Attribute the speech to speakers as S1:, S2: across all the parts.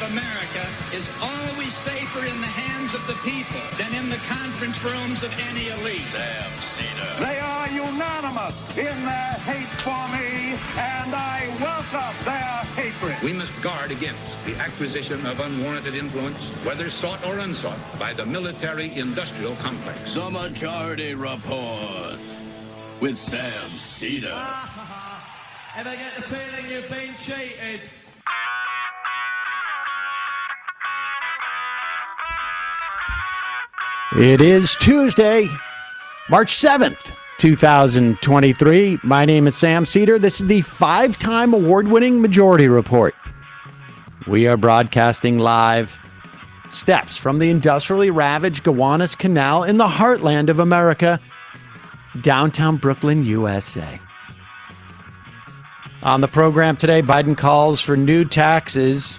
S1: America is always safer in the hands of the people than in the conference rooms of any elite.
S2: Sam Seder.
S3: They are unanimous in their hate for me, and I welcome their hatred.
S4: We must guard against the acquisition of unwarranted influence, whether sought or unsought, by the military-industrial complex.
S2: The Majority Report with Sam Seder.
S5: Ever get the feeling you've been cheated?
S6: It is Tuesday, March 7th, 2023. My name is Sam Seder. This is the 5-time award-winning Majority Report. We are broadcasting live steps from the industrially ravaged Gowanus Canal in the heartland of America, downtown Brooklyn, USA. On the program today, Biden calls for new taxes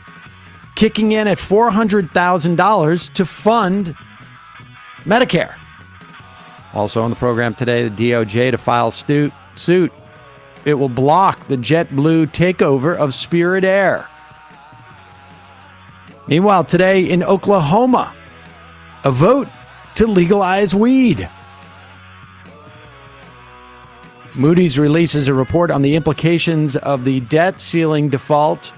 S6: kicking in at $400,000 to fund Medicare. Also on the program today, the DOJ to file suit. It will block the JetBlue takeover of Spirit Air. Meanwhile, today in Oklahoma, a vote to legalize weed. Moody's releases a report on the implications of the debt ceiling default.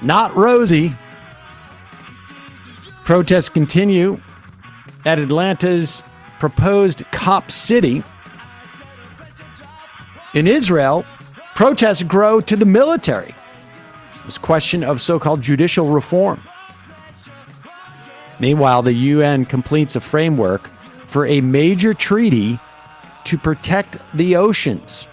S6: Not rosy. Protests continue at Atlanta's proposed Cop City. In Israel, protests grow to the military. This question of so-called judicial reform. Meanwhile, the UN completes a framework for a major treaty to protect the oceans.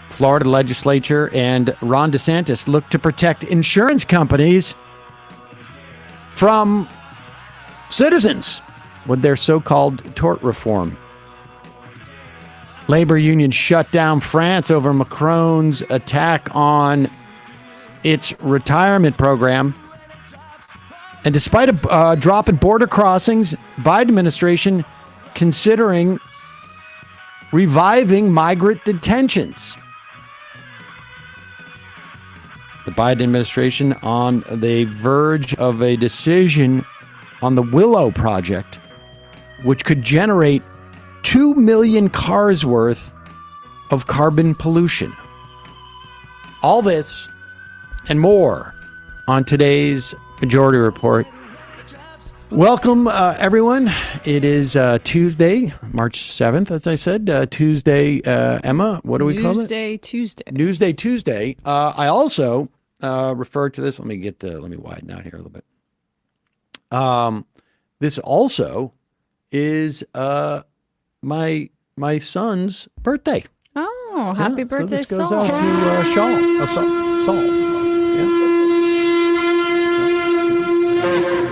S6: Florida legislature and Ron DeSantis look to protect insurance companies from citizens with their so-called tort reform. Labor unions shut down France over Macron's attack on its retirement program. And despite a drop in border crossings, Biden administration considering reviving migrant detentions. The Biden administration on the verge of a decision on the Willow Project, which could generate 2 million cars worth of carbon pollution. All this and more on today's Majority Report. Welcome, everyone. It is Tuesday, March 7th, as I said. Tuesday, Emma, what do we call it? Newsday Tuesday. I also refer to this. Let me widen out here a little bit. This also is my son's birthday.
S7: Oh, happy birthday,
S6: so this goes
S7: Saul.
S6: out to Saul. Yeah.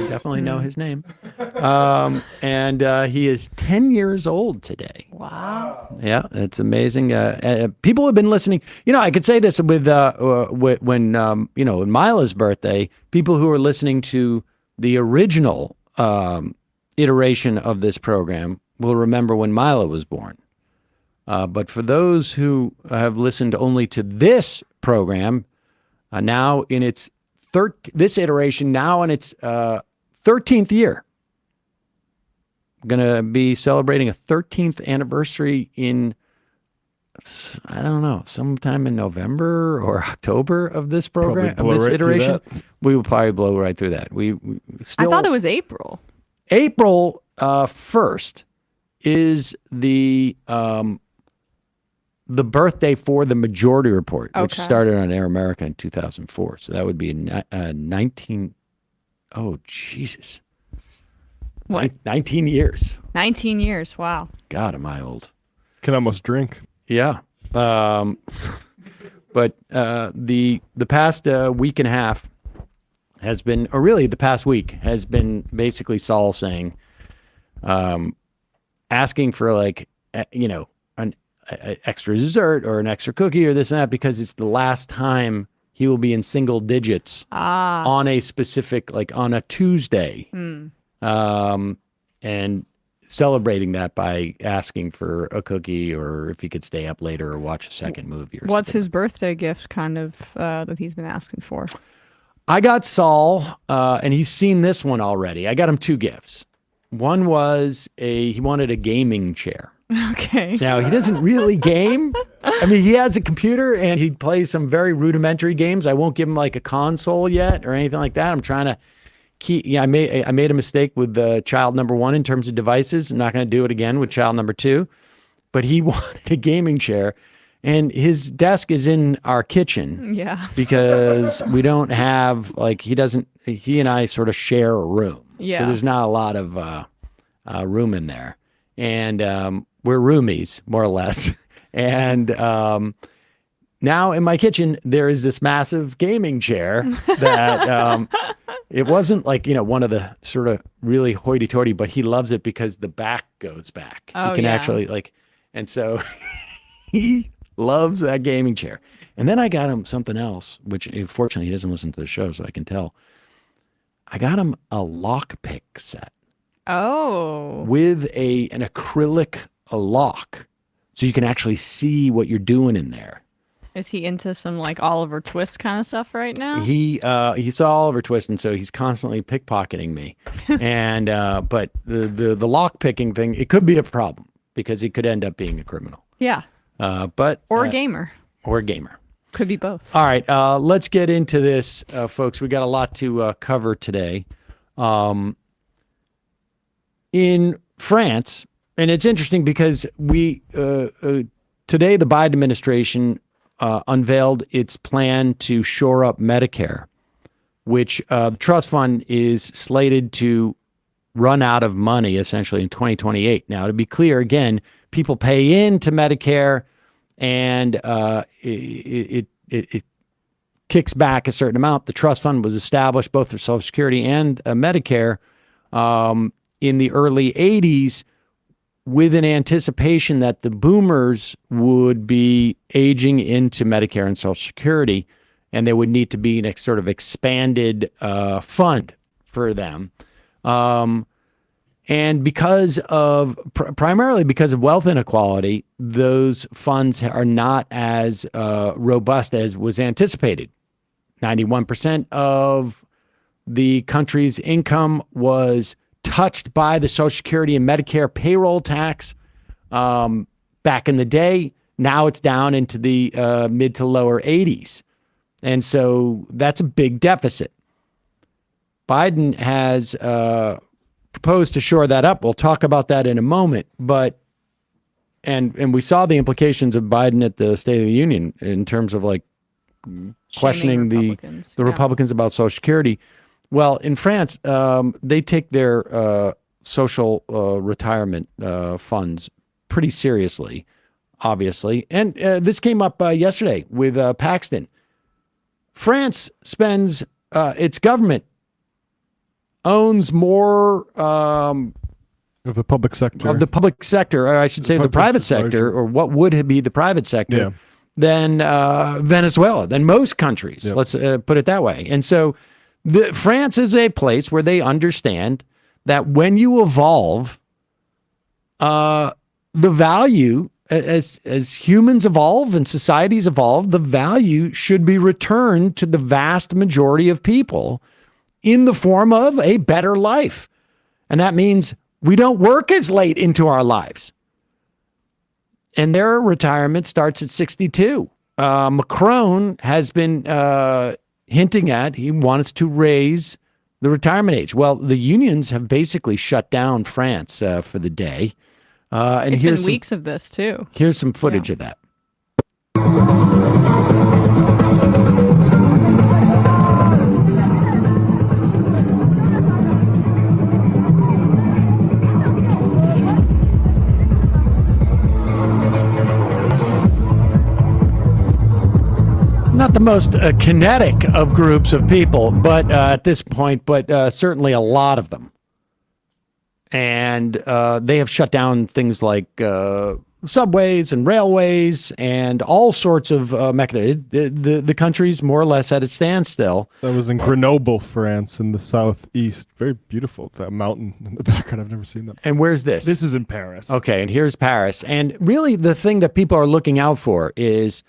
S6: Definitely know his name. And he is 10 years old today.
S7: Wow.
S6: Yeah, it's amazing. People have been listening. You know, I could say this with when Mila's birthday, people who are listening to the original iteration of this program will remember when Mila was born. But for those who have listened only to this program, now in its this iteration, now in its 13th year. I'm going to be celebrating a 13th anniversary in, I don't know, sometime in November or October of this program, of this iteration. We will probably blow right through that. We still,
S7: I thought it was April.
S6: April 1st is the birthday for the Majority Report, which started on Air America in 2004. So that would be 19. Oh, Jesus.
S7: What?
S6: 19 years.
S7: 19 years. Wow.
S6: God, am I old.
S8: Can almost drink.
S6: Yeah. But the past week and a half has been, or really the past week has been basically Saul saying, asking for an extra dessert or an extra cookie or this and that, because it's the last time he will be in single digits on a specific, on a Tuesday. And celebrating that by asking for a cookie or if he could stay up later or watch a second movie or
S7: What's
S6: something.
S7: his birthday gift kind of that he's been asking for?
S6: I got Saul, and he's seen this one already. I got him 2 gifts. One was he wanted a gaming chair.
S7: Okay.
S6: Now, he doesn't really game. I mean, he has a computer and he plays some very rudimentary games. I won't give him like a console yet or anything like that. I'm trying to keep, I made a mistake with child number 1 in terms of devices. I'm not going to do it again with child number 2. But he wanted a gaming chair, and his desk is in our kitchen.
S7: Yeah.
S6: Because we don't have, like, he and I sort of share a room.
S7: Yeah.
S6: So there's not a lot of room in there. And we're roomies, more or less. And now in my kitchen, there is this massive gaming chair that it wasn't like, one of the sort of really hoity-toity, but he loves it because the back goes back.
S7: Oh,
S6: you can
S7: yeah.
S6: actually and so he loves that gaming chair. And then I got him something else, which fortunately he doesn't listen to the show, so I can tell. I got him a lockpick set.
S7: Oh.
S6: With an acrylic lock, so you can actually see what you're doing in there.
S7: Is he into some like Oliver Twist kind of stuff right now?
S6: He saw Oliver Twist, and so he's constantly pickpocketing me. And but the lock picking thing, it could be a problem because he could end up being a criminal.
S7: Yeah.
S6: But
S7: Or a gamer.
S6: Or a gamer.
S7: Could be both.
S6: All right, let's get into this, folks. We got a lot to cover today. In France, and it's interesting because today the Biden administration unveiled its plan to shore up Medicare, which the trust fund is slated to run out of money essentially in 2028. Now, to be clear, again, people pay into Medicare, and it kicks back a certain amount. The trust fund was established both for Social Security and Medicare in the early 80s with an anticipation that the boomers would be aging into Medicare and Social Security, and there would need to be an sort of expanded fund for them. And because of, primarily because of wealth inequality, those funds are not as robust as was anticipated. 91% of the country's income was touched by the Social Security and Medicare payroll tax back in the day. Now it's down into the mid to lower 80s. And so that's a big deficit. Biden has proposed to shore that up. We'll talk about that in a moment. But and we saw the implications of Biden at the State of the Union in terms of like questioning the Republicans about Social Security. Well, in France, they take their social retirement funds pretty seriously, obviously. And this came up yesterday with Paxton. France spends, its government owns more
S8: of the public sector.
S6: Of the public sector, or I should say the private sector, or what would be the private sector, than Venezuela, than most countries. Let's put it that way. And so France is a place where they understand that when you evolve, the value, as humans evolve and societies evolve, the value should be returned to the vast majority of people in the form of a better life. And that means we don't work as late into our lives. And their retirement starts at 62. Macron has been hinting at, he wants to raise the retirement age. Well, the unions have basically shut down France for the day. And
S7: it's
S6: here's
S7: been weeks of this too.
S6: Here's some footage of that. Not the most kinetic of groups of people, but at this point, but certainly a lot of them. And they have shut down things like subways and railways and all sorts of mechanisms. The country's more or less at a standstill.
S8: That was in Grenoble, France, in the southeast. Very beautiful. That mountain in the background. I've never seen that.
S6: And where's this?
S8: This is in Paris.
S6: Okay, and here's Paris. And really the thing that people are looking out for is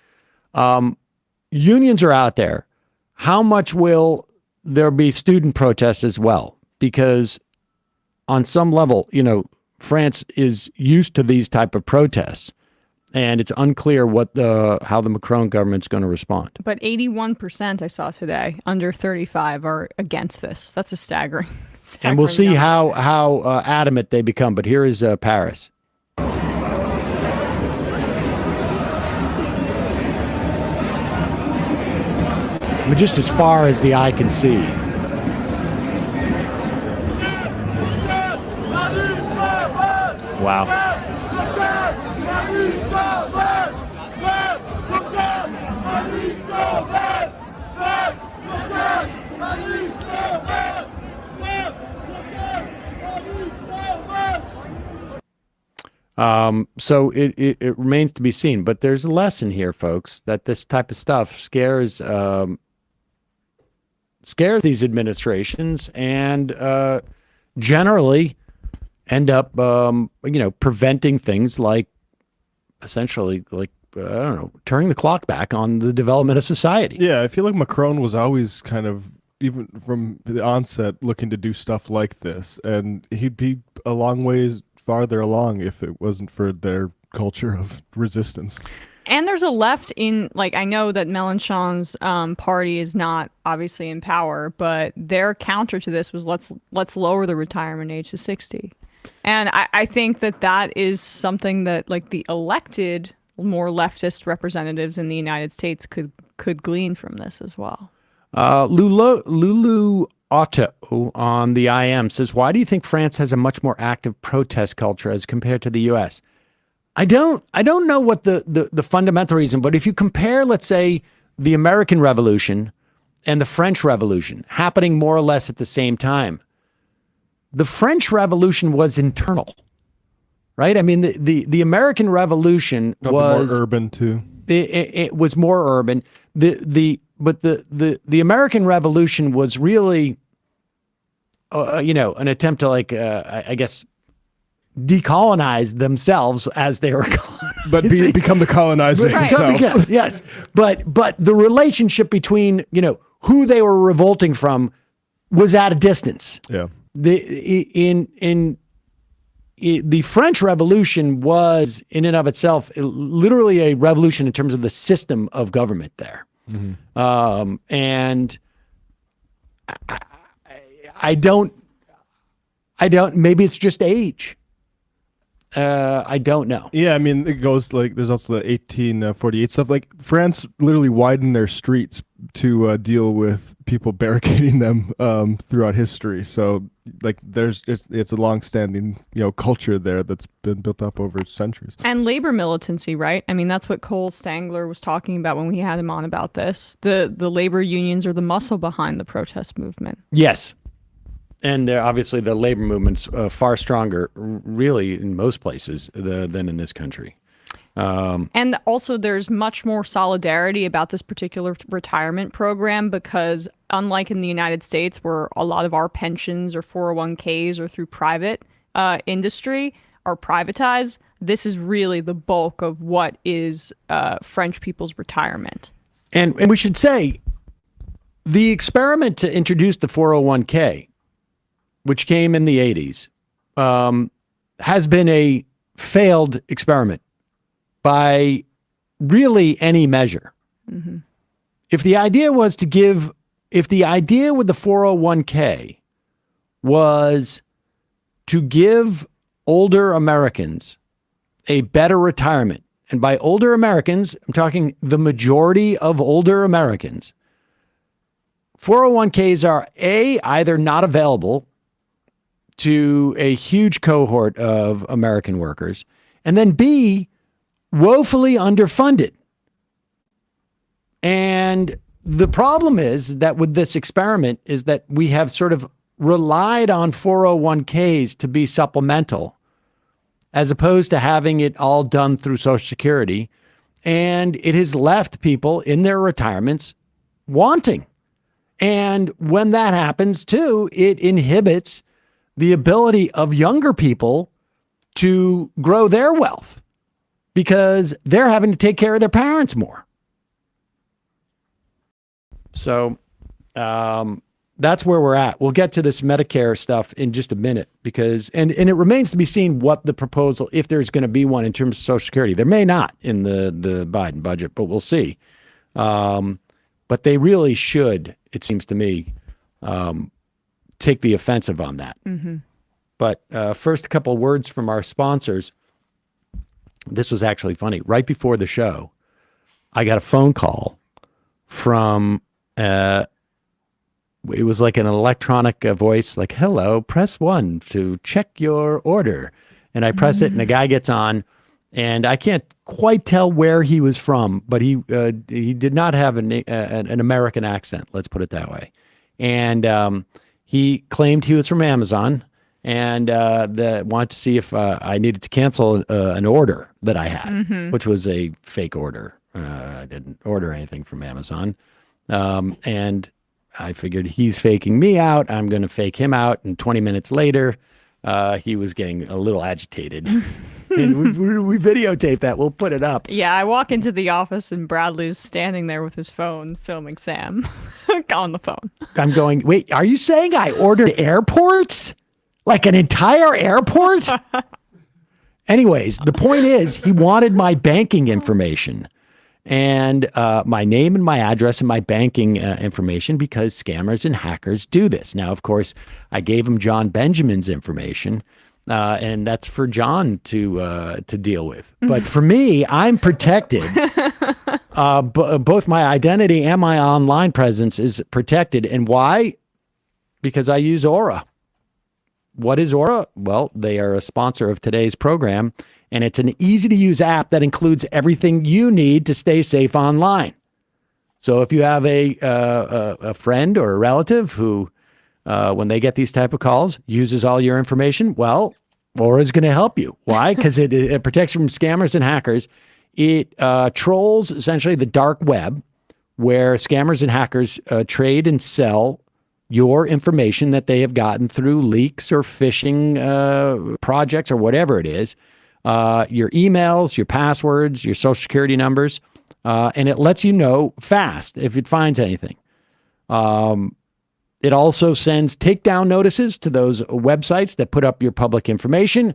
S6: unions are out there. How much will there'll be student protests as well, because on some level, France is used to these type of protests, and it's unclear how the Macron government's going to respond.
S7: But 81% I saw today, under 35, are against this. That's a staggering.
S6: And we'll see
S7: number.
S6: how adamant they become. But here is Paris. I mean, just as far as the eye can see. Wow. So it remains to be seen, but there's a lesson here, folks, that this type of stuff scares these administrations and generally end up, preventing things like essentially turning the clock back on the development of society.
S8: Yeah, I feel like Macron was always kind of, even from the onset, looking to do stuff like this, and he'd be a long ways farther along if it wasn't for their culture of resistance.
S7: And there's a left in, I know that Mélenchon's party is not obviously in power, but their counter to this was let's lower the retirement age to 60. And I think that is something that the elected, more leftist representatives in the United States could glean from this as well. Lulu Otto on the IM says, why do you think France has a much more active protest culture as compared to the U.S.? I don't know what the fundamental reason, but if you compare, let's say, the American Revolution and the French Revolution happening more or less at the same time, the French Revolution was internal, right? I mean, the American Revolution was
S8: more urban too.
S6: It was more urban. But the American Revolution was really, an attempt to I guess, decolonize themselves as they were colonized.
S8: But become the colonizers themselves.
S6: Yes. But the relationship between, who they were revolting from was at a distance.
S8: Yeah.
S6: The French Revolution was in and of itself literally a revolution in terms of the system of government there. Mm-hmm. And I don't, maybe it's just age. I don't know.
S8: Yeah, I mean, it goes there's also the 1848 stuff. France literally widened their streets to deal with people barricading them throughout history. So it's a long-standing culture there that's been built up over centuries.
S7: And labor militancy, right? I mean, that's what Cole Stangler was talking about when we had him on about this. The labor unions are the muscle behind the protest movement.
S6: Yes. And obviously the labor movement's far stronger, really, in most places than in this country.
S7: And also there's much more solidarity about this particular retirement program because unlike in the United States where a lot of our pensions or 401ks are through private industry are privatized, this is really the bulk of what is French people's retirement.
S6: And we should say the experiment to introduce the 401k, which came in the 80s, has been a failed experiment by really any measure. Mm-hmm. If the idea with the 401k was to give older Americans a better retirement, and by older Americans, I'm talking the majority of older Americans, 401ks are either not available to a huge cohort of American workers, and then B, woefully underfunded. And the problem is that with this experiment is that we have sort of relied on 401ks to be supplemental as opposed to having it all done through Social Security. And it has left people in their retirements wanting. And when that happens too, it inhibits the ability of younger people to grow their wealth because they're having to take care of their parents more. So that's where we're at. We'll get to this Medicare stuff in just a minute because, and it remains to be seen what the proposal, if there's going to be one in terms of Social Security. There may not in the Biden budget, but we'll see. But they really should, it seems to me, take the offensive on that. Mm-hmm. But first, a couple of words from our sponsors. This was actually funny. Right before the show, I got a phone call from it was like an electronic voice, like, hello, press 1 to check your order. And I press it, and the guy gets on, and I can't quite tell where he was from, but he did not have an American accent, let's put it that way. And he claimed he was from Amazon and wanted to see if I needed to cancel an order that I had, which was a fake order. I didn't order anything from Amazon. And I figured he's faking me out. I'm going to fake him out. And 20 minutes later, he was getting a little agitated. And we videotaped that. We'll put it up.
S9: Yeah, I walk into the office and Bradley's standing there with his phone filming Sam on the phone.
S6: I'm going, wait, are you saying I ordered airports? Like an entire airport? Anyways, the point is he wanted my banking information. And my name and my address and my banking information because scammers and hackers do this. Now, of course, I gave him John Benjamin's information, and that's for John to deal with. But for me, I'm protected. Both my identity and my online presence is protected. And why? Because I use Aura. What is Aura? Well, they are a sponsor of today's program. And it's an easy-to-use app that includes everything you need to stay safe online. So if you have a friend or a relative who, when they get these type of calls, uses all your information, well, Aura is going to help you. Why? Because it protects you from scammers and hackers. It trolls essentially the dark web, where scammers and hackers trade and sell your information that they have gotten through leaks or phishing projects or whatever it is. Your emails, your passwords, your social security numbers, and it lets you know fast if it finds anything. It also sends takedown notices to those websites that put up your public information,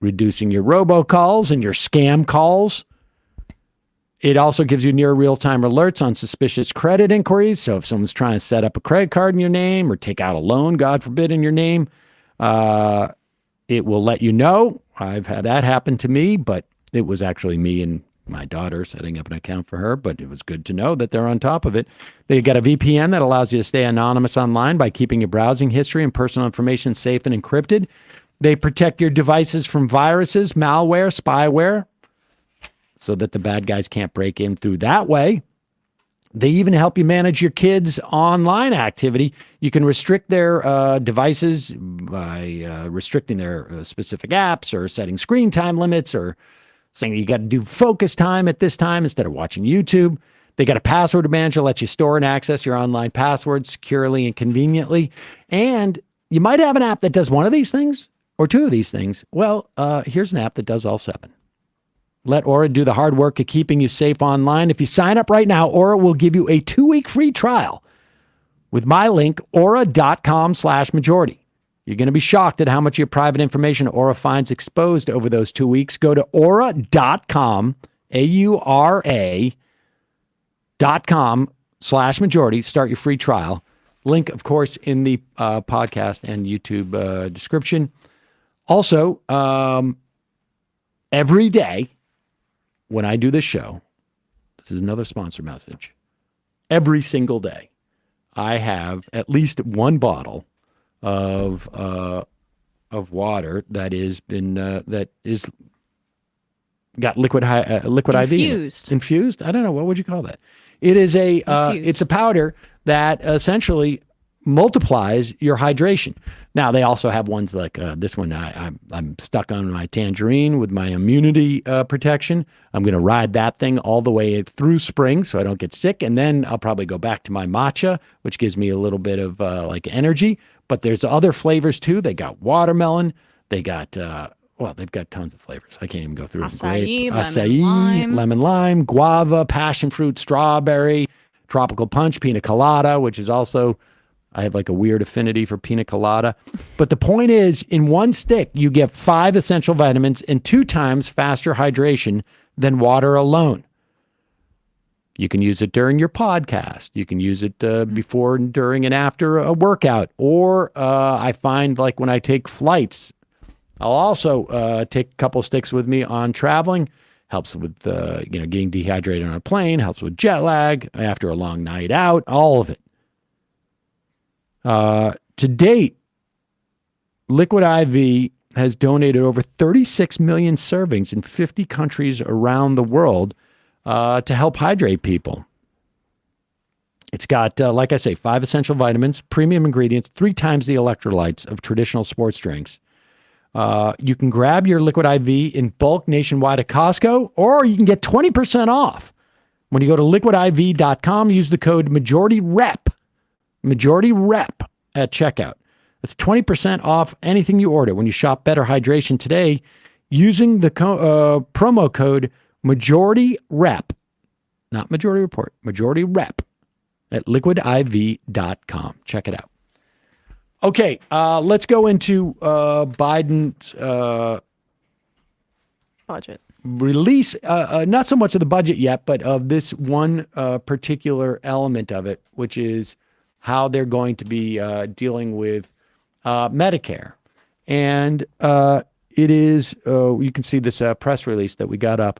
S6: reducing your robocalls and your scam calls. It also gives you near real-time alerts on suspicious credit inquiries. So if someone's trying to set up a credit card in your name or take out a loan, God forbid, in your name, it will let you know. I've had that happen to me, but it was actually me and my daughter setting up an account for her, but it was good to know that they're on top of it. They got a VPN that allows you to stay anonymous online by keeping your browsing history and personal information safe and encrypted. They protect your devices from viruses, malware, spyware, so that the bad guys can't break in through that way. They even help you manage your kids' online activity. You can restrict their devices by restricting their specific apps or setting screen time limits or saying you got to do focus time at this time instead of watching YouTube. They got a password manager, lets you store and access your online passwords securely and conveniently. And you might have an app that does one of these things or two of these things. Well, here's an app that does all 7. Let Aura do the hard work of keeping you safe online. If you sign up right now, Aura will give you a 2-week free trial with my link, aura.com/majority. You're going to be shocked at how much of your private information Aura finds exposed over those 2 weeks. Go to aura.com, aura.com/majority. Start your free trial. Link, of course, in the podcast and YouTube description. Also, every day, when I do this show, this is another sponsor message. Every single day, I have at least one bottle of water that is got liquid IV in it. Infused. I don't know, what would you call that? It is it's a powder that essentially multiplies your hydration. Now they also have ones like this one. I'm stuck on my tangerine with my immunity protection. I'm going to ride that thing all the way through spring so I don't get sick, and then I'll probably go back to my matcha, which gives me a little bit of like energy. But there's other flavors too. They got watermelon. They got they've got tons of flavors. I can't even go through them.
S9: Acai,
S6: lemon lime, guava, passion fruit, strawberry, tropical punch, pina colada, which is also I have like a weird affinity for pina colada. But the point is, in one stick, you get 5 essential vitamins and 2 times faster hydration than water alone. You can use it during your podcast. You can use it before, during, and after a workout. Or I find like when I take flights, I'll also take a couple sticks with me on traveling. Helps with getting dehydrated on a plane. Helps with jet lag after a long night out. All of it. To date, Liquid IV has donated over 36 million servings in 50 countries around the world to help hydrate people. It's got, like I say, 5 essential vitamins, premium ingredients, 3 times the electrolytes of traditional sports drinks. You can grab your Liquid IV in bulk nationwide at Costco, or you can get 20% off when you go to liquidiv.com. Use the code MajorityRep at checkout. That's 20% off anything you order when you shop Better Hydration today using the promo code MajorityRep, not Majority Report, MajorityRep at liquidiv.com. Check it out. Okay, let's go into Biden's
S9: budget
S6: release. Not so much of the budget yet, but of this one particular element of it, which is how they're going to be dealing with Medicare. And it is, you can see this press release that we got up.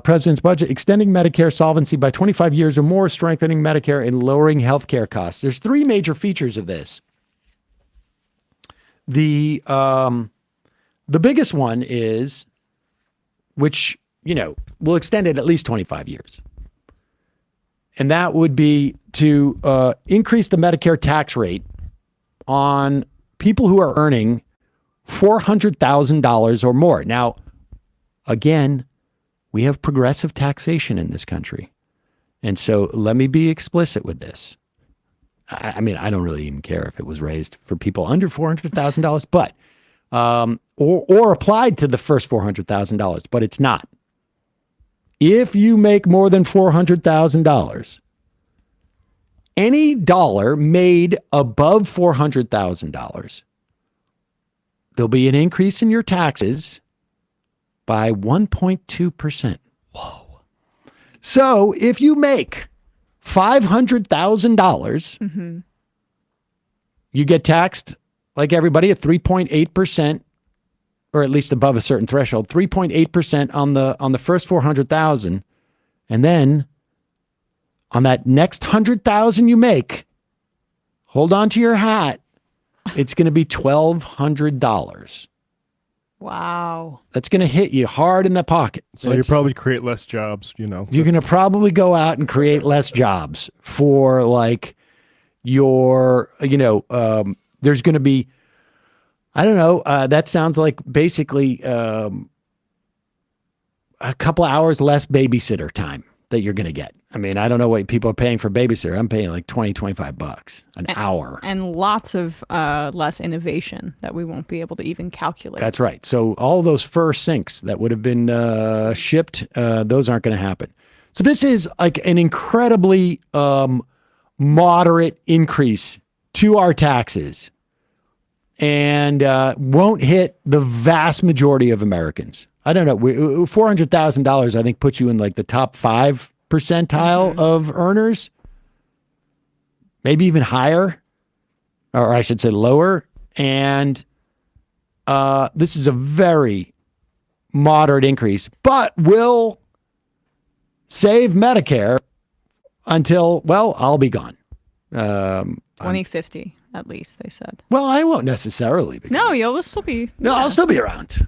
S6: President's budget, extending Medicare solvency by 25 years or more, strengthening Medicare, and lowering healthcare costs. There's 3 major features of this. The biggest one is, which, will extend it at least 25 years. And that would be to increase the Medicare tax rate on people who are earning $400,000 or more. Now, again, we have progressive taxation in this country. And so let me be explicit with this. I mean, I don't really even care if it was raised for people under $400,000, but or applied to the first $400,000, but it's not. If you make more than $400,000, any dollar made above $400,000, there'll be an increase in your taxes by 1.2%. Whoa. So if you make $500,000, you get taxed like everybody at 3.8%, or at least above a certain threshold, 3.8% on the first 400,000, and then on that next 100,000 you make, hold on to your hat, it's going to be $1,200.
S9: Wow.
S6: That's going to hit you hard in the pocket.
S8: So you probably create less jobs,
S6: You're going to probably go out and create less jobs for like your, there's going to be, I don't know, that sounds like basically a couple hours less babysitter time that you're going to get. I mean, I don't know what people are paying for babysitter. I'm paying like $25 an hour.
S9: And lots of less innovation that we won't be able to even calculate.
S6: That's right. So all those fur sinks that would have been shipped, those aren't going to happen. So this is like an incredibly moderate increase to our taxes and won't hit the vast majority of Americans. I don't know. $400,000, I think, puts you in like the top 5 percentile of earners, maybe even higher, or I should say lower. And this is a very moderate increase, but will save Medicare until, well, I'll be gone.
S9: 2050, at least, they said.
S6: Well, I won't necessarily be gone.
S9: No, you'll still be.
S6: No, I'll still be around.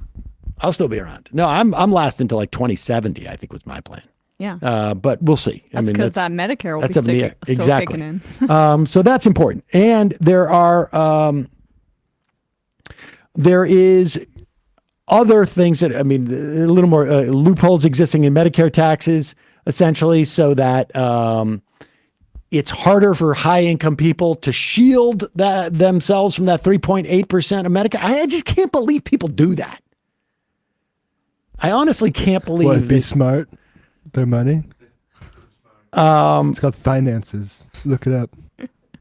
S6: No, I'm lasting until like 2070, I think was my plan.
S9: Yeah.
S6: But we'll see.
S9: That's because that Medicare will be still
S6: exactly.
S9: kicking in.
S6: So that's important. And there is other things that, a little more loopholes existing in Medicare taxes, essentially, so that it's harder for high income people to shield themselves from that 3.8% of Medicare. I just can't believe people do that. I honestly can't believe.
S8: What, be smart? Their money. It's called finances. Look it up.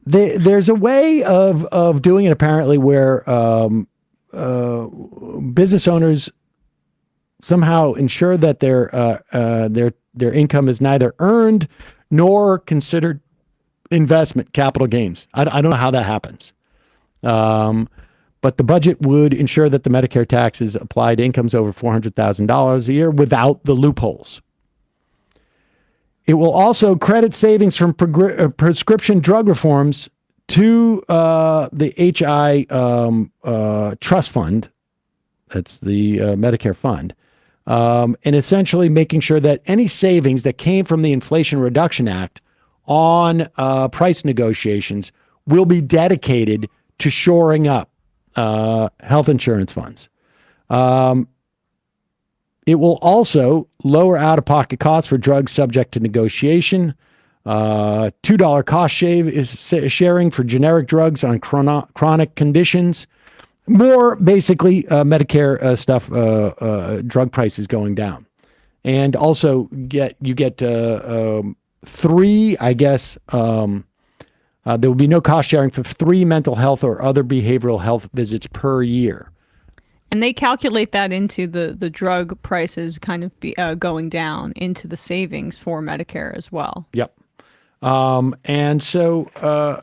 S6: there's a way of doing it apparently where business owners somehow ensure that their income is neither earned nor considered investment capital gains. I don't know how that happens. But the budget would ensure that the Medicare taxes apply to incomes over $400,000 a year without the loopholes. It will also credit savings from prescription drug reforms to the HI trust fund. That's the Medicare fund. And essentially making sure that any savings that came from the Inflation Reduction Act on price negotiations will be dedicated to shoring up health insurance funds. It will also lower out-of-pocket costs for drugs subject to negotiation. $2 cost sharing for generic drugs on chronic conditions. More basically Medicare stuff, drug prices going down. And also you get three, I guess, there will be no cost sharing for 3 mental health or other behavioral health visits per year.
S9: And they calculate that into the drug prices kind of going down into the savings for Medicare as well.
S6: Yep. And so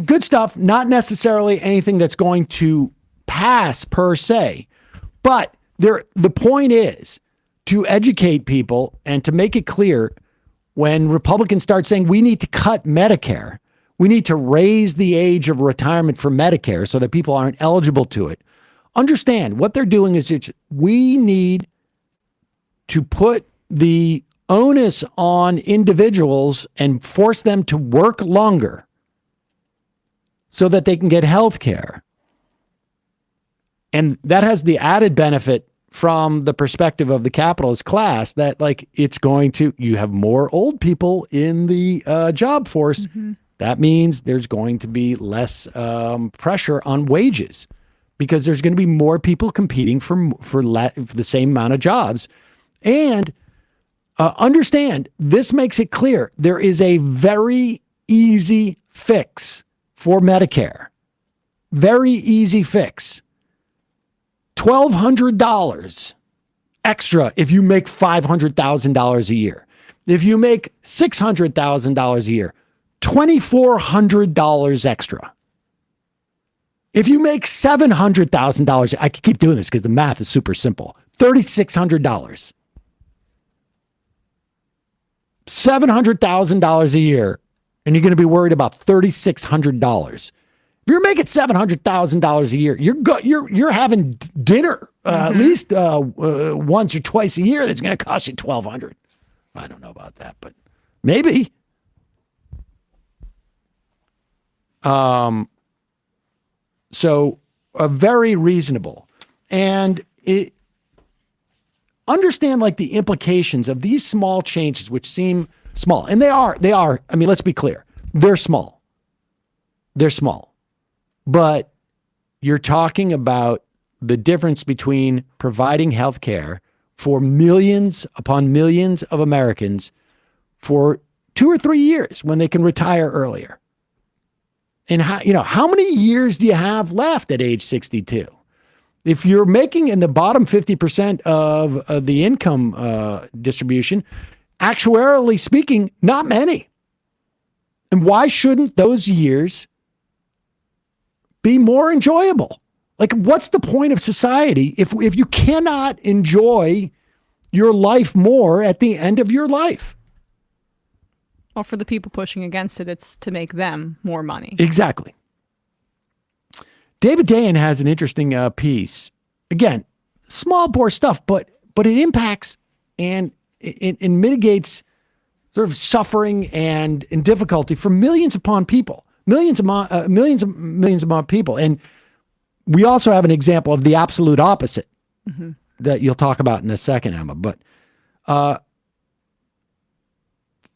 S6: good stuff, not necessarily anything that's going to pass per se, but the point is to educate people and to make it clear when Republicans start saying we need to cut Medicare, we need to raise the age of retirement for Medicare so that people aren't eligible to it. Understand what they're doing is we need to put the onus on individuals and force them to work longer so that they can get health care. And that has the added benefit from the perspective of the capitalist class that you have more old people in the job force. Mm-hmm. That means there's going to be less pressure on wages because there's going to be more people competing for the same amount of jobs. And understand, this makes it clear there is a very easy fix for Medicare. Very easy fix. $1,200 extra if you make $500,000 a year. If you make $600,000 a year, $2,400 extra. If you make $700,000, I could keep doing this because the math is super simple. $3,600. $700,000 a year, and you're going to be worried about $3,600. If you're making $700,000 a year, you're having dinner at least once or twice a year. That's going to cost you $1,200. I don't know about that, but maybe. So very reasonable, and understand the implications of these small changes, which seem small, and they are. I mean, let's be clear. They're small. But you're talking about the difference between providing health care for millions upon millions of Americans for 2 or 3 years when they can retire earlier. And how many years do you have left at age 62? If you're making in the bottom 50% of the income distribution, actuarially speaking, not many. And why shouldn't those years be more enjoyable? What's the point of society if you cannot enjoy your life more at the end of your life?
S9: Well, for the people pushing against it, it's to make them more money.
S6: Exactly. David Dayen has an interesting piece. Again, small bore stuff, but it impacts and it mitigates sort of suffering and difficulty for millions upon people. Millions upon people. And we also have an example of the absolute opposite that you'll talk about in a second, Emma. But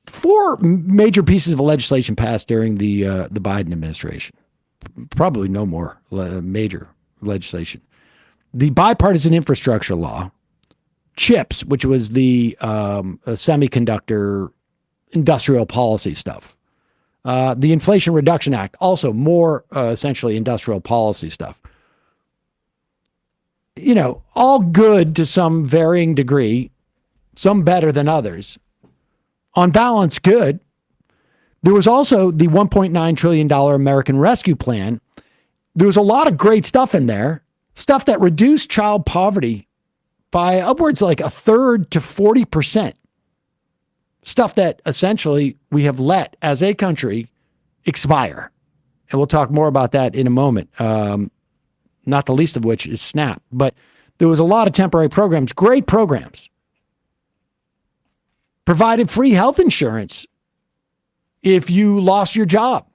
S6: 4 major pieces of legislation passed during the Biden administration. Probably no more major legislation. The bipartisan infrastructure law, CHIPS, which was the semiconductor industrial policy stuff. The Inflation Reduction Act, also more essentially industrial policy stuff. You know, all good to some varying degree, some better than others. On balance, good. There was also the $1.9 trillion American Rescue Plan. There was a lot of great stuff in there, stuff that reduced child poverty by upwards like a third to 40%. Stuff that essentially we have let, as a country, expire. And we'll talk more about that in a moment, not the least of which is SNAP. But there was a lot of temporary programs, great programs. Provided free health insurance if you lost your job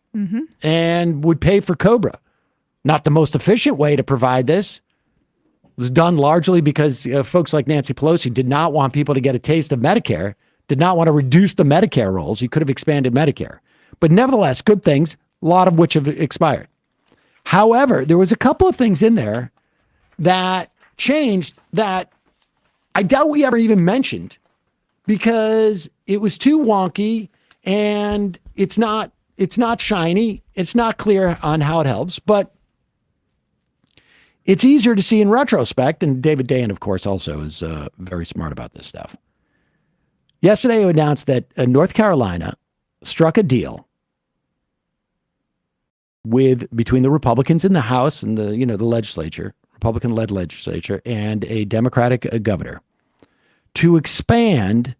S6: and would pay for COBRA. Not the most efficient way to provide this. It was done largely because folks like Nancy Pelosi did not want people to get a taste of Medicare, did not want to reduce the Medicare rolls. You could have expanded Medicare. But nevertheless, good things, a lot of which have expired. However, there was a couple of things in there that changed that I doubt we ever even mentioned because it was too wonky and it's not shiny. It's not clear on how it helps, but it's easier to see in retrospect. And David Dayen, of course, also is very smart about this stuff. Yesterday, it announced that North Carolina struck a deal between the Republicans in the House and the legislature, Republican-led legislature, and a Democratic governor to expand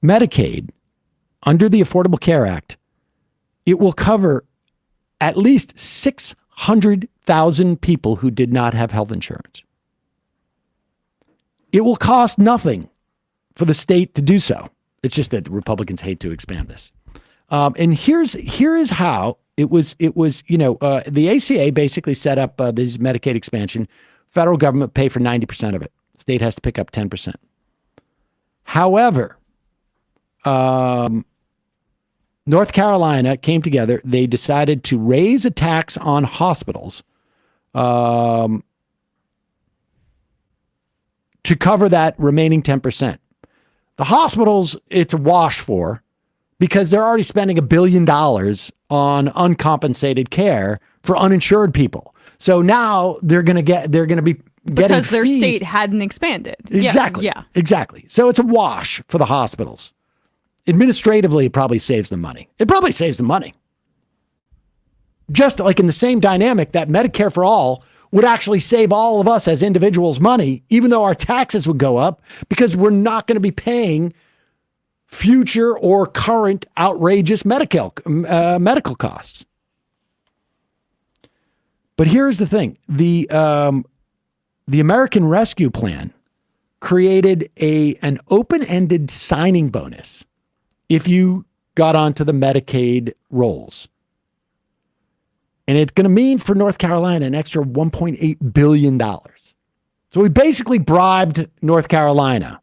S6: Medicaid under the Affordable Care Act. It will cover at least 600,000 people who did not have health insurance. It will cost nothing for the state to do so. It's just that the Republicans hate to expand this. And here is how it was. The ACA basically set up this Medicaid expansion. Federal government pay for 90% of it. State has to pick up 10%. However, North Carolina came together. They decided to raise a tax on hospitals to cover that remaining 10%. The hospitals, it's a wash for because they're already spending $1 billion on uncompensated care for uninsured people. So now they're going to be getting
S9: because their
S6: fees.
S9: state hadn't expanded.
S6: Exactly.
S9: Yeah.
S6: Exactly. So it's a wash for the hospitals. Administratively, it probably saves them money. It probably saves them money. Just like in the same dynamic that Medicare for all would actually save all of us as individuals money, even though our taxes would go up because we're not going to be paying future or current outrageous medical costs. But here's the thing. The American Rescue Plan created an open-ended signing bonus if you got onto the Medicaid rolls. And it's going to mean for North Carolina an extra $1.8 billion. So we basically bribed North Carolina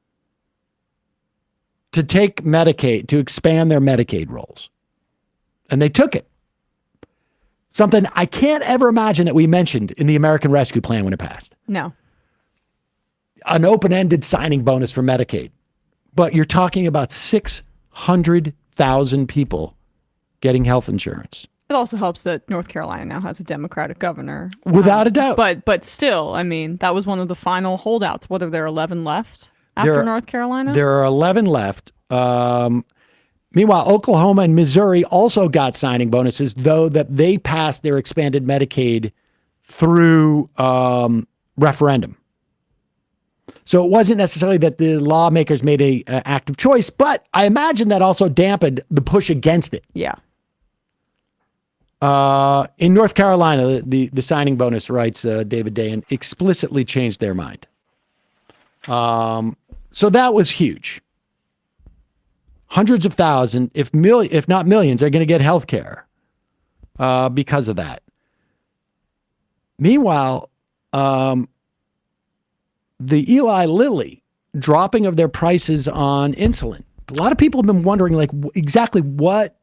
S6: to take Medicaid, to expand their Medicaid rolls. And they took it. Something I can't ever imagine that we mentioned in the American Rescue Plan when it passed.
S9: No.
S6: An open-ended signing bonus for Medicaid. But you're talking about 600,000 people getting health insurance.
S9: It also helps that North Carolina now has a Democratic governor.
S6: Without a doubt.
S9: But still, I mean, that was one of the final holdouts. What, are there 11 left after North Carolina?
S6: There are 11 left. Meanwhile, Oklahoma and Missouri also got signing bonuses, though that they passed their expanded Medicaid through referendum. So it wasn't necessarily that the lawmakers made a active choice, but I imagine that also dampened the push against it.
S9: Yeah.
S6: In North Carolina, the signing bonus, writes David Dayen, explicitly changed their mind. So that was huge. Hundreds of thousands, if not millions, are going to get health care because of that. Meanwhile, the Eli Lilly dropping of their prices on insulin. A lot of people have been wondering, like, exactly what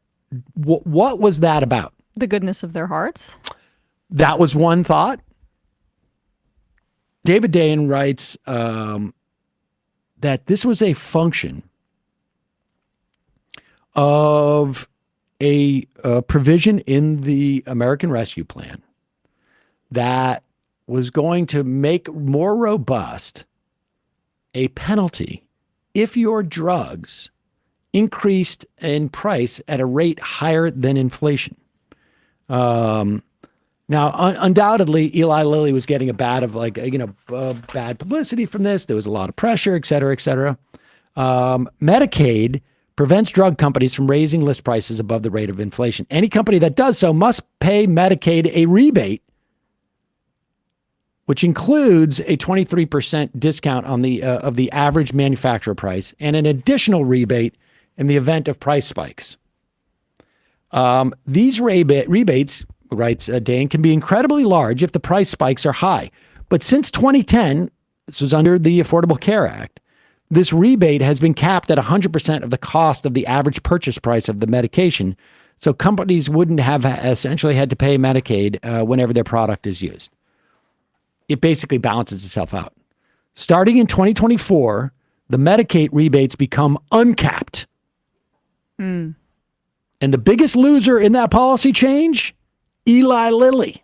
S6: was that about?
S9: The goodness of their hearts.
S6: That was one thought. David Dayen writes that this was a function of a provision in the American Rescue Plan that was going to make more robust a penalty if your drugs increased in price at a rate higher than inflation. Now, undoubtedly, Eli Lilly was getting a bad publicity from this. There was a lot of pressure, et cetera, et cetera. Medicaid prevents drug companies from raising list prices above the rate of inflation. Any company that does so must pay Medicaid a rebate, which includes a 23% discount on the of the average manufacturer price and an additional rebate in the event of price spikes. These rebates, writes Dane, can be incredibly large if the price spikes are high. But since 2010, this was under the Affordable Care Act, this rebate has been capped at 100% of the cost of the average purchase price of the medication. So companies wouldn't have essentially had to pay Medicaid whenever their product is used. It basically balances itself out. Starting in 2024, the Medicaid rebates become uncapped. And the biggest loser in that policy change, Eli Lilly.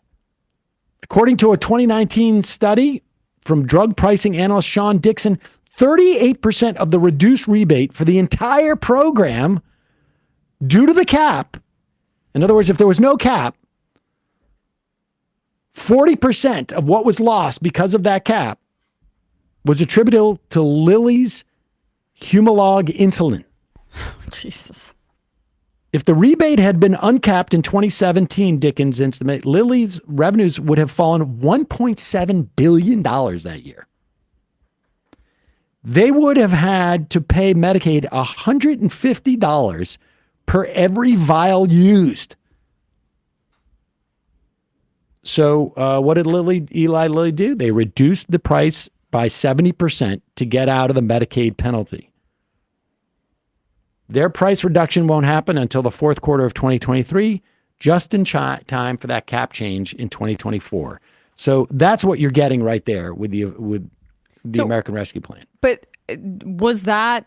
S6: According to a 2019 study from drug pricing analyst Sean Dixon, 38% of the reduced rebate for the entire program due to the cap. In other words, if there was no cap, 40% of what was lost because of that cap was attributable to Lilly's Humalog insulin.
S9: Jesus.
S6: If the rebate had been uncapped in 2017, Dickens estimate, Lilly's revenues would have fallen $1.7 billion that year. They would have had to pay Medicaid $150 per every vial used. So what did Eli Lilly do? They reduced the price by 70% to get out of the Medicaid penalty. Their price reduction won't happen until the fourth quarter of 2023, just in time for that cap change in 2024. So that's what you're getting right there with the American Rescue Plan.
S9: But was that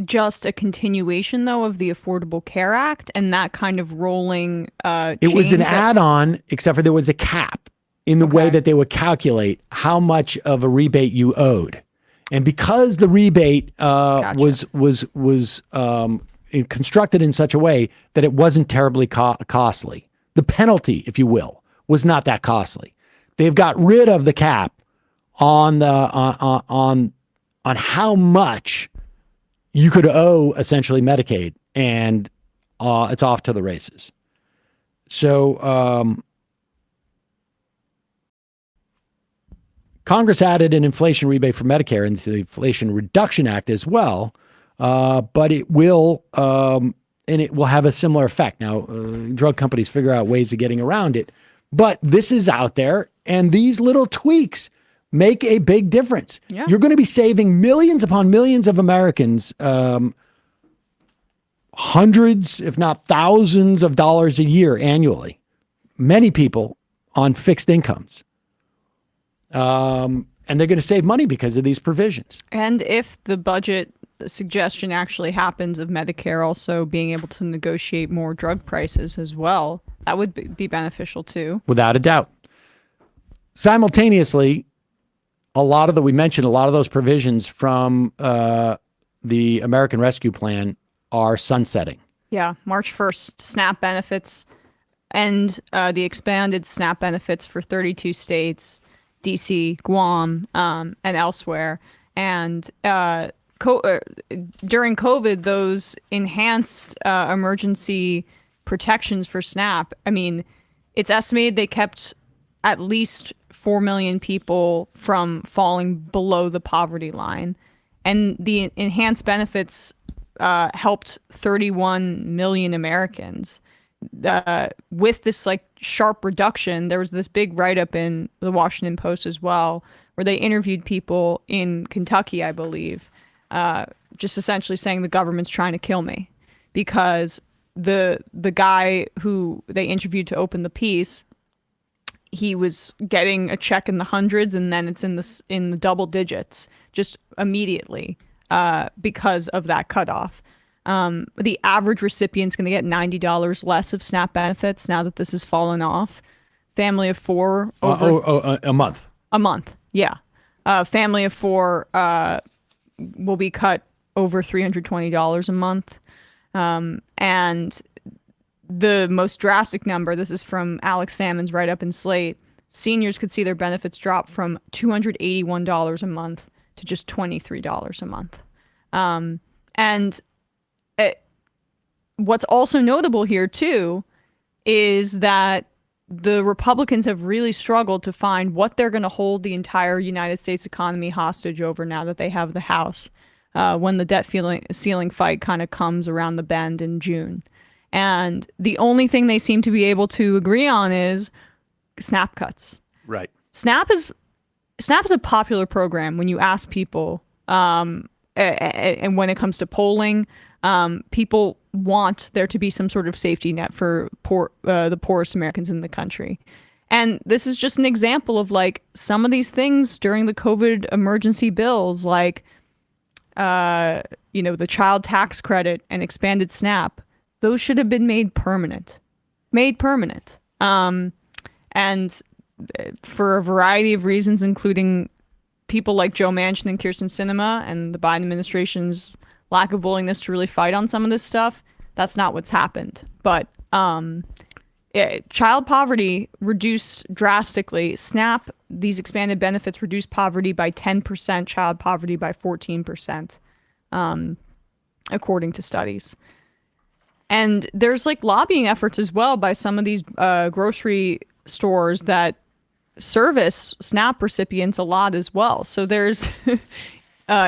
S9: just a continuation, though, of the Affordable Care Act and that kind of rolling
S6: It was an add-on, except for there was a cap in the way that they would calculate how much of a rebate you owed. And because the rebate was constructed in such a way that it wasn't terribly costly, the penalty, if you will, was not that costly. They've got rid of the cap on the on how much you could owe essentially Medicaid, and it's off to the races. So Congress added an inflation rebate for Medicare into the Inflation Reduction Act as well, but it will have a similar effect. Now, drug companies figure out ways of getting around it, but this is out there, and these little tweaks make a big difference.
S9: Yeah.
S6: You're going to be saving millions upon millions of Americans, hundreds, if not thousands of dollars a year annually. Many people on fixed incomes. And they're going to save money because of these provisions.
S9: And if the budget suggestion actually happens of Medicare also being able to negotiate more drug prices as well, that would be beneficial too.
S6: Without a doubt. Simultaneously, we mentioned a lot of those provisions from the American Rescue Plan are sunsetting.
S9: Yeah, March 1st, SNAP benefits and the expanded SNAP benefits for 32 states, DC, Guam, and elsewhere. And during COVID, those enhanced emergency protections for SNAP, I mean, it's estimated they kept at least 4 million people from falling below the poverty line. And the enhanced benefits helped 31 million Americans. With this sharp reduction, there was this big write-up in the Washington Post as well, where they interviewed people in Kentucky, I believe, just essentially saying the government's trying to kill me, because the guy who they interviewed to open the piece, he was getting a check in the hundreds, and then it's in the double digits just immediately because of that cutoff. The average recipient's going to get $90 less of SNAP benefits now that this has fallen off. Family of four
S6: a month.
S9: A month, yeah. Family of four will be cut over $320 a month. And the most drastic number, this is from Alex Salmon's write-up in Slate, seniors could see their benefits drop from $281 a month to just $23 a month. What's also notable here, too, is that the Republicans have really struggled to find what they're going to hold the entire United States economy hostage over now that they have the House, when the debt ceiling fight kind of comes around the bend in June. And the only thing they seem to be able to agree on is SNAP cuts.
S6: Right.
S9: SNAP is a popular program when you ask people, and when it comes to polling, people want there to be some sort of safety net for the poorest Americans in the country. And this is just an example of like some of these things during the COVID emergency bills, like, the child tax credit and expanded SNAP. Those should have been made permanent. And for a variety of reasons, including people like Joe Manchin and Kyrsten Sinema and the Biden administration's lack of willingness to really fight on some of this stuff, that's not what's happened. But child poverty reduced drastically. SNAP, these expanded benefits, reduced poverty by 10%, child poverty by 14%, according to studies. And there's like lobbying efforts as well by some of these grocery stores that service SNAP recipients a lot as well. So there's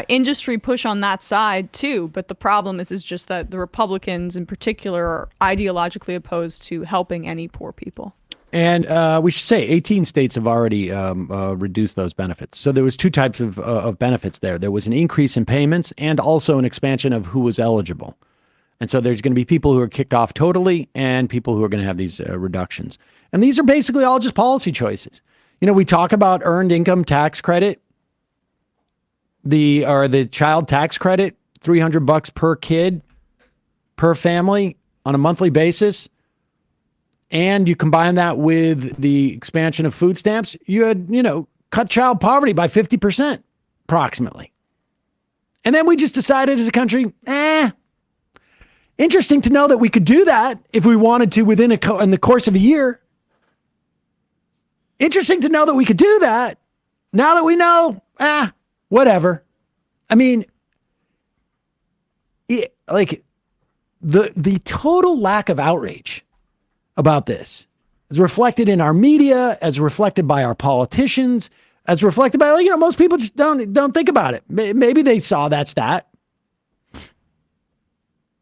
S9: industry push on that side too. But the problem is just that the Republicans in particular are ideologically opposed to helping any poor people.
S6: And we should say 18 states have already reduced those benefits. So there was two types of benefits there. There was an increase in payments and also an expansion of who was eligible. And so there's going to be people who are kicked off totally and people who are going to have these reductions. And these are basically all just policy choices. We talk about earned income tax credit, the child tax credit, $300 per kid per family on a monthly basis. And you combine that with the expansion of food stamps, you had, cut child poverty by 50% approximately. And then we just decided as a country, interesting to know that we could do that if we wanted to in the course of a year. Interesting to know that we could do that. Now that we know, whatever. I mean, the total lack of outrage about this is reflected in our media, as reflected by our politicians, as reflected by, most people just don't think about it. Maybe they saw that stat.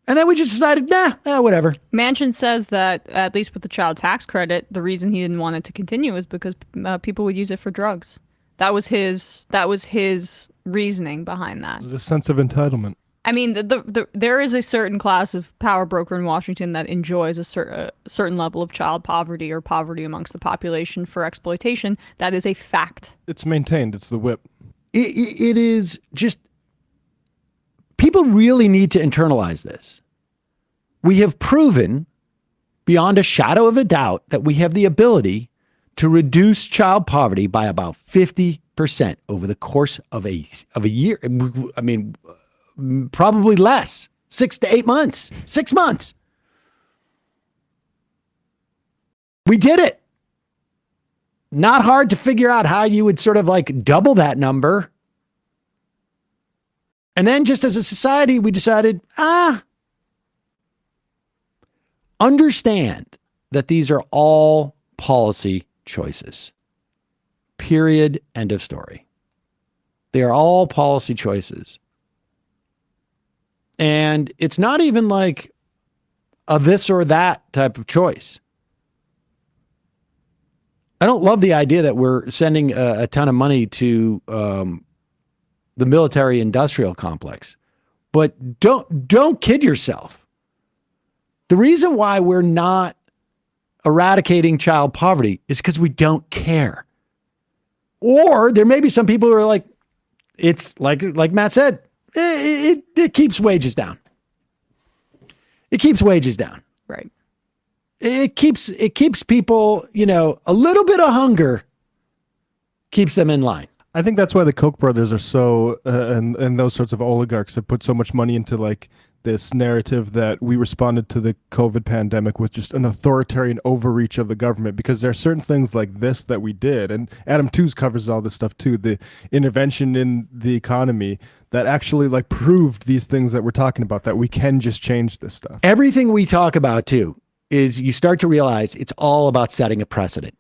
S6: And then we just decided, whatever.
S9: Manchin says that, at least with the child tax credit, the reason he didn't want it to continue is because people would use it for drugs. That was his reasoning behind that.
S8: The sense of entitlement.
S9: I mean, there is a certain class of power broker in Washington that enjoys a certain level of child poverty or poverty amongst the population for exploitation. That is a fact.
S8: It's maintained. It's the whip.
S6: It is just... People really need to internalize this. We have proven beyond a shadow of a doubt that we have the ability to reduce child poverty by about 50% over the course of a year. I mean, probably less, 6 to 8 months, 6 months. We did it. Not hard to figure out how you would sort of like double that number. And then just as a society, we decided, understand that these are all policy choices. Period. End of story. They are all policy choices. And it's not even like a this or that type of choice. I don't love the idea that we're sending a ton of money to the military industrial complex. But don't kid yourself. The reason why we're not eradicating child poverty is because we don't care. Or there may be some people who are like, it's like Matt said, it keeps wages down. It keeps wages down.
S9: Right.
S6: It keeps people, a little bit of hunger keeps them in line.
S8: I think that's why the Koch brothers are so, and those sorts of oligarchs have put so much money into like this narrative that we responded to the COVID pandemic with just an authoritarian overreach of the government, because there are certain things like this that we did. And Adam Tooze covers all this stuff too. The intervention in the economy that actually like proved these things that we're talking about, that we can just change this stuff.
S6: Everything we talk about too is you start to realize it's all about setting a precedent.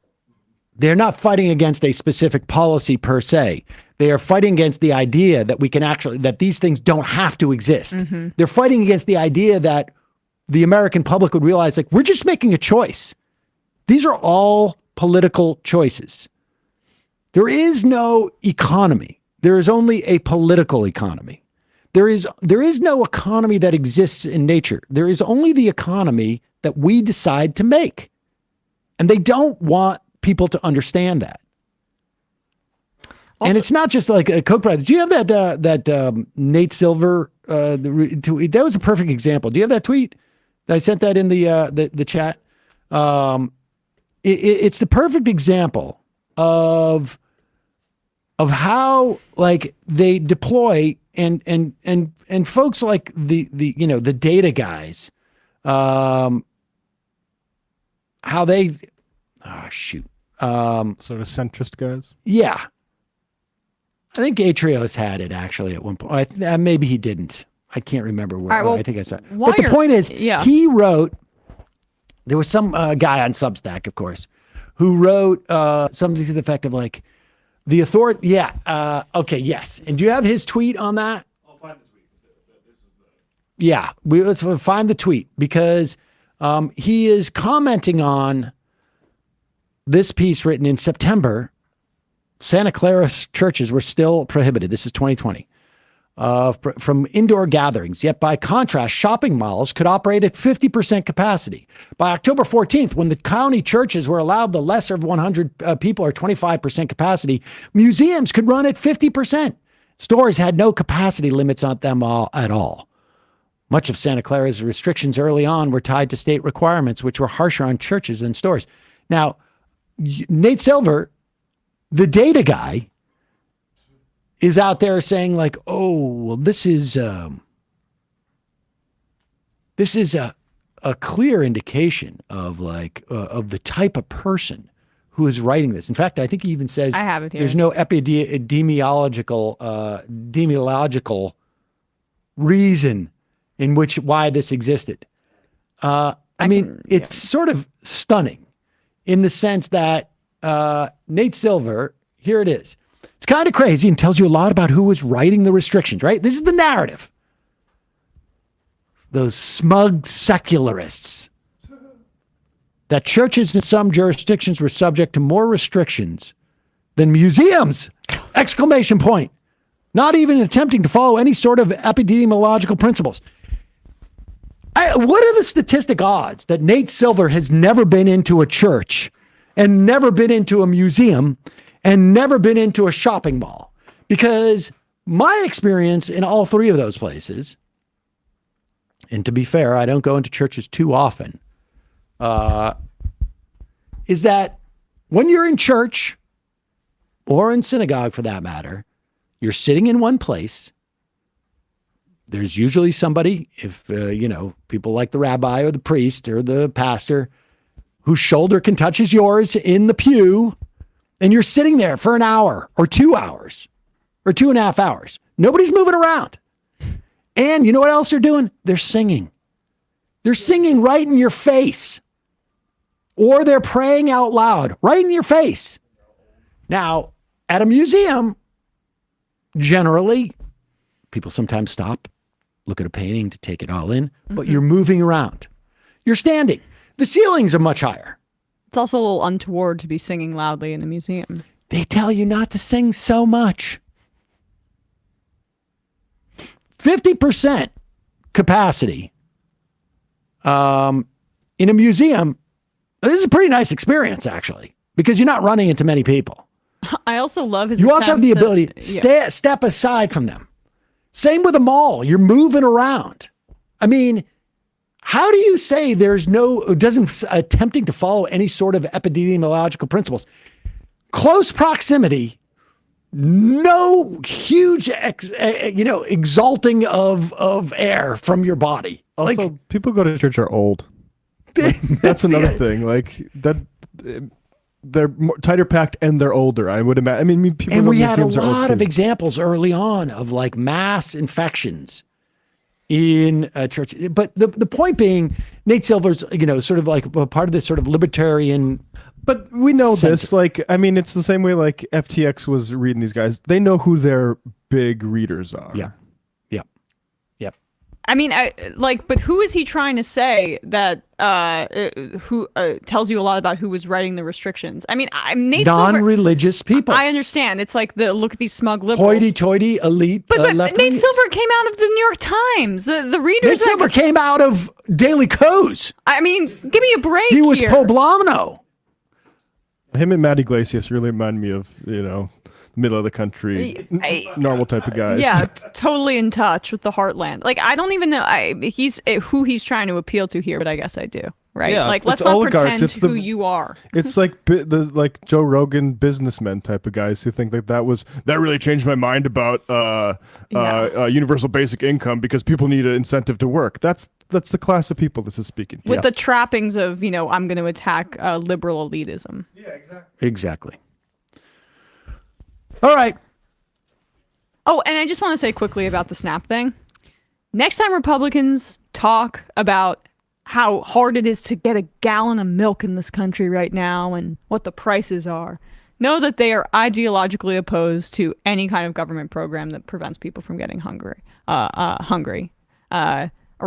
S6: They're not fighting against a specific policy per se. They are fighting against the idea that that these things don't have to exist. Mm-hmm. They're fighting against the idea that the American public would realize, like, we're just making a choice. These are all political choices. There is no economy. There is only a political economy. There is no economy that exists in nature. There is only the economy that we decide to make. And they don't want people to understand that. Also, and it's not just like a Koch brothers. Do you have that Nate Silver? Tweet? That was a perfect example. Do you have that tweet? I sent that in the chat. It's the perfect example of how like they deploy and folks like the data guys, how they sort
S8: of centrist guys.
S6: Yeah. I think Atrios had it actually at one point. Maybe he didn't. I can't remember where. I think I saw it. But the point is, he wrote, there was some guy on Substack, of course, who wrote something to the effect of like, the authority. Yeah. Okay. Yes. And do you have his tweet on that? I'll find the tweet. Yeah. Let's find the tweet, because he is commenting on this piece written in September. Santa Clara churches were still prohibited. This is 2020 from indoor gatherings. Yet by contrast, shopping malls could operate at 50% capacity. By October 14th, when the county churches were allowed the lesser of 100 people or 25% capacity, museums could run at 50%. Stores had no capacity limits on them at all. Much of Santa Clara's restrictions early on were tied to state requirements, which were harsher on churches than stores. Now, Nate Silver, the data guy, is out there saying like, oh, well, this is a clear indication of of the type of person who is writing this. In fact, I think he even says
S9: I have it here.
S6: There's no epidemiological reason in why this existed. It's sort of stunning in the sense that Nate Silver, here it is. It's kind of crazy and tells you a lot about who was writing the restrictions, right? This is the narrative. Those smug secularists. That churches in some jurisdictions were subject to more restrictions than museums! Exclamation point. Not even attempting to follow any sort of epidemiological principles. What are the statistic odds that Nate Silver has never been into a church and never been into a museum and never been into a shopping mall? Because my experience in all three of those places, and to be fair, I don't go into churches too often, is that when you're in church or in synagogue for that matter, you're sitting in one place. There's usually somebody, if, people like the rabbi or the priest or the pastor, whose shoulder can touch yours in the pew, and you're sitting there for an hour or 2 hours or 2.5 hours. Nobody's moving around. And you know what else they're doing? They're singing. They're singing right in your face. Or they're praying out loud right in your face. Now, at a museum, generally, people sometimes stop, look at a painting to take it all in, but you're moving around. You're standing. The ceilings are much higher.
S9: It's also a little untoward to be singing loudly in a museum.
S6: They tell you not to sing so much. 50% capacity in a museum. This is a pretty nice experience, actually, because you're not running into many people.
S9: I also love his.
S6: You also have the ability to step aside from them. Same with a mall. You're moving around. I mean, How do you say attempting to follow any sort of epidemiological principles? Close proximity, no huge, exalting of air from your body.
S8: Also, people go to church are old. Like, that's another thing. Like that, they're tighter packed and they're older. I would imagine. I mean, people.
S6: And we had a lot of examples early on of like mass infections in church. But the point being, Nate Silver's, sort of like a part of this sort of libertarian.
S8: But we know this. Like, I mean, it's the same way like FTX was reading these guys. They know who their big readers are.
S6: Yeah.
S9: I mean, but who is he trying to say that who tells you a lot about who was writing the restrictions? I mean, Nate
S6: non-religious people.
S9: I understand. It's like look at these smug liberals.
S6: Hoity-toity, elite.
S9: But Nate Silver came out of the New York Times. The readers.
S6: Nate Silver came out of Daily Kos.
S9: I mean, give me a break.
S6: He was Poblano.
S8: Him and Matt Iglesias really remind me of middle of the country, normal type of guys.
S9: Yeah, totally in touch with the heartland. Like, I don't even know who he's trying to appeal to here, but I guess I do. Right?
S8: Yeah,
S9: like, let's not pretend who you are.
S8: It's like the Joe Rogan businessmen type of guys who think that really changed my mind about universal basic income because people need an incentive to work. That's the class of people this is speaking to.
S9: With the trappings of, I'm going to attack liberal elitism.
S8: Yeah,
S6: Exactly. All right.
S9: Oh, and I just want to say quickly about the SNAP thing. Next time Republicans talk about how hard it is to get a gallon of milk in this country right now and what the prices are, know that they are ideologically opposed to any kind of government program that prevents people from getting hungry or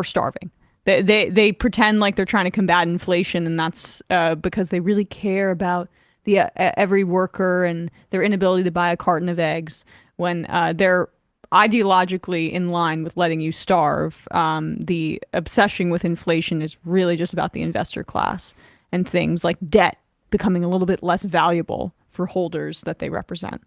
S9: starving. They pretend like they're trying to combat inflation, and that's because they really care about the every worker and their inability to buy a carton of eggs when they're ideologically in line with letting you starve. The obsession with inflation is really just about the investor class and things like debt becoming a little bit less valuable for holders that they represent.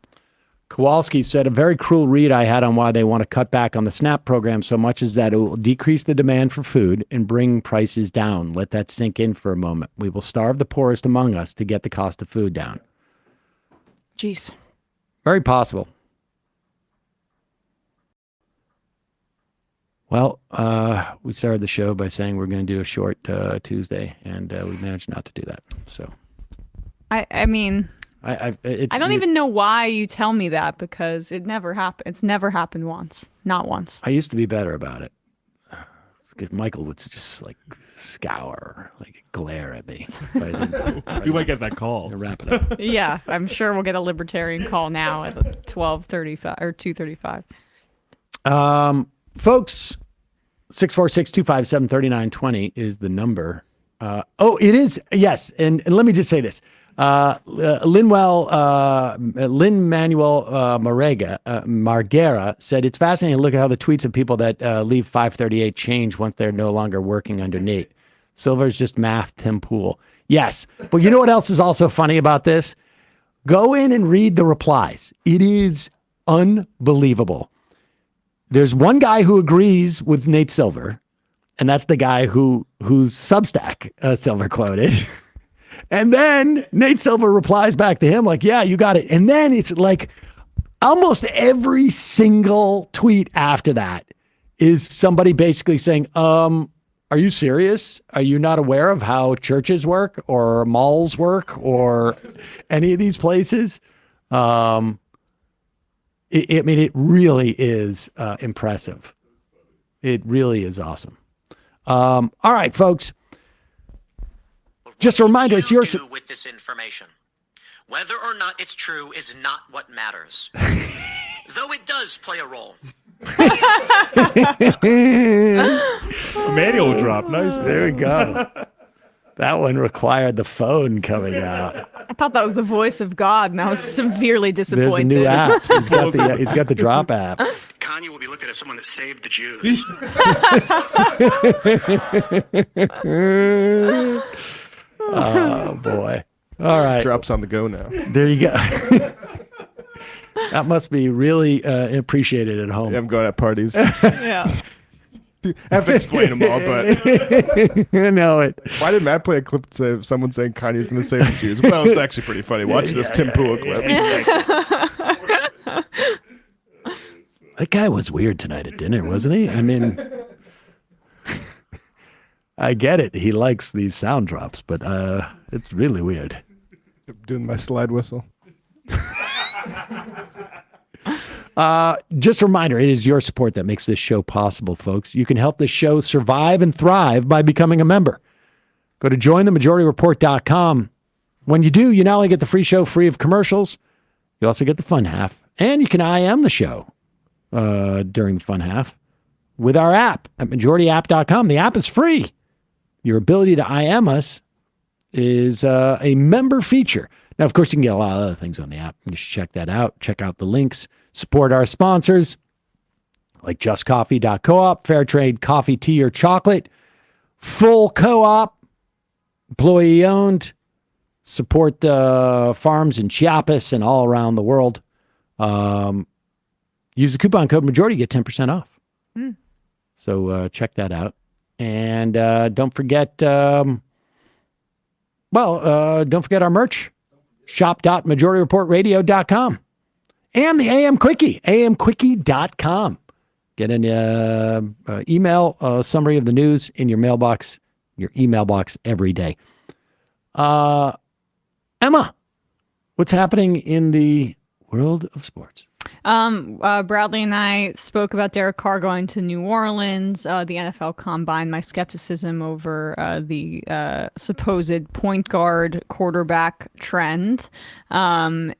S6: Kowalski said, a very cruel read I had on why they want to cut back on the SNAP program so much is that it will decrease the demand for food and bring prices down. Let that sink in for a moment. We will starve the poorest among us to get the cost of food down.
S9: Jeez.
S6: Very possible. Well, we started the show by saying we're going to do a short Tuesday, and we managed not to do that. So,
S9: I mean, I don't even know why you tell me that because it never happened. It's never happened once, not once.
S6: I used to be better about it. Because Michael would just like scour, like glare at me.
S8: You might get that call.
S6: Wrap it up.
S9: Yeah, I'm sure we'll get a libertarian call now at 12:35 or 2:35.
S6: Folks, 646-257-3920 is the number. It is. Yes. And let me just say this. Lin-Manuel Margera said, it's fascinating to look at how the tweets of people that leave 538 change once they're no longer working underneath. Silver's just mathed Tim Pool. Yes. But you know what else is also funny about this? Go in and read the replies. It is unbelievable. There's one guy who agrees with Nate Silver, and that's the guy whose Substack Silver quoted. And then Nate Silver replies back to him like, yeah, you got it. And then it's like almost every single tweet after that is somebody basically saying, are you serious? Are you not aware of how churches work or malls work or any of these places? It really is impressive. It really is awesome. All right, folks. Just a reminder, it's yours.
S10: With this information, whether or not it's true is not what matters, though it does play a role.
S8: Manual drop, nice.
S6: There we go. That one required the phone coming out.
S9: I thought that was the voice of God, and I was severely disappointed.
S6: There's a new app. He's got the drop app.
S11: Kanye will be looking at someone that saved the Jews.
S6: Oh, boy. All right.
S8: Drops on the go now.
S6: There you go. That must be really appreciated at home.
S8: Yeah, I'm going at parties.
S9: Yeah.
S8: I have to explain them all, but
S6: I know it.
S8: Why did Matt play a clip of someone saying Kanye's going to save the Jews? Well, it's actually pretty funny. Watch this Tim Pool clip.
S6: That guy was weird tonight at dinner, wasn't he? I mean, I get it. He likes these sound drops, but it's really weird.
S8: I'm doing my slide whistle.
S6: Just a reminder, it is your support that makes this show possible, folks. You can help this show survive and thrive by becoming a member. Go to jointhemajorityreport.com. When you do, you not only get the free show free of commercials, you also get the fun half, and you can IM the show during the fun half with our app at majorityapp.com. The app is free. Your ability to IM us is a member feature. Now, of course, you can get a lot of other things on the app. You should check that out. Check out the links. Support our sponsors like justcoffee.coop, Fairtrade coffee, tea, or chocolate, Full Co-op, employee owned. Support farms in Chiapas and all around the world. Use the coupon code majority, get 10% off. So check that out. And don't forget, don't forget our merch. Shop.majorityreportradio.com. And the AM Quickie, amquickie.com. Get an email summary of the news in your email box every day. Emma, what's happening in the world of sports?
S9: Bradley and I spoke about Derek Carr going to New Orleans, the NFL Combine, my skepticism over the supposed point guard quarterback trend, and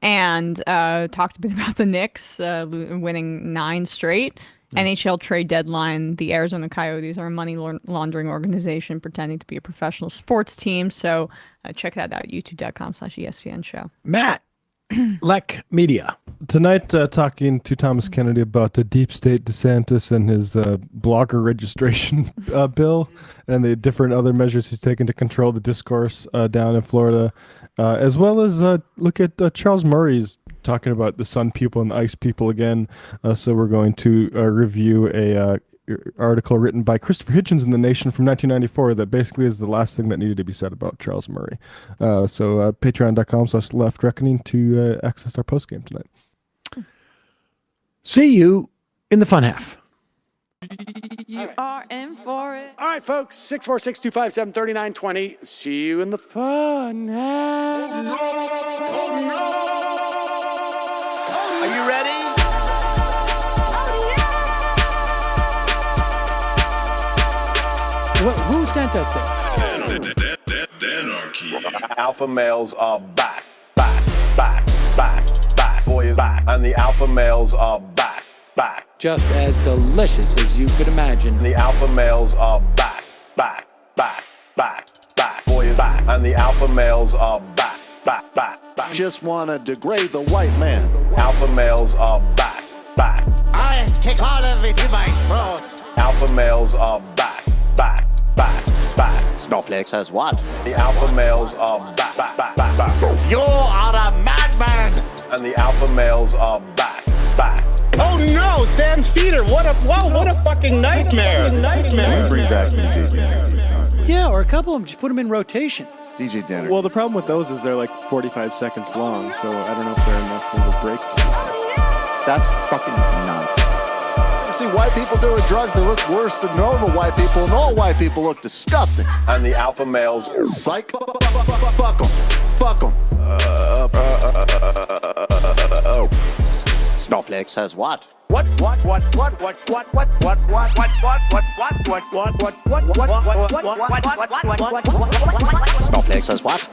S9: talked a bit about the Knicks winning 9 straight. NHL trade deadline. The Arizona Coyotes are a money laundering organization pretending to be a professional sports team. So check that out, youtube.com/ESPN show.
S6: Matt, Lek Media.
S8: Tonight, talking to Thomas Kennedy about the deep state DeSantis and his blogger registration bill and the different other measures he's taken to control the discourse down in Florida, as well as look at Charles Murray's talking about the Sun people and the Ice people again. So we're going to review a article written by Christopher Hitchens in The Nation from 1994 that basically is the last thing that needed to be said about Charles Murray. So patreon.com/left reckoning to access our postgame tonight.
S6: See you in the fun half.
S12: You are in for it.
S6: All right, folks, 646-257-3920. See you in the fun half.
S13: Are you ready?
S6: Who sent us this?
S14: Anarchy. Alpha males are back. Boy is back. And the alpha males are back.
S6: Just as delicious as you could imagine.
S14: The alpha males are back. Boy is back. And the alpha males are back.
S13: Just want to degrade the white man.
S14: Alpha males are back.
S13: I take all of it in my throat.
S14: Alpha males are back.
S13: Snowflake says what?
S14: The alpha males are back.
S13: You are a madman.
S14: And the alpha males are back.
S13: Oh no, Sam Seder! What a fucking nightmare!
S15: Bring back DJ Dinner.
S6: Yeah, or a couple of them. Just put them in rotation.
S15: DJ Dinner.
S16: Well, the problem with those is they're like 45 seconds long, so I don't know if they're enough of a break.
S15: That's fucking nonsense.
S13: You see white people doing drugs that look worse than normal white people, and all white people look disgusting.
S14: And the alpha males,
S13: psych, fuck them. Snowflake says what? What? Snowflake says what?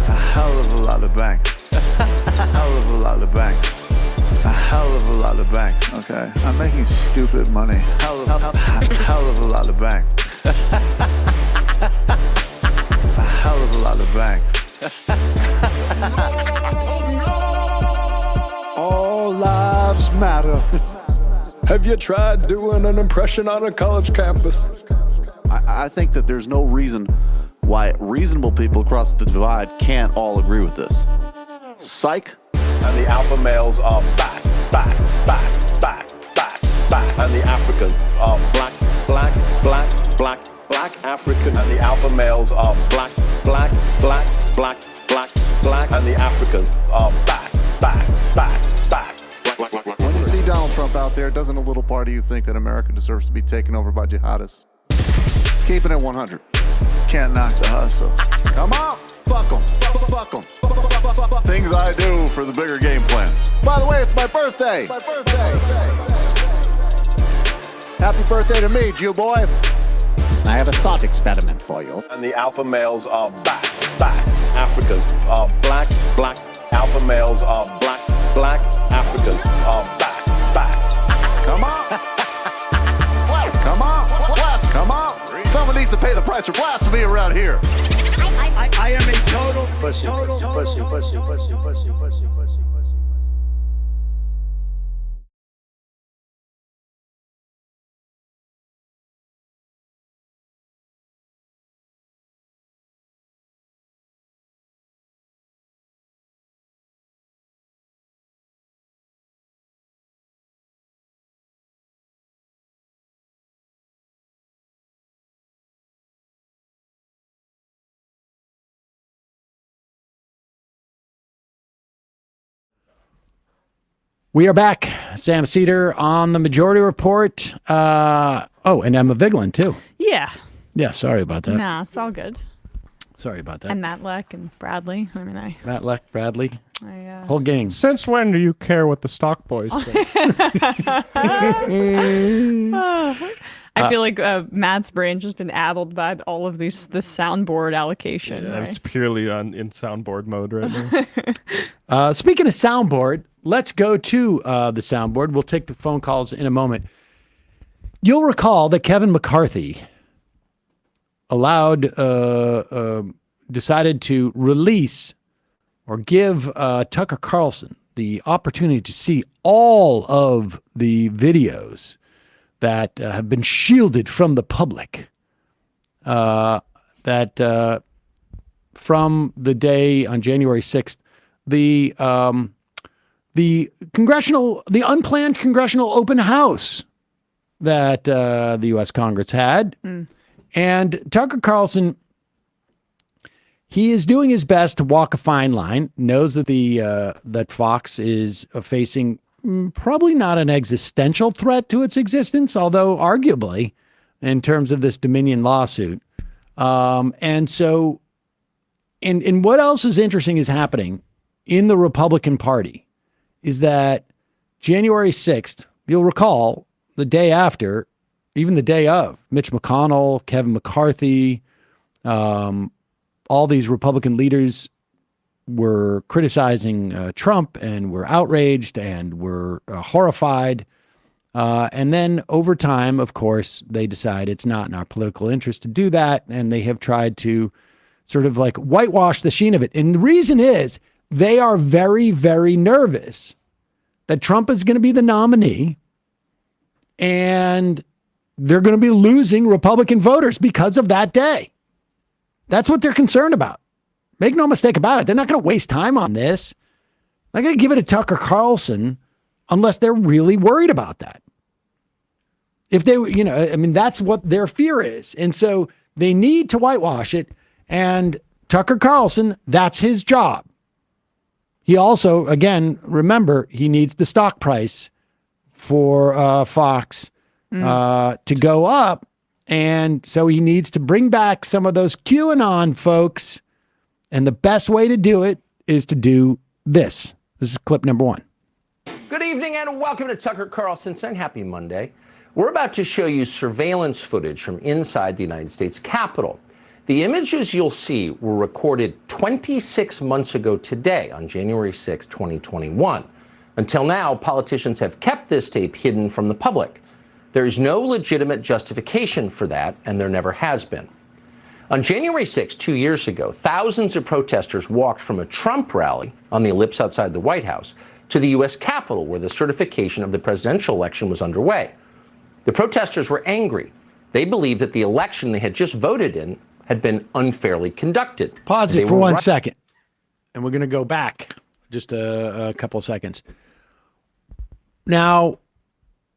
S15: A hell of a lot of bank. A hell of a lot of bank. A hell of a lot of bank. Okay, I'm making stupid money. Hell of a lot of bank. A hell of a lot of bank.
S17: All lives matter. Have you tried doing an impression on a college campus?
S15: I think that there's no reason why reasonable people across the divide can't all agree with this. Psych.
S14: And the alpha males are back. And the Africans African, and the alpha males are black, black, black, black, black, black, and the Africans are back, back, back, back. Black, black, black,
S13: When you see Donald Trump out there, doesn't a little part of you think that America deserves to be taken over by jihadists? Keeping it 100.
S15: Can't knock the hustle.
S13: Come on, fuck 'em, fuck 'em. Things I do for the bigger game plan. By the way, it's my birthday. Happy birthday to me, Jew boy.
S18: I have a thought experiment for you.
S14: And the alpha males are back, back. Africans are black, black. Alpha males are black, black. Africans are back, back.
S13: Come on. Come on. Come on. Someone needs to pay the price for blasphemy around here.
S18: I am a total pussy, pussy, pussy, pussy, pussy, pussy, pussy.
S6: We are back. Sam Seder on the Majority Report. And Emma Vigeland, too.
S9: Yeah.
S6: Yeah, sorry about that.
S9: Nah, it's all good.
S6: Sorry about that.
S9: And Matt Leck and Bradley.
S6: Matt Leck, Bradley.
S9: I
S6: whole gang.
S8: Since when do you care what the stock boys say?
S9: I feel like Matt's brain's just been addled by all of this soundboard allocation.
S8: Yeah,
S9: right?
S8: it's purely in soundboard mode right now.
S6: Speaking of soundboard, let's go to the soundboard. We'll take the phone calls in a moment. You'll recall that Kevin McCarthy decided to release or give Tucker Carlson the opportunity to see all of the videos that have been shielded from the public, from the day on January 6th, the unplanned congressional open house that the U.S. Congress had. And Tucker Carlson, he is doing his best to walk a fine line, knows that that Fox is facing probably not an existential threat to its existence, although arguably in terms of this Dominion lawsuit. And so, and what else is interesting is happening in the Republican Party is that January 6th, you'll recall the day after, even the day of, Mitch McConnell, Kevin McCarthy, all these Republican leaders were criticizing Trump and were outraged and were horrified. And then over time, of course, they decide it's not in our political interest to do that. And they have tried to sort of like whitewash the sheen of it. And the reason is they are very, very nervous that Trump is going to be the nominee and they're going to be losing Republican voters because of that day. That's what they're concerned about. Make no mistake about it. They're not going to waste time on this. They're going to give it to Tucker Carlson unless they're really worried about that. If they, that's what their fear is. And so they need to whitewash it. And Tucker Carlson, that's his job. He also, again, remember, he needs the stock price for Fox to go up. And so he needs to bring back some of those QAnon folks. And the best way to do it is to do this. This is clip number 1.
S19: Good evening and welcome to Tucker Carlson and happy Monday. We're about to show you surveillance footage from inside the United States Capitol. The images you'll see were recorded 26 months ago today on January 6, 2021. Until now, politicians have kept this tape hidden from the public. There is no legitimate justification for that, and there never has been. On January 6, 2 years ago, thousands of protesters walked from a Trump rally on the ellipse outside the White House to the U.S. Capitol, where the certification of the presidential election was underway. The protesters were angry. They believed that the election they had just voted in had been unfairly conducted.
S6: Pause it for 1 second, and we're going to go back just a couple of seconds. Now,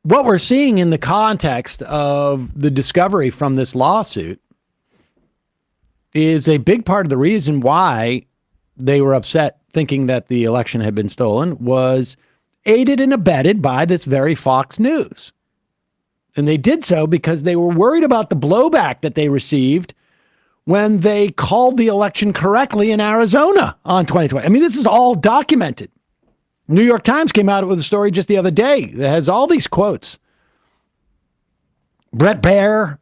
S6: what we're seeing in the context of the discovery from this lawsuit is a big part of the reason why they were upset, thinking that the election had been stolen, was aided and abetted by this very Fox News. And they did so because they were worried about the blowback that they received when they called the election correctly in Arizona on 2020. I mean, this is all documented. New York Times came out with a story just the other day that has all these quotes. Brett Baer,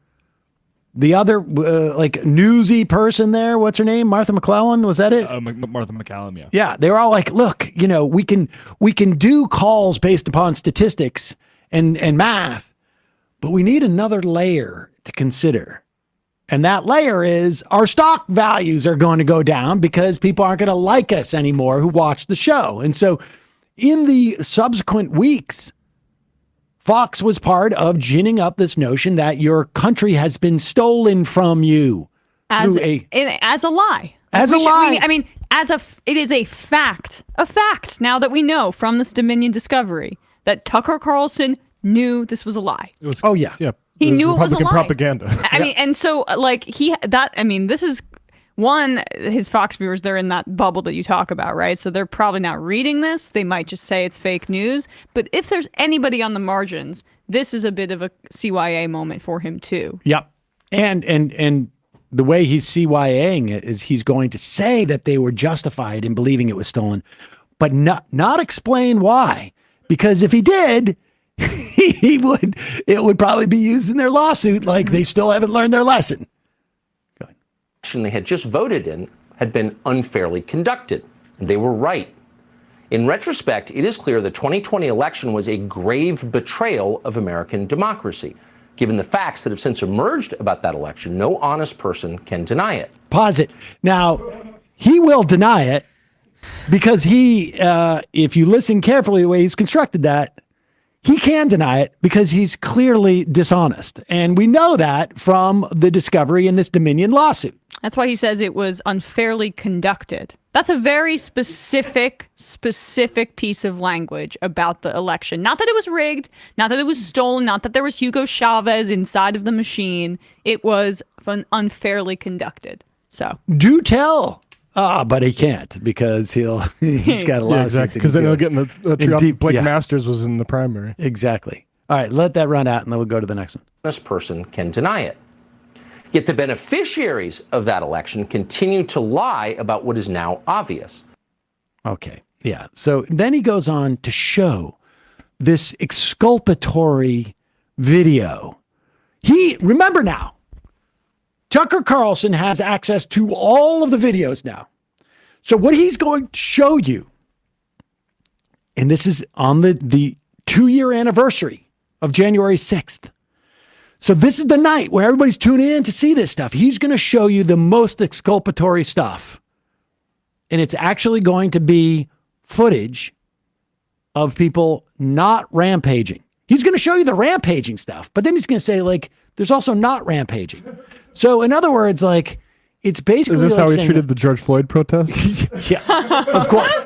S6: the other like newsy person there, what's her name? Martha McClellan, was that it?
S8: Martha McCallum, yeah.
S6: Yeah, they were all like, look, you know, we can do calls based upon statistics and math, but we need another layer to consider. And that layer is our stock values are going to go down because people aren't going to like us anymore who watch the show. And so in the subsequent weeks, Fox was part of ginning up this notion that your country has been stolen from you
S9: as a lie.
S6: As a lie.
S9: It is a fact now that we know from this Dominion discovery that Tucker Carlson knew this was a lie.
S8: It was,
S6: yeah.
S9: He knew it was a lie.
S8: Propaganda.
S9: I mean, and so like this is one, his Fox viewers, they're in that bubble that you talk about, right? So they're probably not reading this. They might just say it's fake news. But if there's anybody on the margins, this is a bit of a CYA moment for him too.
S6: Yep. And the way he's CYAing it is he's going to say that they were justified in believing it was stolen, but not explain why. Because if he did, it would probably be used in their lawsuit like they still haven't learned their lesson.
S19: They had just voted in had been unfairly conducted. And they were right. In retrospect, it is clear the 2020 election was a grave betrayal of American democracy. Given the facts that have since emerged about that election, no honest person can deny it.
S6: Pause it. Now, he will deny it because if you listen carefully the way he's constructed that, he can deny it because he's clearly dishonest. And we know that from the discovery in this Dominion lawsuit.
S9: That's why he says it was unfairly conducted. That's a very specific piece of language about the election. Not that it was rigged, not that it was stolen, not that there was Hugo Chavez inside of the machine. It was unfairly conducted. So
S6: do tell. But he can't because he's got a lot.
S8: Yeah, exactly. Because then he'll get in the tree. Blake Masters was in the primary.
S6: Exactly. All right, let that run out, and then we'll go to the next one.
S19: This person can deny it. Yet the beneficiaries of that election continue to lie about what is now obvious.
S6: Okay. Yeah. So then he goes on to show this exculpatory video. Remember now, Tucker Carlson has access to all of the videos now. So what he's going to show you, and this is on the 2-year anniversary of January 6th. So this is the night where everybody's tuning in to see this stuff. He's going to show you the most exculpatory stuff. And it's actually going to be footage of people not rampaging. He's going to show you the rampaging stuff, but then he's going to say, like, there's also not rampaging. So in other words, like, it's basically.
S8: Is this how he treated the George Floyd protests?
S6: Yeah, of course.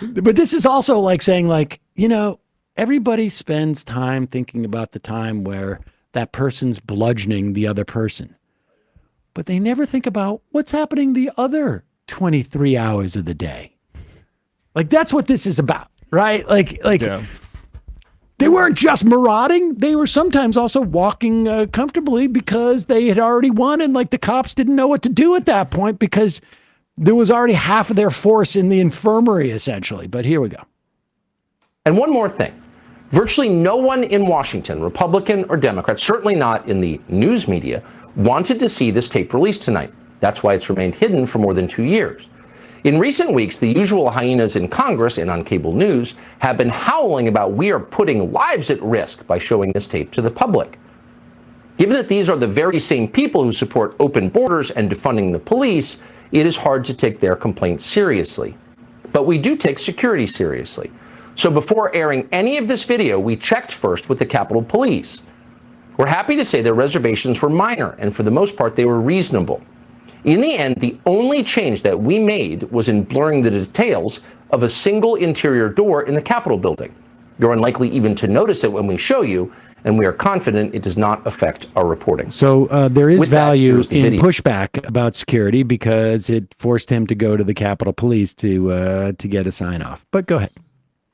S6: But this is also like saying, like, you know, everybody spends time thinking about the time where that person's bludgeoning the other person, but they never think about what's happening the other 23 hours of the day. Like, that's what this is about, right? Like. Yeah. They weren't just marauding. They were sometimes also walking comfortably because they had already won. And like the cops didn't know what to do at that point because there was already half of their force in the infirmary, essentially. But here we go.
S19: And one more thing. Virtually no one in Washington, Republican or Democrat, certainly not in the news media, wanted to see this tape released tonight. That's why it's remained hidden for more than 2 years. In recent weeks, the usual hyenas in Congress and on cable news have been howling about we are putting lives at risk by showing this tape to the public. Given that these are the very same people who support open borders and defunding the police, it is hard to take their complaints seriously. But we do take security seriously. So before airing any of this video, we checked first with the Capitol Police. We're happy to say their reservations were minor, and for the most part, they were reasonable. In the end, the only change that we made was in blurring the details of a single interior door in the Capitol building. You're unlikely even to notice it when we show you, and we are confident it does not affect our reporting.
S6: So there is
S19: With that,
S6: value
S19: here's the
S6: in
S19: video.
S6: pushback about security because it forced him to go to the Capitol Police to get a sign off. But go ahead.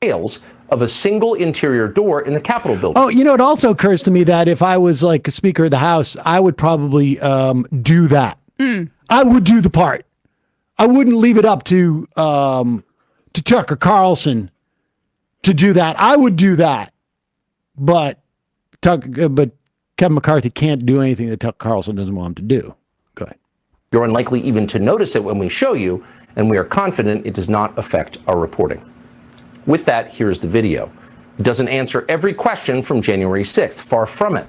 S19: Details of a single interior door in the Capitol building.
S6: Oh, you know, it also occurs to me that if I was like a Speaker of the House, I would probably do that. I would do the part. I wouldn't leave it up to Tucker Carlson to do that. I would do that, but Kevin McCarthy can't do anything that Tucker Carlson doesn't want him to do. Go ahead.
S19: You're unlikely even to notice it when we show you, and we are confident it does not affect our reporting. With that, here's the video. It doesn't answer every question from January 6th, far from it.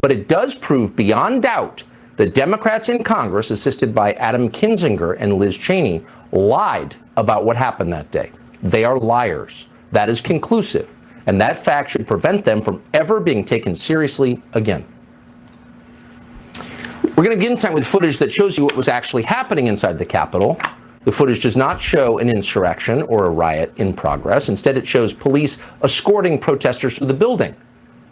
S19: But it does prove beyond doubt that Democrats in Congress, assisted by Adam Kinzinger and Liz Cheney, lied about what happened that day. They are liars. That is conclusive. And that fact should prevent them from ever being taken seriously again. We're going to begin tonight with footage that shows you what was actually happening inside the Capitol. The footage does not show an insurrection or a riot in progress. Instead, it shows police escorting protesters through the building,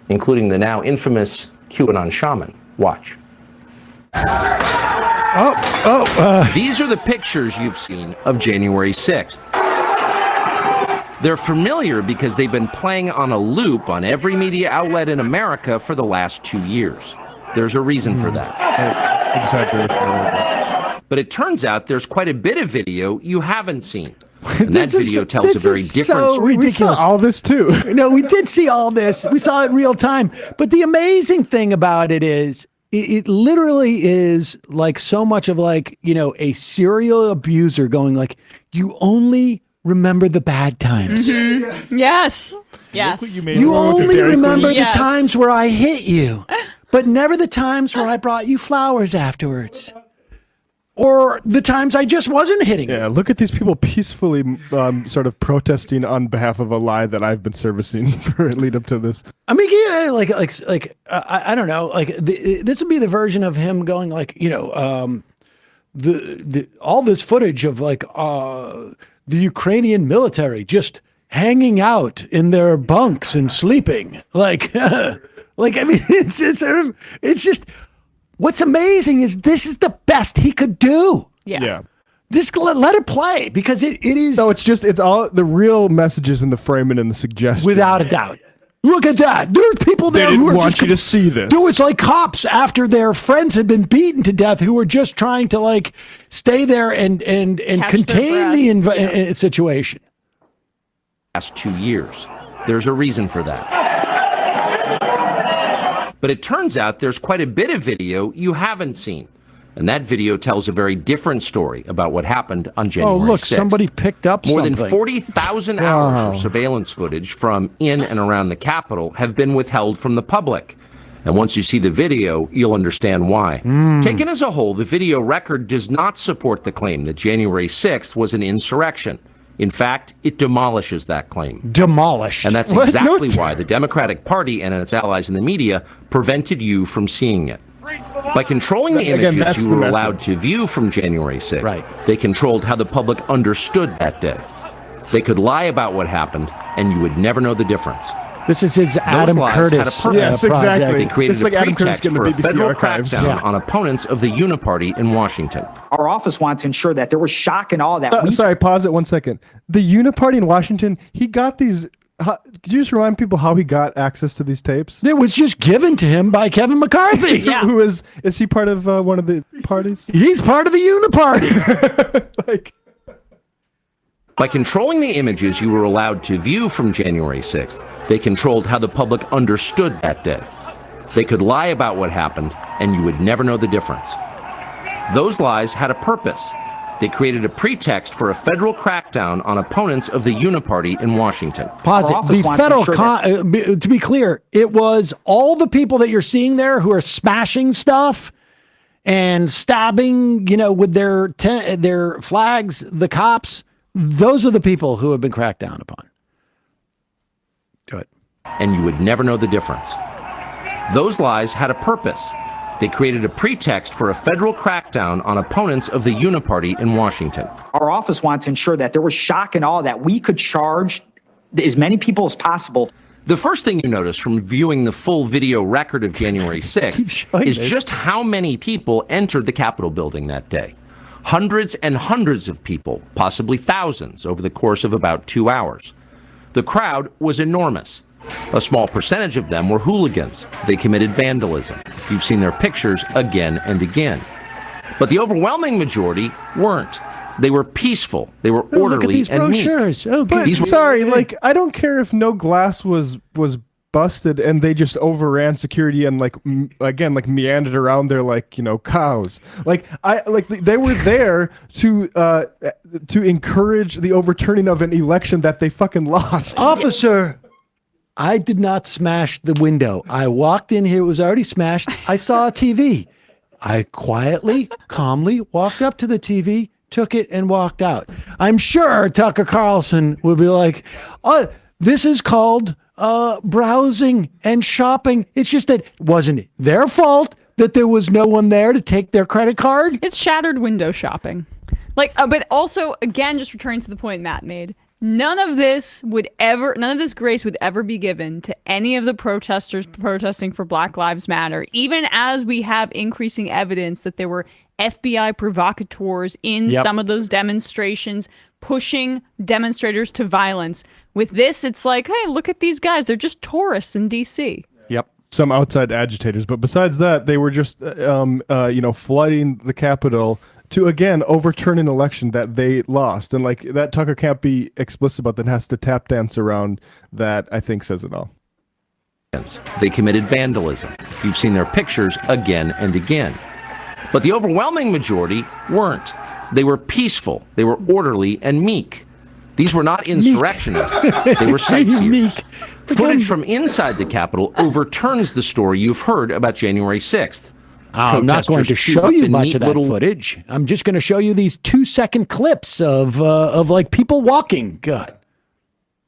S19: including the now infamous QAnon shaman. Watch. These are the pictures you've seen of January 6th. They're familiar because they've been playing on a loop on every media outlet in America for the last 2 years. There's a reason for that.
S8: Exaggeration.
S19: But it turns out there's quite a bit of video you haven't seen. And that video tells a very different story.
S6: Ridiculous.
S8: We saw all this too.
S6: No, we did see all this. We saw it in real time. But the amazing thing about it is it literally is like so much of like, you know, a serial abuser going like, you only remember the bad times.
S9: Mm-hmm. Yes. Yes.
S6: You only remember the
S9: Yes.
S6: times where I hit you, but never the times where I brought you flowers afterwards. Or the times I just wasn't hitting you.
S8: Yeah, look at these people peacefully sort of protesting on behalf of a lie that I've been servicing for lead up to this.
S6: I mean, yeah, I don't know, like this would be the version of him going like, you know, the all this footage of like the Ukrainian military just hanging out in their bunks and sleeping, like I mean, it's sort of, it's just. What's amazing is this is the best he could do.
S8: Yeah.
S6: Just let it play because it is.
S8: No, it's all the real messages in the framing and the suggestion.
S6: Without a doubt. Look at that. There's people there
S8: They
S6: who
S8: didn't
S6: are
S8: want
S6: just
S8: you to see this.
S6: There was like cops after their friends had been beaten to death who were just trying to like stay there and contain the situation.
S19: Last 2 years. There's a reason for that. But it turns out there's quite a bit of video you haven't seen. And that video tells a very different story about what happened on January 6th.
S6: Oh, look, somebody picked up
S19: More
S6: something.
S19: than 40,000 hours of surveillance footage from in and around the Capitol have been withheld from the public. And once you see the video, you'll understand why. Taken as a whole, the video record does not support the claim that January 6th was an insurrection. In fact, it demolishes that claim.
S6: Demolished.
S19: And that's exactly why the Democratic Party and its allies in the media prevented you from seeing it. By controlling the images you were allowed to view from January 6th, they controlled how the public understood that day. They could lie about what happened, and you would never know the difference.
S6: This is his Adam Curtis project.
S8: Yes, exactly.
S19: They created
S8: It's like
S19: a
S8: Adam Curtis
S19: pretext
S8: getting
S19: for
S8: the
S19: a
S8: BBC
S19: federal
S8: archives.
S19: crackdown
S8: Yeah.
S19: on opponents of the Uniparty in Washington.
S20: Our office wanted to ensure that there was shock and all that.
S8: Sorry, pause it 1 second. The Uniparty in Washington, he got these. Could you just remind people how he got access to these tapes?
S6: It was just given to him by Kevin McCarthy.
S8: Who is he part of one of the parties?
S6: He's part of the Uniparty.
S19: By controlling the images you were allowed to view from January 6th, they controlled how the public understood that day. They could lie about what happened, and you would never know the difference. Those lies had a purpose. They created a pretext for a federal crackdown on opponents of the Uniparty in Washington.
S6: Pause it. The federal, to be clear, it was all the people that you're seeing there who are smashing stuff and stabbing, you know, with their flags, the cops. Those are the people who have been cracked down upon. Go ahead.
S19: And you would never know the difference. Those lies had a purpose. They created a pretext for a federal crackdown on opponents of the Uniparty in Washington.
S20: Our office wanted to ensure that there was shock and all that we could charge as many people as possible.
S19: The first thing you notice from viewing the full video record of January 6th is just how many people entered the Capitol building that day. Hundreds and hundreds of people, possibly thousands, over the course of about 2 hours. The crowd was enormous. A small percentage of them were hooligans. They committed vandalism. You've seen their pictures again and again. But the overwhelming majority weren't. They were peaceful. They were orderly
S6: look at these
S19: and
S6: brochures.
S19: neat.
S6: Oh, good.
S19: These were-
S8: Sorry, like I don't care if no glass was busted and they just overran security and like again like meandered around there like, you know, cows. Like they were there to encourage the overturning of an election that they fucking lost.
S6: Officer, I did not smash the window. I walked in here, it was already smashed. I saw a TV. I quietly, calmly walked up to the TV, took it, and walked out. I'm sure Tucker Carlson would be like, oh, this is called browsing and shopping. It's just that it wasn't their fault that there was no one there to take their credit card.
S9: It's shattered window shopping. Like, but also, again, just returning to the point Matt made, none of this grace would ever be given to any of the protesters protesting for Black Lives Matter, even as we have increasing evidence that there were FBI provocateurs in some of those demonstrations, pushing demonstrators to violence. With this, it's like, hey, look at these guys. They're just tourists in D.C.
S8: Yep. Some outside agitators. But besides that, they were just, flooding the Capitol to, again, overturn an election that they lost. And, like, that Tucker can't be explicit about that, has to tap dance around that, I think says it all.
S19: They committed vandalism. You've seen their pictures again and again. But the overwhelming majority weren't. They were peaceful. They were orderly and meek. These were not insurrectionists. They were sightseers. Footage from inside the Capitol overturns the story you've heard about January 6th.
S6: I'm not going to show you much of that footage. I'm just going to show you these 2-second clips of like people walking. God.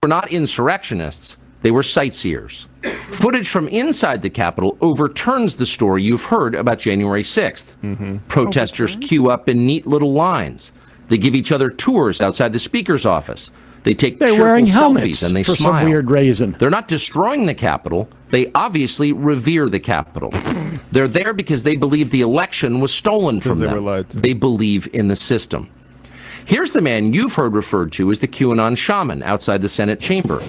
S19: Were not insurrectionists. They were sightseers. Footage from inside the Capitol overturns the story you've heard about January 6th. Protesters queue up in neat little lines. They give each other tours outside the speaker's office. They take
S6: They're
S19: cheerful
S6: wearing helmets
S19: selfies and they
S6: for
S19: smile.
S6: some weird reason.
S19: They're not destroying the Capitol. They obviously revere the Capitol. They're there because they believe the election was stolen from them. They believe in the system. Here's the man you've heard referred to as the QAnon shaman outside the Senate chamber.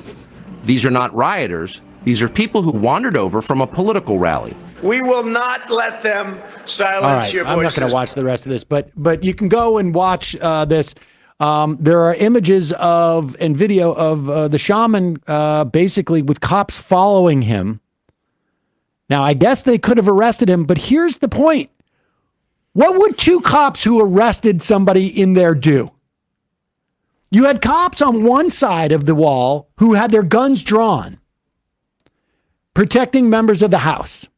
S19: These are not rioters. These are people who wandered over from a political rally.
S18: We will not let them silence your voices.
S6: I'm not going to watch the rest of this, but you can go and watch this. There are images of and video of the shaman basically with cops following him. Now, I guess they could have arrested him, but here's the point. What would two cops who arrested somebody in there do? You had cops on one side of the wall who had their guns drawn, protecting members of the House.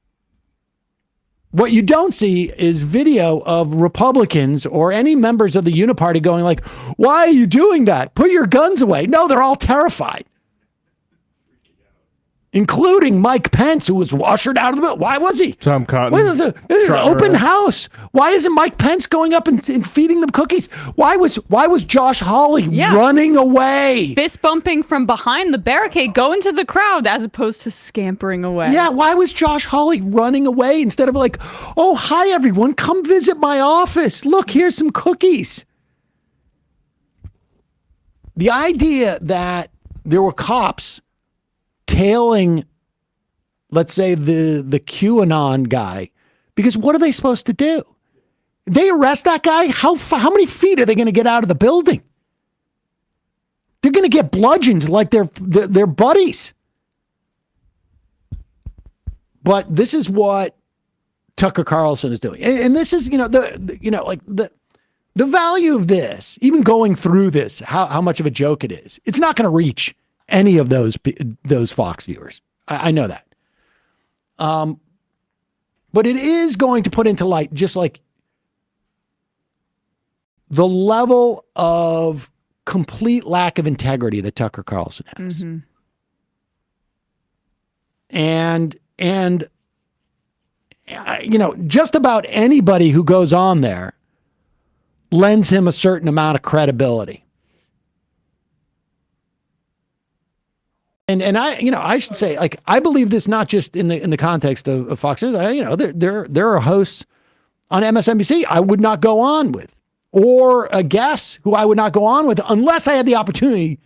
S6: What you don't see is video of Republicans or any members of the Uniparty going like, why are you doing that? Put your guns away. No, they're all terrified. Including Mike Pence, who was ushered out of the building. Why was he?
S8: Tom Cotton.
S6: This is an open house. Why isn't Mike Pence going up and feeding them cookies? Why was Josh Hawley running away?
S9: Fist bumping from behind the barricade, going to the crowd as opposed to scampering away.
S6: Yeah, why was Josh Hawley running away instead of like, oh, hi, everyone, come visit my office. Look, here's some cookies. The idea that there were cops tailing, let's say, the QAnon guy, because what are they supposed to do? They arrest that guy? How many feet are they going to get out of the building? They're going to get bludgeoned like their buddies. But this is what Tucker Carlson is doing, and this is the value of this, even going through this, how much of a joke it is. It's not going to reach any of those Fox viewers. I know that. But it is going to put into light just like the level of complete lack of integrity that Tucker Carlson has.
S9: Mm-hmm.
S6: And just about anybody who goes on there lends him a certain amount of credibility. And I should say, like, I believe this not just in the context of Fox News. There are hosts on MSNBC I would not go on with, or guests who I would not go on with unless I had the opportunity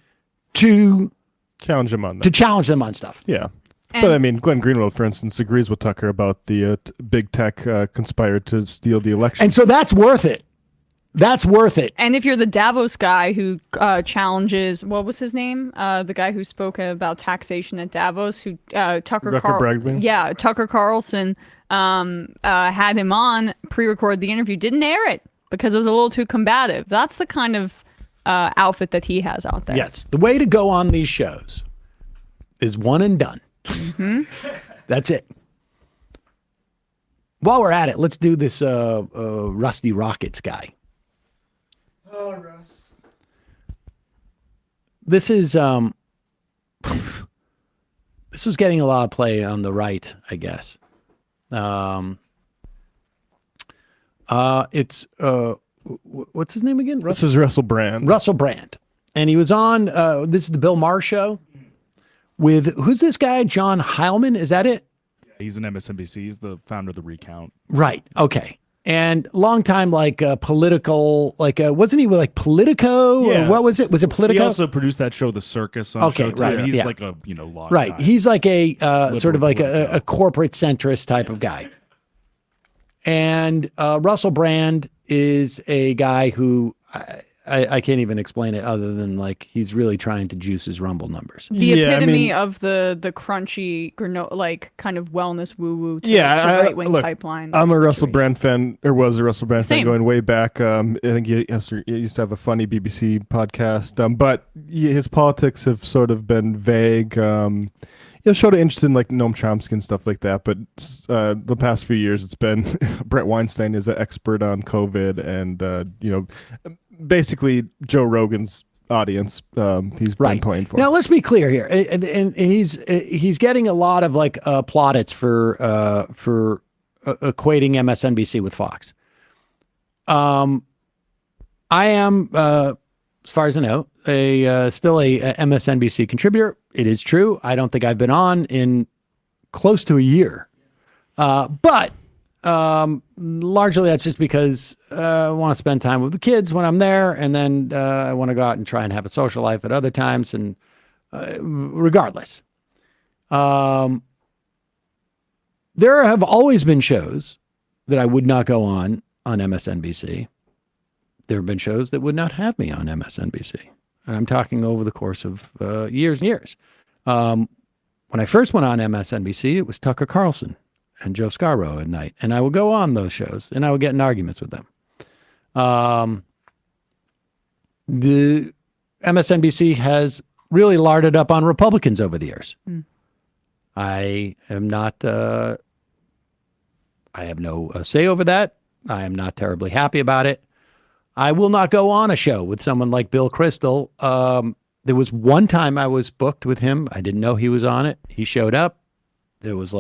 S6: to
S8: challenge them on that.
S6: Stuff.
S8: Yeah. But I mean, Glenn Greenwald, for instance, agrees with Tucker about the big tech conspired to steal the election.
S6: And so that's worth it. That's worth it.
S9: And if you're the Davos guy who challenges, what was his name? The guy who spoke about taxation at Davos, who Tucker Carlson had him on, pre-recorded the interview, didn't air it because it was a little too combative. That's the kind of outfit that he has out there.
S6: Yes. The way to go on these shows is one and done. Mm-hmm. That's it. While we're at it, let's do this Rusty Rockets guy.
S8: Oh, Russ.
S6: This is this was getting a lot of play on the right, I guess. It's what's his name again?
S8: This is Russell Brand.
S6: Russell Brand, and he was on. This is the Bill Maher show with who's this guy? John Heilman. Is that it?
S21: Yeah, he's an MSNBC. He's the founder of the Recount.
S6: Right. Okay. And long time, political, wasn't he with Politico?
S21: Yeah.
S6: Or what was it? Was it Politico?
S21: He also produced that show, The Circus. On
S6: Okay,
S21: Showtime.
S6: right.
S21: He's
S6: yeah.
S21: like a long
S6: right.
S21: time
S6: He's like a sort of like
S21: Politico.
S6: a corporate centrist type of guy. And Russell Brand is a guy who I can't even explain it other than he's really trying to juice his Rumble numbers.
S9: The epitome of the crunchy, kind of wellness woo-woo to right-wing pipeline.
S8: I'm a Russell Brand fan, or was a Russell Brand fan
S9: Same.
S8: going way back. I think he used to have a funny BBC podcast, but his politics have sort of been vague. Showed an interest in Noam Chomsky and stuff like that, but the past few years it's been Brett Weinstein is an expert on COVID, and basically Joe Rogan's audience. He's been playing for.
S6: Now let's be clear here, and he's getting a lot of plaudits for equating MSNBC with Fox. I am, as far as I know, still a MSNBC contributor. It is true. I don't think I've been on in close to a year. But largely that's just because I want to spend time with the kids when I'm there. And then I want to go out and try and have a social life at other times. And regardless, there have always been shows that I would not go on MSNBC. There have been shows that would not have me on MSNBC. And I'm talking over the course of years and years. When I first went on MSNBC, it was Tucker Carlson and Joe Scarborough at night. And I would go on those shows and I would get in arguments with them. The MSNBC has really larded up on Republicans over the years. I am not, I have no say over that. I am not terribly happy about it. I will not go on a show with someone like Bill Kristol. There was one time I was booked with him. I didn't know he was on it. He showed up. There was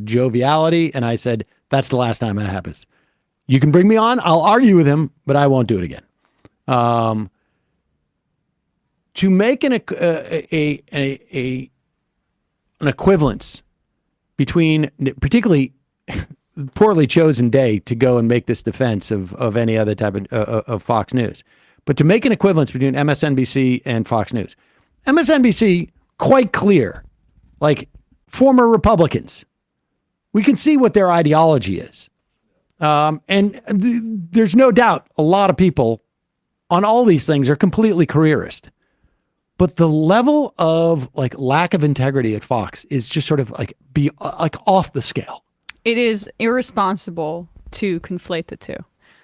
S6: joviality. And I said, that's the last time that happens. You can bring me on. I'll argue with him, but I won't do it again. To make an equivalence between particularly poorly chosen day to go and make this defense of any other type of Fox News. But to make an equivalence between MSNBC and Fox News, MSNBC, quite clear, former Republicans, we can see what their ideology is. There's no doubt a lot of people on all these things are completely careerist. But the level of lack of integrity at Fox is just sort of off the scale.
S9: It is irresponsible to conflate the two.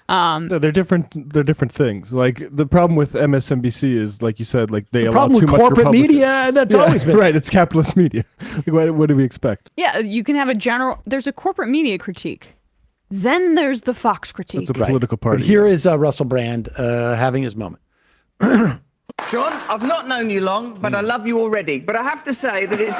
S8: They're different. They're different things. The problem with MSNBC is, like you said, they allow
S6: problem
S8: too
S6: with
S8: much
S6: corporate
S8: Republican.
S6: media. That's always been
S8: right. It's capitalist media. What do we expect?
S9: Yeah, you can have there's a corporate media critique. Then there's the Fox critique.
S8: It's a political party.
S6: But here is Russell Brand having his moment.
S1: John, I've not known you long, but I love you already. But I have to say that it's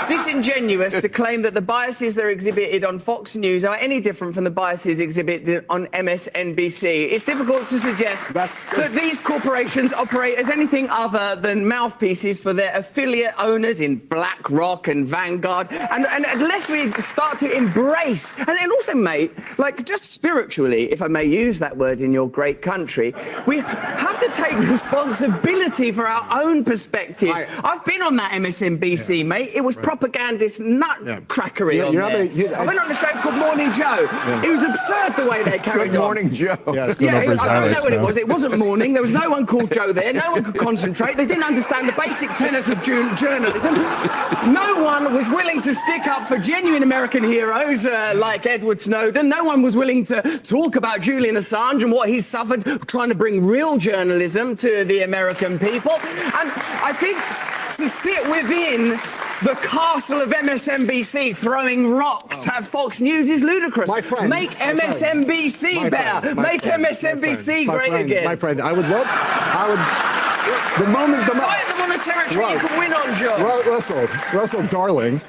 S1: disingenuous to claim that the biases that are exhibited on Fox News are any different from the biases exhibited on MSNBC. It's difficult to suggest that these corporations operate as anything other than mouthpieces for their affiliate owners in BlackRock and Vanguard. And unless we start to embrace, and also, mate, like just spiritually, if I may use that word in your great country, we have to take responsibility for our own perspective. I've been on that MSNBC, mate. It was propagandist nutcrackery on there. I went on a show called Morning Joe. It was absurd the way they carried on.
S22: Good Morning Joe.
S1: I don't know what it was. It wasn't morning. There was no one called Joe there. No one could concentrate. They didn't understand the basic tenets of journalism. No one was willing to stick up for genuine American heroes like Edward Snowden. No one was willing to talk about Julian Assange and what he's suffered trying to bring real journalism to the American people. And I think to sit within the castle of MSNBC throwing rocks at Fox News is ludicrous.
S22: My friend,
S1: make MSNBC better. Make MSNBC great again.
S22: My friend, I would. The moment
S1: fight them on a territory you can win on, Joe.
S22: Russell, darling,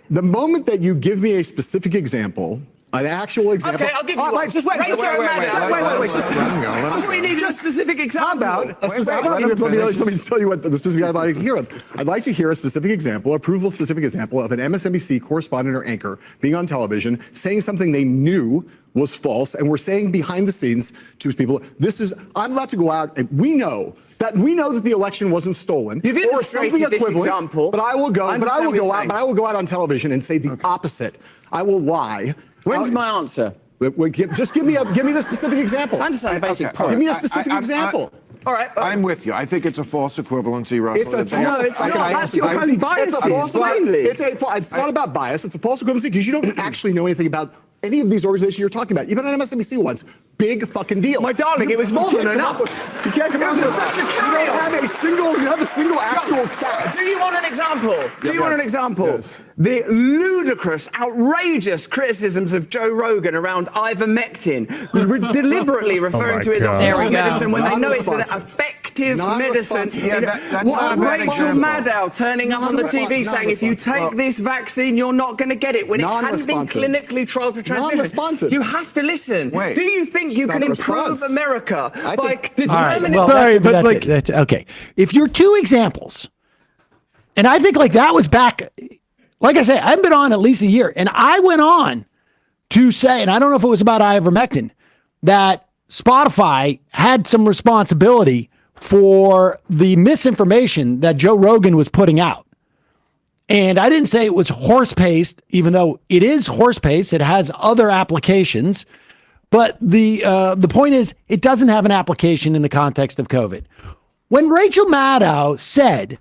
S22: the moment that you give me a specific example. An actual example.
S1: Okay, I'll give you one.
S22: Just wait.
S1: Just we need a specific example.
S22: Let me tell you what the specific I'd like to hear. I'd like to hear a specific example, a provable specific example of an MSNBC correspondent or anchor being on television saying something they knew was false, and we're saying behind the scenes to people, I'm about to go out, and we know that the election wasn't stolen or something equivalent.
S1: Example.
S22: But I will go out on television and say the opposite. I will lie.
S1: When's my answer?
S22: Just give me the specific example.
S1: I understand the basic point.
S22: Give me a specific example.
S1: All right.
S22: I'm with you. I think it's a false equivalency, Russell.
S1: It's not. That's your own bias.
S22: It's not about bias. It's a false equivalency because you don't actually know anything about any of these organizations you're talking about. Even on MSNBC once. Big fucking deal.
S1: My darling, it was more than enough.
S22: You can't come up with such a carry. You don't have a single actual fact.
S1: Do you want an example? Do you want an example?
S22: Yes.
S1: The ludicrous, outrageous criticisms of Joe Rogan around ivermectin, deliberately referring to it as a medicine when they know it's an effective medicine. Rachel Maddow turning up on the TV saying, if you take this vaccine, you're not going to get it when it hadn't been clinically trialed for transmission. You have to listen. Do you think you can improve America by determining...
S6: All right, well, that's okay. If you're two examples, and I think like that was back... Like I say, I haven't been on at least a year. And I went on to say, and I don't know if it was about ivermectin, that Spotify had some responsibility for the misinformation that Joe Rogan was putting out. And I didn't say it was horse paste, even though it is horse paste. It has other applications. But the point is, it doesn't have an application in the context of COVID. When Rachel Maddow said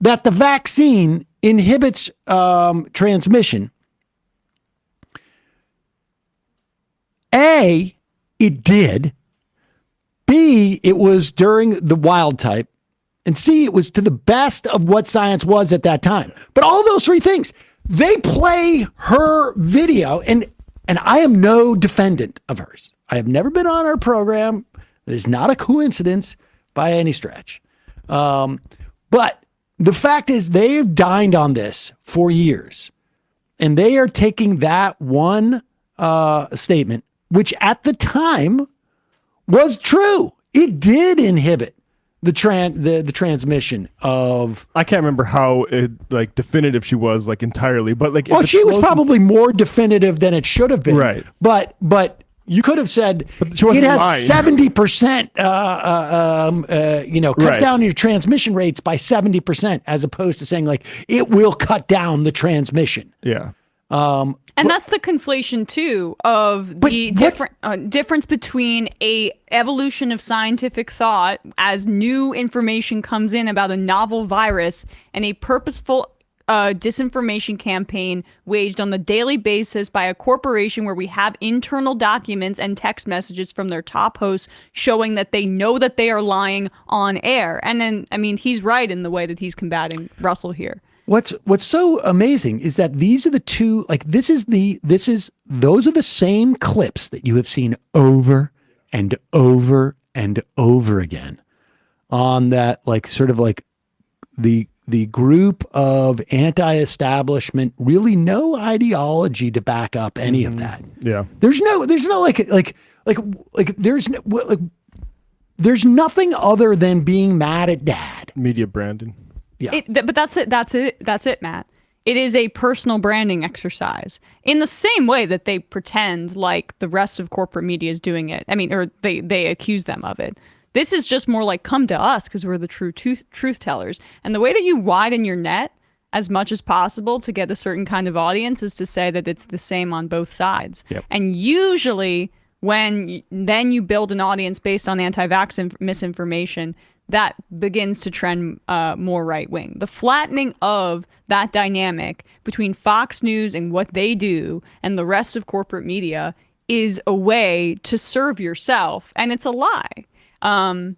S6: that the vaccine inhibits transmission, A, it did. B, it was during the wild type. And C, it was to the best of what science was at that time. But all those three things, they play her video, and I am no defendant of hers. I have never been on her program. It is not a coincidence by any stretch. But the fact is, they've dined on this for years, and they are taking that one statement, which at the time was true. It did inhibit the transmission of.
S8: I can't remember how definitive she was entirely, but
S6: well, she was probably more definitive than it should have been,
S8: right?
S6: But you could have said it has 70%, cuts down your transmission rates by 70%, as opposed to saying it will cut down the transmission.
S8: Yeah.
S9: And that's the conflation too of the difference between a evolution of scientific thought as new information comes in about a novel virus and a purposeful disinformation campaign waged on the daily basis by a corporation where we have internal documents and text messages from their top hosts showing that they know that they are lying on air. And then, I mean, he's right in the way that he's combating Russell here.
S6: What's so amazing is that these are the two, those are the same clips that you have seen over and over and over again on that, like sort of like the group of anti-establishment, really no ideology to back up any of that.
S8: Yeah.
S6: There's no there's nothing other than being mad at dad.
S8: Media branding.
S6: Yeah.
S9: But that's it, Matt. It is a personal branding exercise in the same way that they pretend like the rest of corporate media is doing it. I mean, or they accuse them of it. This is just more like, come to us because we're the true truth tellers. And the way that you widen your net as much as possible to get a certain kind of audience is to say that it's the same on both sides.
S8: Yep.
S9: And usually then you build an audience based on anti-vax misinformation, that begins to trend more right-wing. The flattening of that dynamic between Fox News and what they do and the rest of corporate media is a way to serve yourself, and it's a lie. I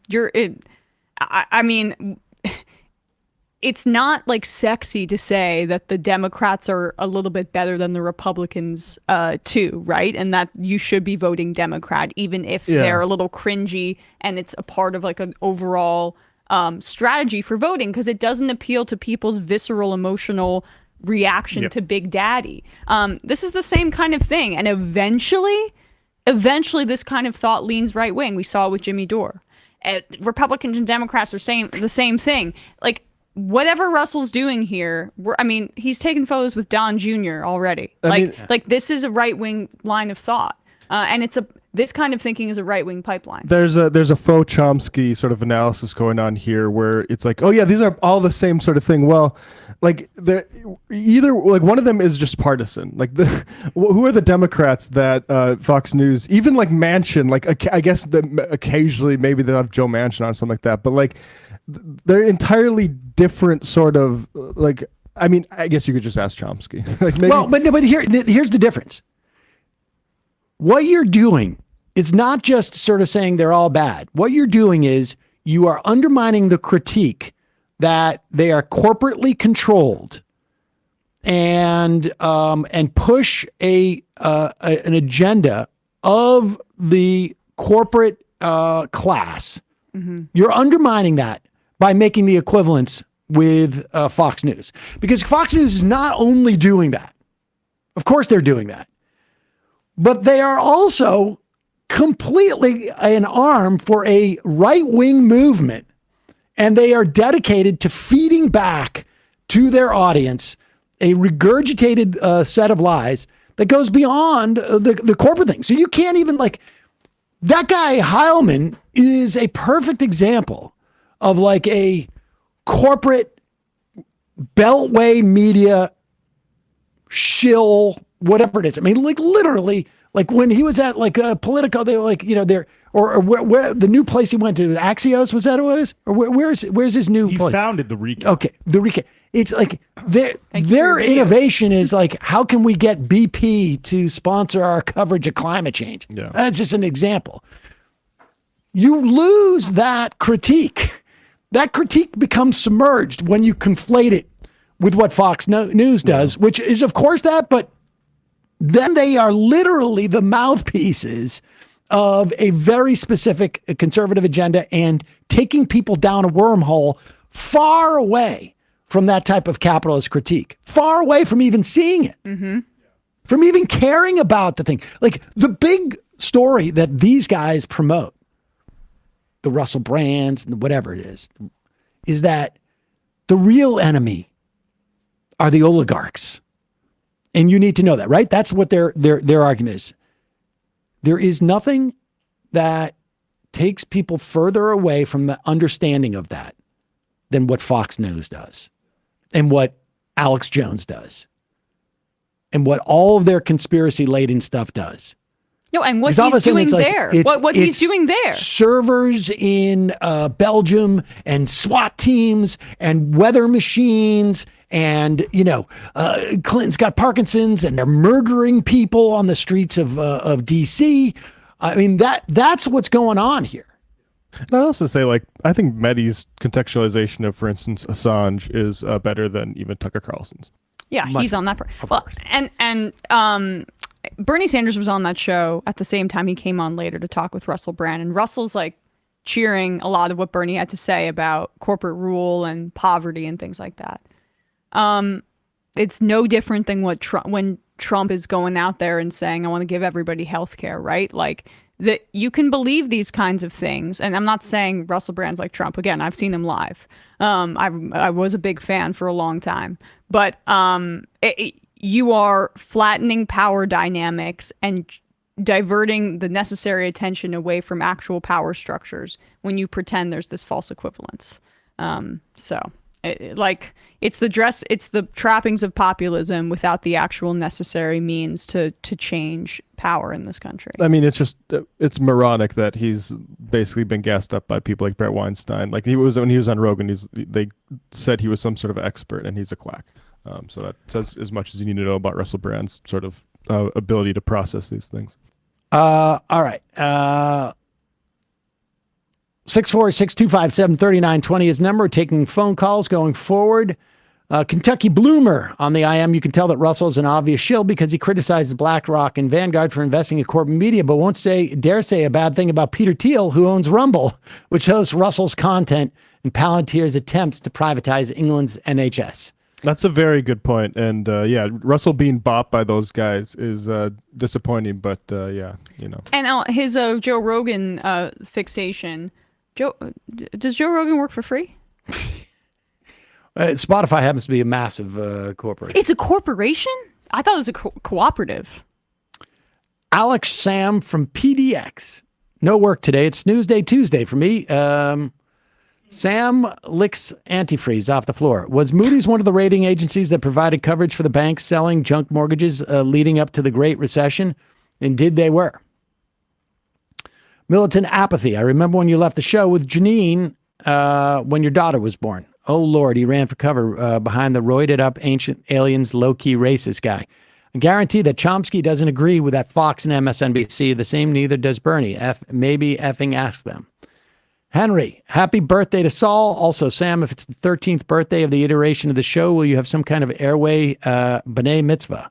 S9: mean, it's not like sexy to say that the Democrats are a little bit better than the Republicans too, right? And that you should be voting Democrat, even if they're a little cringy and it's a part of like an overall strategy for voting, because it doesn't appeal to people's visceral emotional reaction to Big Daddy. This is the same kind of thing. And eventually this kind of thought leans right wing. We saw it with Jimmy Dore. Republicans and Democrats are saying the same thing. Like, whatever Russell's doing here, he's taken photos with Don Jr. already. Like this is a right wing line of thought, and this kind of thinking is a right wing pipeline.
S8: There's a faux Chomsky sort of analysis going on here, where it's like, oh yeah, these are all the same sort of thing. Well, like either like one of them is just partisan. Like who are the Democrats that Fox News, even like Manchin, like I guess occasionally maybe they'll have Joe Manchin on something like that, but like. They're entirely different sort of like. I mean, I guess you could just ask Chomsky. Like maybe,
S6: well, but here's the difference. What you're doing is not just sort of saying they're all bad. What you're doing is you are undermining the critique that they are corporately controlled and push an agenda of the corporate class. Mm-hmm. You're undermining that by making the equivalence with Fox News, because Fox News is not only doing that. Of course they're doing that, but they are also completely an arm for a right-wing movement, and they are dedicated to feeding back to their audience a regurgitated set of lies that goes beyond the corporate thing. So you can't even like that guy Heilman is a perfect example of like a corporate beltway media shill, whatever it is. I mean, like literally, like when he was at like Politico, they were like, you know, they're or where the new place he went to, Axios, was that what it is? Or where's his new place?
S21: He founded the Recount.
S6: Okay, the Recount. It's like their innovation is like, how can we get BP to sponsor our coverage of climate change?
S8: Yeah.
S6: That's just an example. You lose that critique. That critique becomes submerged when you conflate it with what Fox News does, which is, of course, that, but then they are literally the mouthpieces of a very specific conservative agenda and taking people down a wormhole far away from that type of capitalist critique, far away from even seeing it, from even caring about the thing. Like the big story that these guys promote, the Russell Brands and whatever it is that the real enemy are the oligarchs. And you need to know that, right? That's what their argument is. There is nothing that takes people further away from the understanding of that than what Fox News does and what Alex Jones does and what all of their conspiracy-laden stuff does.
S9: No, and what he's doing there. What he's doing there.
S6: Servers in Belgium and SWAT teams and weather machines and, you know, Clinton's got Parkinson's and they're murdering people on the streets of D.C. I mean, that's what's going on here.
S8: And I'd also say, like, I think Mehdi's contextualization of, for instance, Assange is better than even Tucker Carlson's.
S9: Yeah, he's on that part. Well, and Bernie Sanders was on that show at the same time he came on later to talk with Russell Brand. And Russell's like, cheering a lot of what Bernie had to say about corporate rule and poverty and things like that. It's no different than when Trump is going out there and saying, I want to give everybody health care, right? Like, that you can believe these kinds of things. And I'm not saying Russell Brand's like Trump. Again, I've seen him live. I was a big fan for a long time. But you are flattening power dynamics and diverting the necessary attention away from actual power structures when you pretend there's this false equivalence. It's the trappings of populism without the actual necessary means to change power in this country.
S8: I mean, it's moronic that he's basically been gassed up by people like Brett Weinstein. Like when he was on Rogan, they said he was some sort of expert, and he's a quack. So that says as much as you need to know about Russell Brand's sort of ability to process these things.
S6: All right. 646-257-3920 is the number. Taking phone calls going forward. Kentucky Bloomer on the IM. You can tell that Russell is an obvious shill because he criticizes BlackRock and Vanguard for investing in corporate media, but won't dare say a bad thing about Peter Thiel, who owns Rumble, which hosts Russell's content and Palantir's attempts to privatize England's NHS.
S8: That's a very good point. And yeah, Russell being bought by those guys is disappointing, but yeah, you know.
S9: And his Joe Rogan fixation. Does Joe Rogan work for free?
S6: Spotify happens to be a massive corporation.
S9: It's a corporation? I thought it was a cooperative.
S6: Alex Sam from PDX. No work today. It's Snooze Day Tuesday for me. Sam licks antifreeze off the floor. Was Moody's one of the rating agencies that provided coverage for the banks selling junk mortgages leading up to the Great Recession? Indeed, they were. Militant apathy. I remember when you left the show with Janine when your daughter was born. Oh, Lord, he ran for cover behind the roided-up ancient aliens low-key racist guy. I guarantee that Chomsky doesn't agree with that Fox and MSNBC. The same neither does Bernie. Maybe effing ask them. Henry, happy birthday to Saul. Also, Sam, if it's the 13th birthday of the iteration of the show, will you have some kind of airway b'nai mitzvah?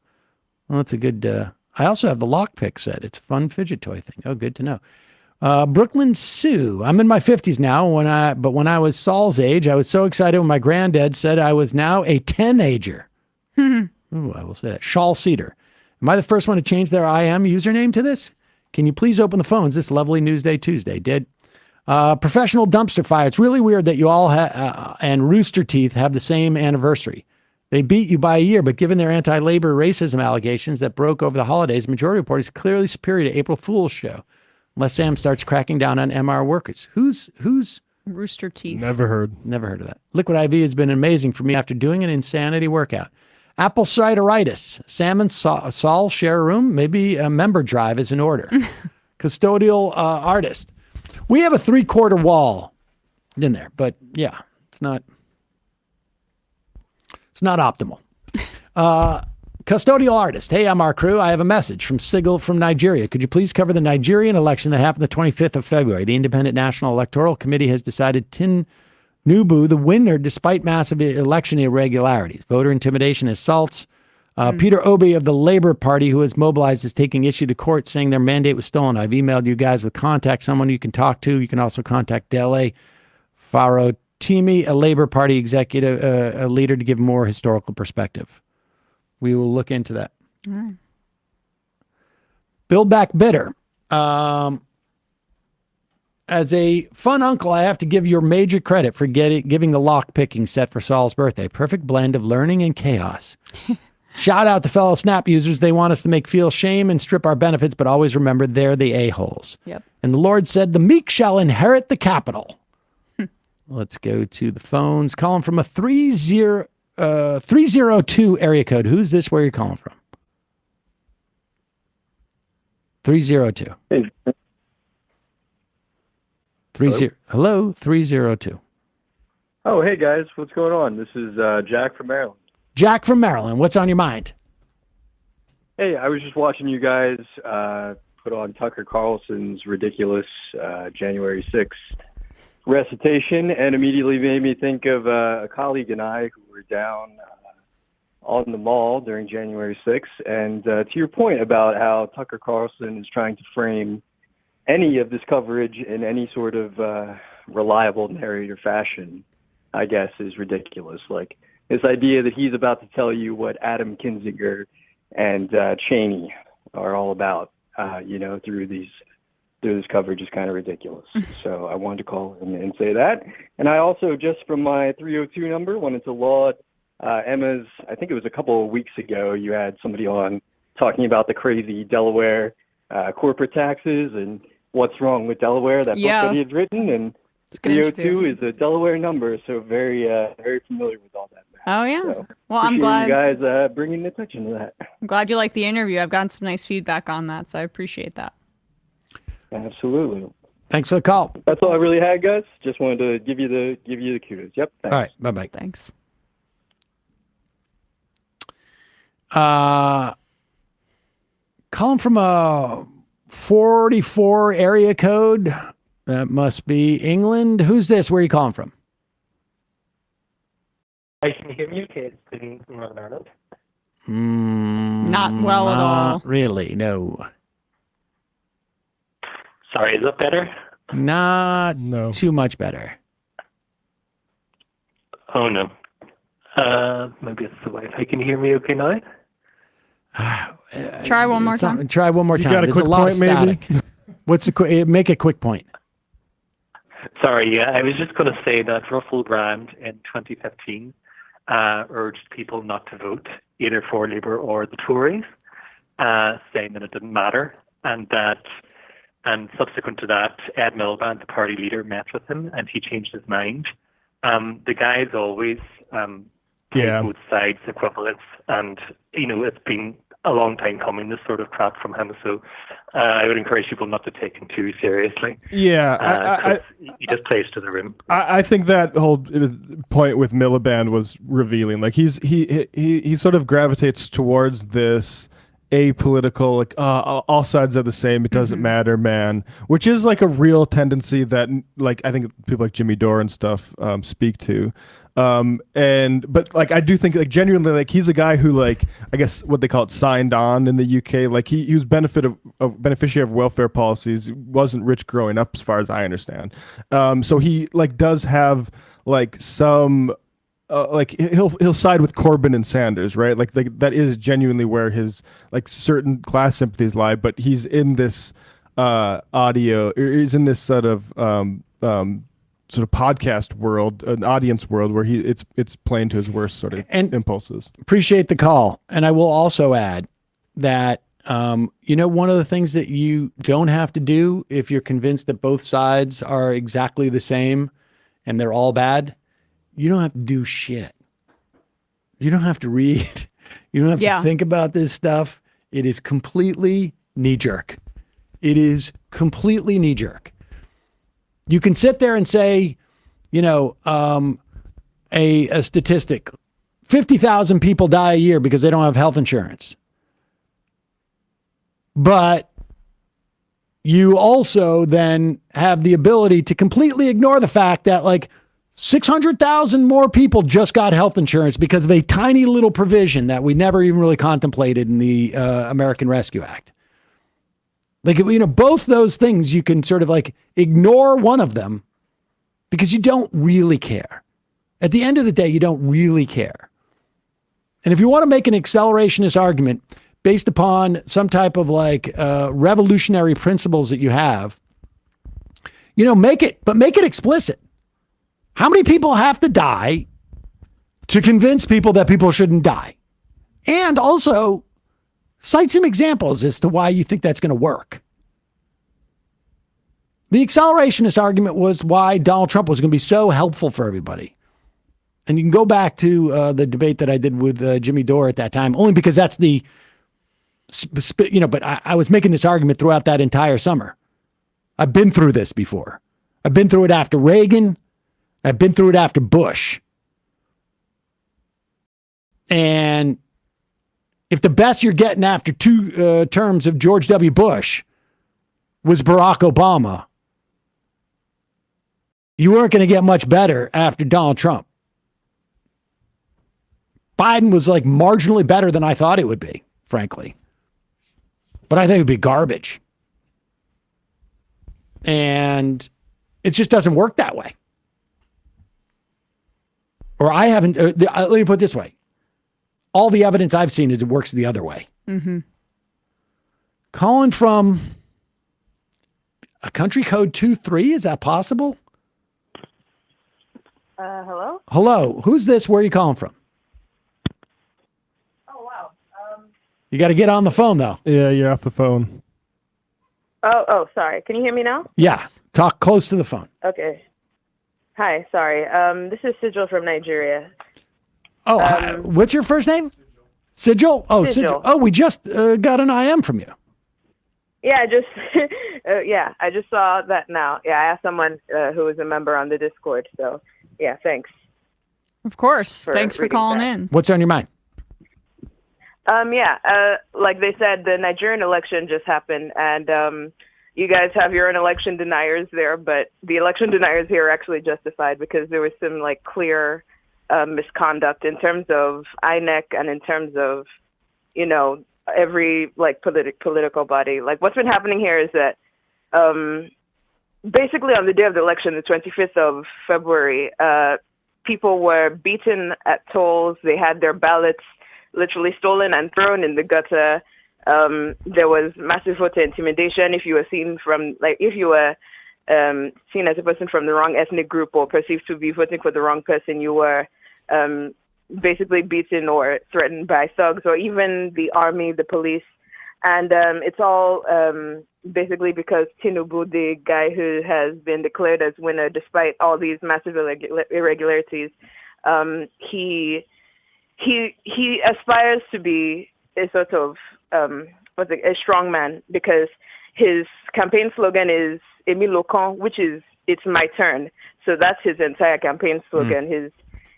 S6: Well, that's a good... I also have the lockpick set. It's a fun fidget toy thing. Oh, good to know. Brooklyn Sue. I'm in my 50s now. But when I was Saul's age, I was so excited when my granddad said I was now a 10-ager. Ooh, I will say that. Shawl Cedar. Am I the first one to change their IM username to this? Can you please open the phones this lovely Newsday Tuesday? Did. Professional dumpster fire. It's really weird that you all and Rooster Teeth have the same anniversary. They beat you by a year, but given their anti-labor racism allegations that broke over the holidays, Majority Report is clearly superior to April Fool's show. Unless Sam starts cracking down on MR workers. Who's
S9: Rooster Teeth?
S8: Never heard
S6: of that. Liquid IV has been amazing for me after doing an insanity workout. Apple cideritis. Sam and Saul share a room. Maybe a member drive is in order. Custodial artist. We have a 3/4 wall in there, but yeah, it's not optimal. Custodial artist. Hey, I'm our crew. I have a message from Sigil from Nigeria. Could you please cover the Nigerian election that happened the 25th of February? The Independent National Electoral Committee has decided Tinubu the winner despite massive election irregularities, voter intimidation, assaults. Peter Obi of the Labour Party, who has mobilized, is taking issue to court, saying their mandate was stolen. I've emailed you guys with contact, someone you can talk to. You can also contact Dele Farotimi, a Labour Party executive, a leader, to give more historical perspective. We will look into that.
S9: All right.
S6: Build Back Bitter. As a fun uncle, I have to give your major credit for giving the lock picking set for Saul's birthday. Perfect blend of learning and chaos. Shout out to fellow Snap users. They want us to feel shame and strip our benefits, but always remember they're the a-holes.
S9: Yep.
S6: And the Lord said, the meek shall inherit the capital. Let's go to the phones. Calling from a 302 area code. Who's this? Where are you calling from? 302.
S3: Hey.
S6: 302.
S3: Oh, hey guys, what's going on? This is Jack from Maryland.
S6: Jack from Maryland. What's on your mind?
S3: Hey, I was just watching you guys put on Tucker Carlson's ridiculous January 6th recitation, and immediately made me think of a colleague and I who were down on the mall during January 6th. And to your point about how Tucker Carlson is trying to frame any of this coverage in any sort of reliable narrator fashion, I guess, is ridiculous. Like this idea that he's about to tell you what Adam Kinzinger and Cheney are all about, through this coverage is kind of ridiculous. So I wanted to call and say that. And I also, just from my 302 number, wanted to laud Emma's, I think it was a couple of weeks ago, you had somebody on talking about the crazy Delaware corporate taxes and what's wrong with Delaware, that book that he had written. And 302 is a Delaware number, so very familiar with all that.
S9: Oh, yeah.
S3: So
S9: well, I'm glad
S3: you guys bringing attention to that.
S9: I'm glad you liked the interview. I've gotten some nice feedback on that, so I appreciate that.
S3: Absolutely.
S6: Thanks for the call.
S3: That's all I really had, guys. Just wanted to give you the kudos. Yep. Thanks.
S6: All right. Bye-bye.
S9: Thanks.
S6: Calling from a 44 area code. That must be England. Who's this? Where are you calling from?
S2: I can hear you, kids in Northern Ireland.
S9: Not well at all.
S6: Not really, no.
S2: Sorry, is that better?
S6: Not too much better.
S2: Oh, no. Maybe it's the Wi-Fi. Can you hear me okay now?
S9: Try one more time.
S6: Try one more
S8: You
S6: time.
S8: got a
S6: There's
S8: quick
S6: a lot
S8: point,
S6: of
S8: maybe?
S6: static. What's the make a quick point?
S2: Sorry, yeah, I was just going to say that Russell Brand in 2015 urged people not to vote either for Labour or the Tories, saying that it didn't matter, and subsequent to that, Ed Miliband, the party leader, met with him, and he changed his mind. The guy's always both sides equivalence, and it's been a long time coming, this sort of crap from him. So I would encourage people not to take him too seriously.
S8: Yeah,
S2: he just plays to the room.
S8: I think that whole point with Miliband was revealing. Like he sort of gravitates towards this apolitical, like all sides are the same, it doesn't matter, man, which is like a real tendency that like I think people like Jimmy Dore and stuff speak to. But like I do think like genuinely like he's a guy who like I guess what they call it signed on in the UK. Like he was beneficiary of welfare policies, wasn't rich growing up as far as I understand. So he like does have like some like he'll side with Corbyn and Sanders, right? Like that is genuinely where his like certain class sympathies lie. But he's in this he's in this sort of podcast world, an audience world where it's playing to his worst sort of impulses.
S6: Appreciate the call. And I will also add that, one of the things that you don't have to do if you're convinced that both sides are exactly the same and they're all bad, you don't have to do shit. You don't have to read. You don't have to think about this stuff. It is completely knee-jerk. It is completely knee-jerk. You can sit there and say, a statistic, 50,000 people die a year because they don't have health insurance. But you also then have the ability to completely ignore the fact that like 600,000 more people just got health insurance because of a tiny little provision that we never even really contemplated in the American Rescue Act. Like, both those things, you can sort of like ignore one of them because you don't really care. At the end of the day, you don't really care. And if you want to make an accelerationist argument based upon some type of like revolutionary principles that you have, make it explicit. How many people have to die to convince people that people shouldn't die? And also cite some examples as to why you think that's going to work. The accelerationist argument was why Donald Trump was going to be so helpful for everybody. And you can go back to the debate that I did with Jimmy Dore at that time, only because that's but I was making this argument throughout that entire summer. I've been through this before. I've been through it after Reagan. I've been through it after Bush. And if the best you're getting after two terms of George W. Bush was Barack Obama, you weren't going to get much better after Donald Trump. Biden was like marginally better than I thought it would be, frankly. But I think it would be garbage. And it just doesn't work that way. Or I haven't, let me put it this way. All the evidence I've seen is it works the other way.
S9: Mm-hmm.
S6: Calling from a country code 23, is that possible?
S4: Hello?
S6: Hello, who's this? Where are you calling from?
S4: Oh, wow.
S6: You got to get on the phone, though.
S8: Yeah, you're off the phone.
S4: Oh, sorry. Can you hear me now?
S6: Yeah, talk close to the phone.
S4: Okay. Hi, sorry. This is Sigil from Nigeria.
S6: Oh, hi, what's your first name? Sigil? Oh, Sigil. Oh, we just got an IM from you.
S4: Yeah, I just I just saw that now. Yeah, I asked someone who was a member on the Discord. So, yeah, thanks.
S9: Of course. Thanks for
S4: reading
S9: calling
S4: that.
S9: in.
S6: What's on your mind?
S4: Like they said, the Nigerian election just happened, and you guys have your own election deniers there, but the election deniers here are actually justified because there was some like clear misconduct in terms of INEC and in terms of, you know, every like political body. Like what's been happening here is that basically on the day of the election, the 25th of February, people were beaten at tolls. They had their ballots literally stolen and thrown in the gutter. There was massive voter intimidation. If you were seen seen as a person from the wrong ethnic group or perceived to be voting for the wrong person, you were basically beaten or threatened by thugs or even the army, the police. And it's all basically because Tinubu, the guy who has been declared as winner despite all these massive irregularities, he aspires to be a sort of a strong man because his campaign slogan is "Emi Lokan," which is "It's my turn." So that's his entire campaign slogan.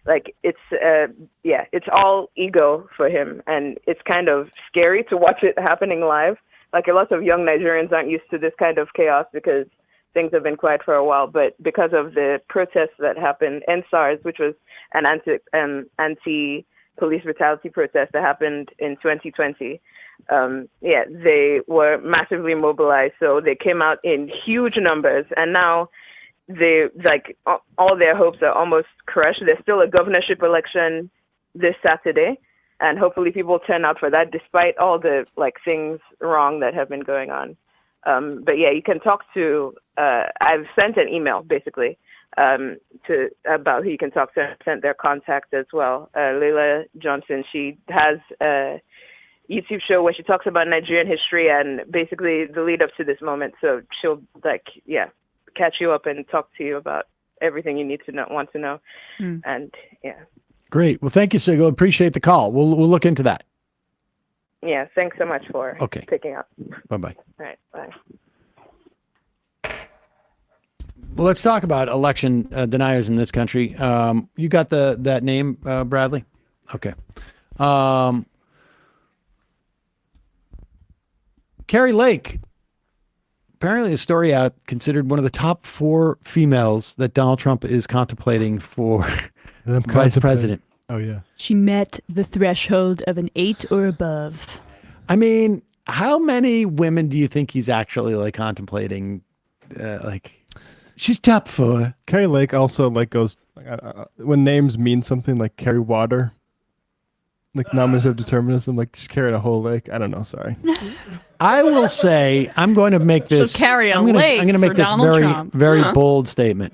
S4: It's all ego for him, and it's kind of scary to watch it happening live. Like a lot of young Nigerians aren't used to this kind of chaos because things have been quiet for a while. But because of the protests that happened, NSARS, which was an anti-police brutality protest that happened in 2020, they were massively mobilized. So they came out in huge numbers, and now all their hopes are almost crushed. There's still a governorship election this Saturday, and hopefully people turn out for that despite all the things wrong that have been going on. But yeah, you can talk to, I've sent an email basically about who you can talk to, and sent their contact as well. Leila Johnson, she has a YouTube show where she talks about Nigerian history and basically the lead up to this moment. So she'll catch you up and talk to you about everything you need to want to know. And yeah.
S6: Great. Well, thank you, Sigil. Appreciate the call. We'll look into that.
S4: Yeah. Thanks so much for picking up.
S6: Bye-bye.
S4: All right. Bye.
S6: Well, let's talk about election deniers in this country. You got that name, Bradley? Okay. Carrie Lake, apparently a story out, considered one of the top 4 females that Donald Trump is contemplating for vice president.
S8: Oh, yeah.
S9: She met the threshold of an 8 or above.
S6: I mean, how many women do you think he's actually contemplating? She's top 4.
S8: Carrie Lake also goes when names mean something, like Carrie Water, nominative determinism, she's carrying a whole lake. I don't know. Sorry.
S6: I will say I'm going to make this.
S9: She'll carry a
S6: I'm going
S9: lake
S6: to make
S9: for
S6: this
S9: Donald Trump.
S6: very bold statement.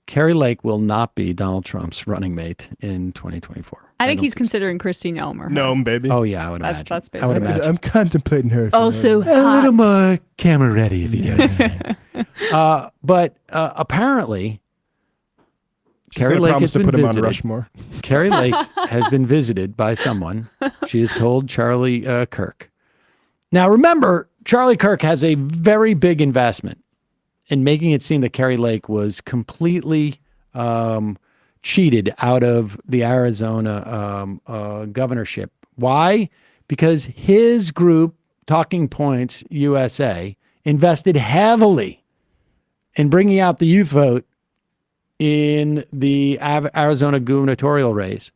S6: Carrie Lake will not be Donald Trump's running mate in 2024.
S9: I think he's considering Christine Elmer.
S8: No, baby.
S6: Oh yeah, I would imagine.
S9: That's
S6: I would imagine.
S8: I'm contemplating her.
S9: Also
S6: a little more camera ready, if you know. But apparently, Carrie Lake has been
S8: put him on
S6: visited.
S8: Rushmore.
S6: Carrie Lake has been visited by someone. She has told Charlie Kirk. Now, remember, Charlie Kirk has a very big investment in making it seem that Carrie Lake was completely cheated out of the Arizona governorship. Why? Because his group, Talking Points USA, invested heavily in bringing out the youth vote in the Arizona gubernatorial race.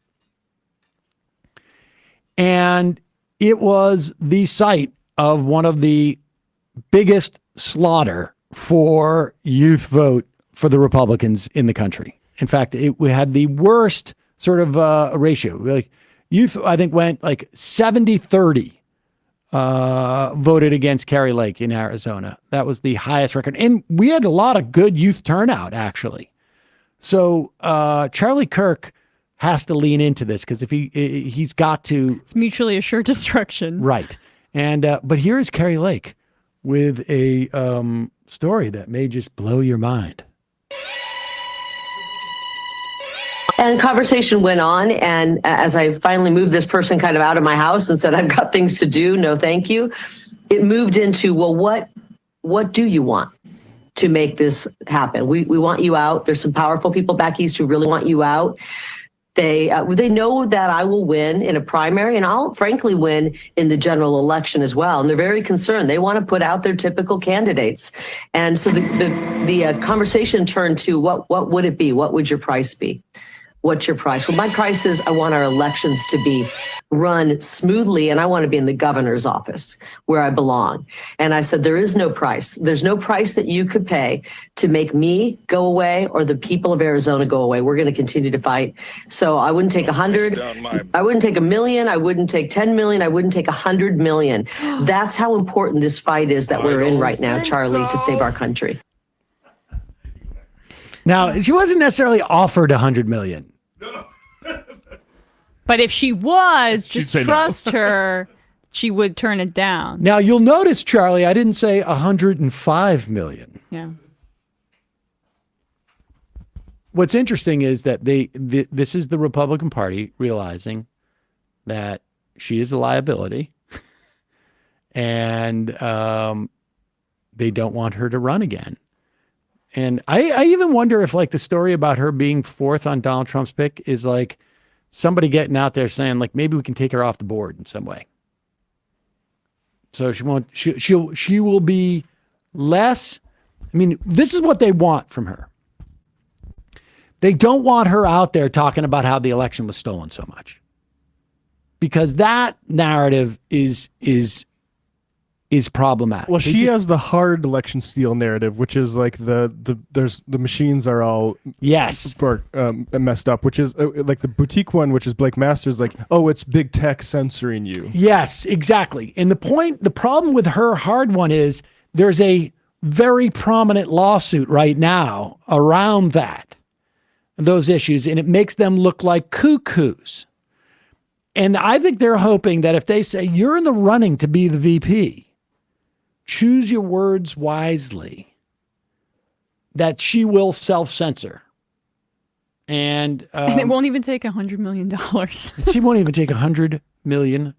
S6: And it was the site of one of the biggest slaughter for youth vote for the Republicans in the country. In fact, we had the worst sort of ratio. Like youth, I think, went like 70-30 voted against Kari Lake in Arizona. That was the highest record. And we had a lot of good youth turnout, actually. So Charlie Kirk has to lean into this because if he's got to.
S9: It's mutually assured destruction.
S6: Right. And but here is Kari Lake with a story that may just blow your mind.
S5: And conversation went on, and as I finally moved this person kind of out of my house and said, I've got things to do, no thank you, it moved into, well, what do you want to make this happen? We want you out. There's some powerful people back east who really want you out. They know that I will win in a primary, and I'll frankly win in the general election as well. And they're very concerned. They want to put out their typical candidates. And so the conversation turned to what would it be? What would your price be? What's your price? Well, my price is I want our elections to be run smoothly, and I want to be in the governor's office where I belong. And I said, there is no price. There's no price that you could pay to make me go away or the people of Arizona go away. We're going to continue to fight. So I wouldn't take 100. I wouldn't take $1 million. I wouldn't take 10 million. I wouldn't take 100 million. That's how important this fight is that we're in right now, Charlie, to save our country.
S6: Now, she wasn't necessarily offered 100 million.
S9: But if she was,
S6: She'd
S9: just
S6: say no.
S9: trust her, she would turn it down.
S6: Now, you'll notice, Charlie, I didn't say 105 million.
S9: Yeah.
S6: What's interesting is that this is the Republican Party realizing that she is a liability and they don't want her to run again. And I even wonder if like the story about her being fourth on Donald Trump's pick is like somebody getting out there saying like, maybe we can take her off the board in some way. So she will be less. I mean, this is what they want from her. They don't want her out there talking about how the election was stolen so much, because that narrative is problematic.
S8: Well, she has the hard election steal narrative, which is like the machines are all for messed up, which is like the boutique one, which is Blake Masters, like, oh, it's big tech censoring you.
S6: Yes, exactly. And the problem with her hard one is there's a very prominent lawsuit right now around those issues, and it makes them look like cuckoos. And I think they're hoping that if they say you're in the running to be the VP, choose your words wisely, that she will self-censor. And
S9: it won't even take $100 million.
S6: She won't even take $100 million.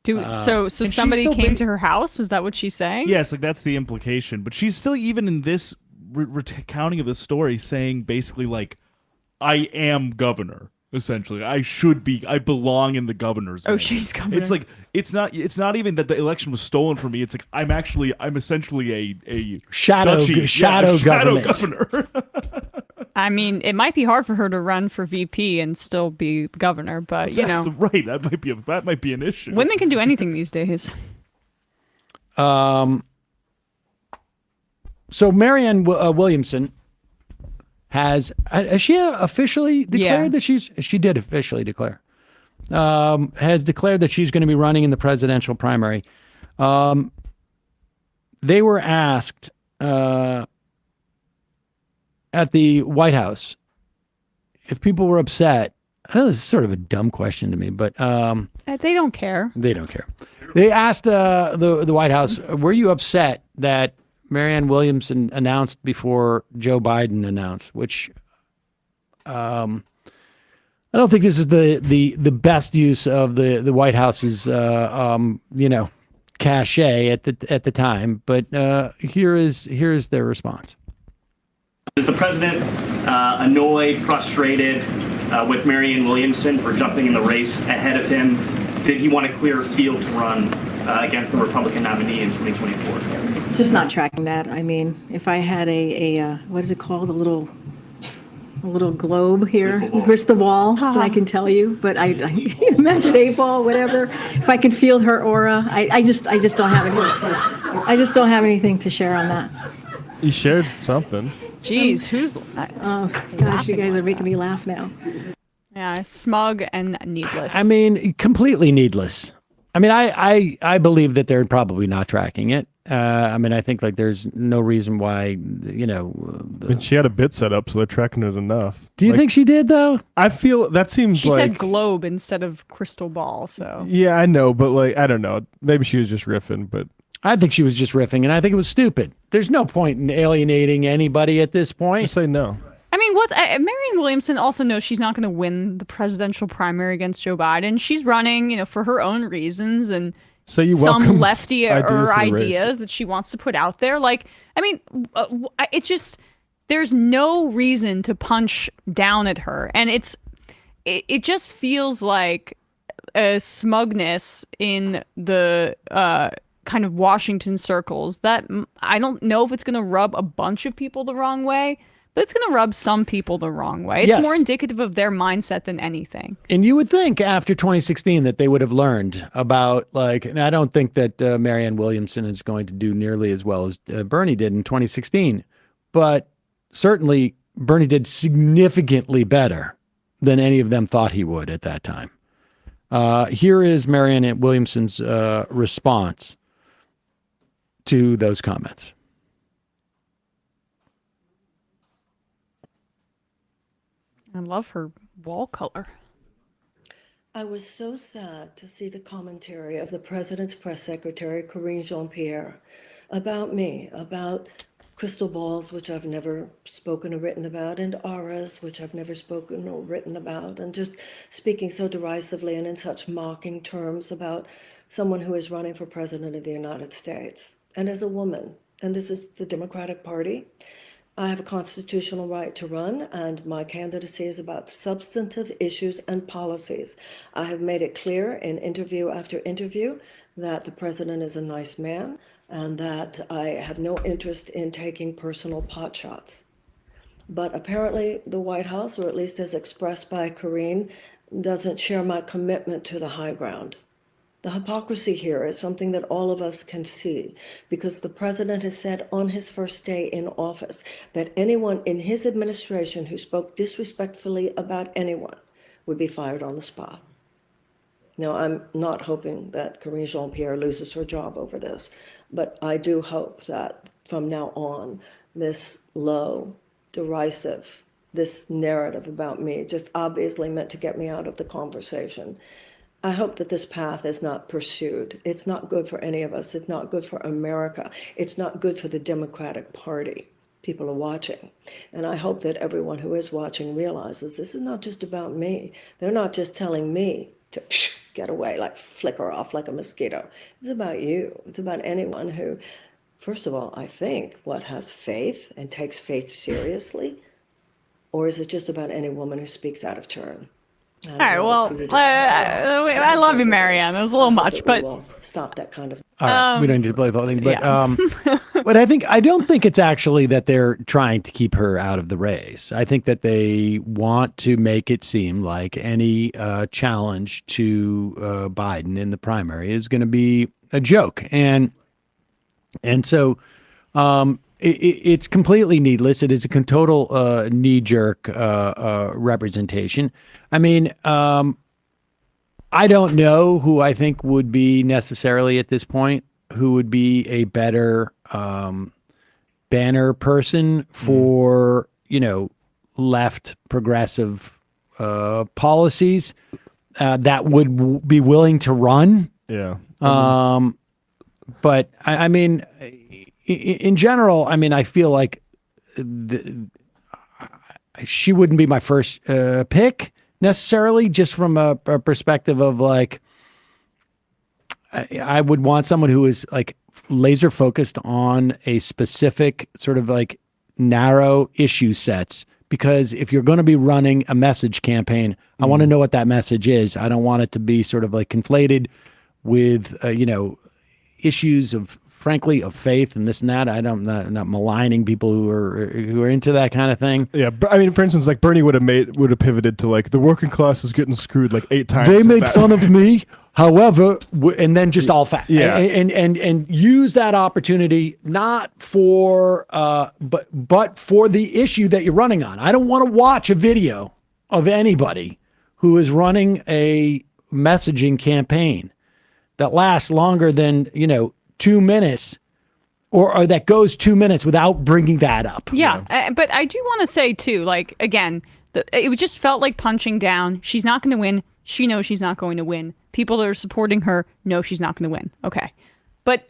S9: So somebody came to her house? Is that what she's saying?
S21: Yes, like that's the implication. But she's still, even in this recounting of the story, saying basically like, I am governor. Essentially, I belong in the governor's.
S9: Oh, she's governor.
S21: It's like it's not even that the election was stolen from me. It's like I'm essentially a
S6: shadow
S21: governor.
S9: I mean, it might be hard for her to run for VP and still be governor, but you know,
S21: right? That might be an issue.
S9: Women can do anything these days.
S6: So Marianne Williamson has she officially declared that she did officially declare, has declared that she's going to be running in the presidential primary. They were asked at the White House if people were upset. I know this is sort of a dumb question to me, but
S9: they don't care.
S6: They don't care. They asked the White House, were you upset that Marianne Williamson announced before Joe Biden announced, which I don't think this is the best use of the White House's cachet at the time. But here's their response.
S7: Is the president annoyed, frustrated with Marianne Williamson for jumping in the race ahead of him? Did he want a clear field to run against the Republican nominee in 2024?
S23: Just not tracking that. I mean, if I had a what is it called? A little
S10: a little globe here, crystal ball that I can tell you, but I imagine 8-ball, whatever. If I could feel her aura, I just don't have anything. I just don't have anything to share on that.
S8: You shared something.
S9: Jeez, who's?
S10: Oh gosh, you guys are making me laugh now.
S9: Yeah, smug and needless.
S6: I mean, completely needless. I mean, I believe that they're probably not tracking it. I mean, I think like there's no reason why, you know.
S8: I mean, she had a bit set up, so they're tracking it enough.
S6: Do you think she did though?
S8: I feel that seems
S9: She
S8: like.
S9: said globe instead of crystal ball, so.
S8: Yeah, I know, but like, I don't know. Maybe she was just riffing, but.
S6: I think she was just riffing, and I think it was stupid. There's no point in alienating anybody at this point.
S8: Just say no.
S9: I mean, Marianne Williamson also knows she's not going to win the presidential primary against Joe Biden. She's running, you know, for her own reasons and
S8: So you
S9: some
S8: welcome
S9: lefty
S8: ideas
S9: or
S8: for the race.
S9: ideas that she wants to put out there. Like, I mean, it's just there's no reason to punch down at her, and it just feels like a smugness in the kind of Washington circles that I don't know if it's going to rub a bunch of people the wrong way. But it's going to rub some people the wrong way. It's
S6: Yes.
S9: more indicative of their mindset than anything.
S6: And you would think after 2016 that they would have learned about like, and I don't think that Marianne Williamson is going to do nearly as well as Bernie did in 2016, but certainly Bernie did significantly better than any of them thought he would at that time. Here is Marianne Williamson's response to those comments.
S9: I love her wall color.
S11: I was so sad to see the commentary of the president's press secretary, Karine Jean-Pierre, about me, about crystal balls, which I've never spoken or written about, and auras, which I've never spoken or written about, and just speaking so derisively and in such mocking terms about someone who is running for president of the United States. And as a woman, and this is the Democratic Party, I have a constitutional right to run, and my candidacy is about substantive issues and policies. I have made it clear in interview after interview that the president is a nice man and that I have no interest in taking personal pot shots. But apparently the White House, or at least as expressed by Karine, doesn't share my commitment to the high ground. The hypocrisy here is something that all of us can see, because the president has said on his first day in office that anyone in his administration who spoke disrespectfully about anyone would be fired on the spot. Now, I'm not hoping that Karine Jean-Pierre loses her job over this, but I do hope that from now on, this low, derisive, this narrative about me, just obviously meant to get me out of the conversation. I hope that this path is not pursued. It's not good for any of us. It's not good for America. It's not good for the Democratic Party. People are watching. And I hope that everyone who is watching realizes this is not just about me. They're not just telling me to get away, like flicker off like a mosquito. It's about you. It's about anyone who, first of all, I think, has faith and takes faith seriously? Or is it just about any woman who speaks out of turn?
S9: All right, well, I love you, Marianne. It was a little much, but
S11: stop that kind of.
S6: All right, we don't need to play the whole thing, but
S9: yeah.
S6: but I don't think it's actually that they're trying to keep her out of the race. I think that they want to make it seem like any challenge to Biden in the primary is going to be a joke, and so it's completely needless. It is a total knee-jerk representation. I mean, I don't know who I think would be necessarily at this point who would be a better banner person for, left progressive policies that would be willing to run.
S8: Yeah.
S6: But I mean, in general, I mean, I feel like she wouldn't be my first pick necessarily, just from a perspective of like, I would want someone who is like laser focused on a specific sort of like narrow issue sets. Because if you're going to be running a message campaign, I want to know what that message is. I don't want it to be sort of like conflated with, issues of frankly, of faith and this and that. I'm not maligning people who are into that kind of thing.
S8: Yeah, but I mean, for instance, like Bernie would have pivoted to like the working class is getting screwed like 8 times.
S6: They made fun of me, however, and then just all fact.
S8: Yeah.
S6: And use that opportunity not for but for the issue that you're running on. I don't want to watch a video of anybody who is running a messaging campaign that lasts longer than 2 minutes, or that goes 2 minutes without bringing that up.
S9: Yeah, but I do want to say too, like again, it just felt like punching down. She's not going to win. She knows she's not going to win. People that are supporting her know she's not going to win. Okay, but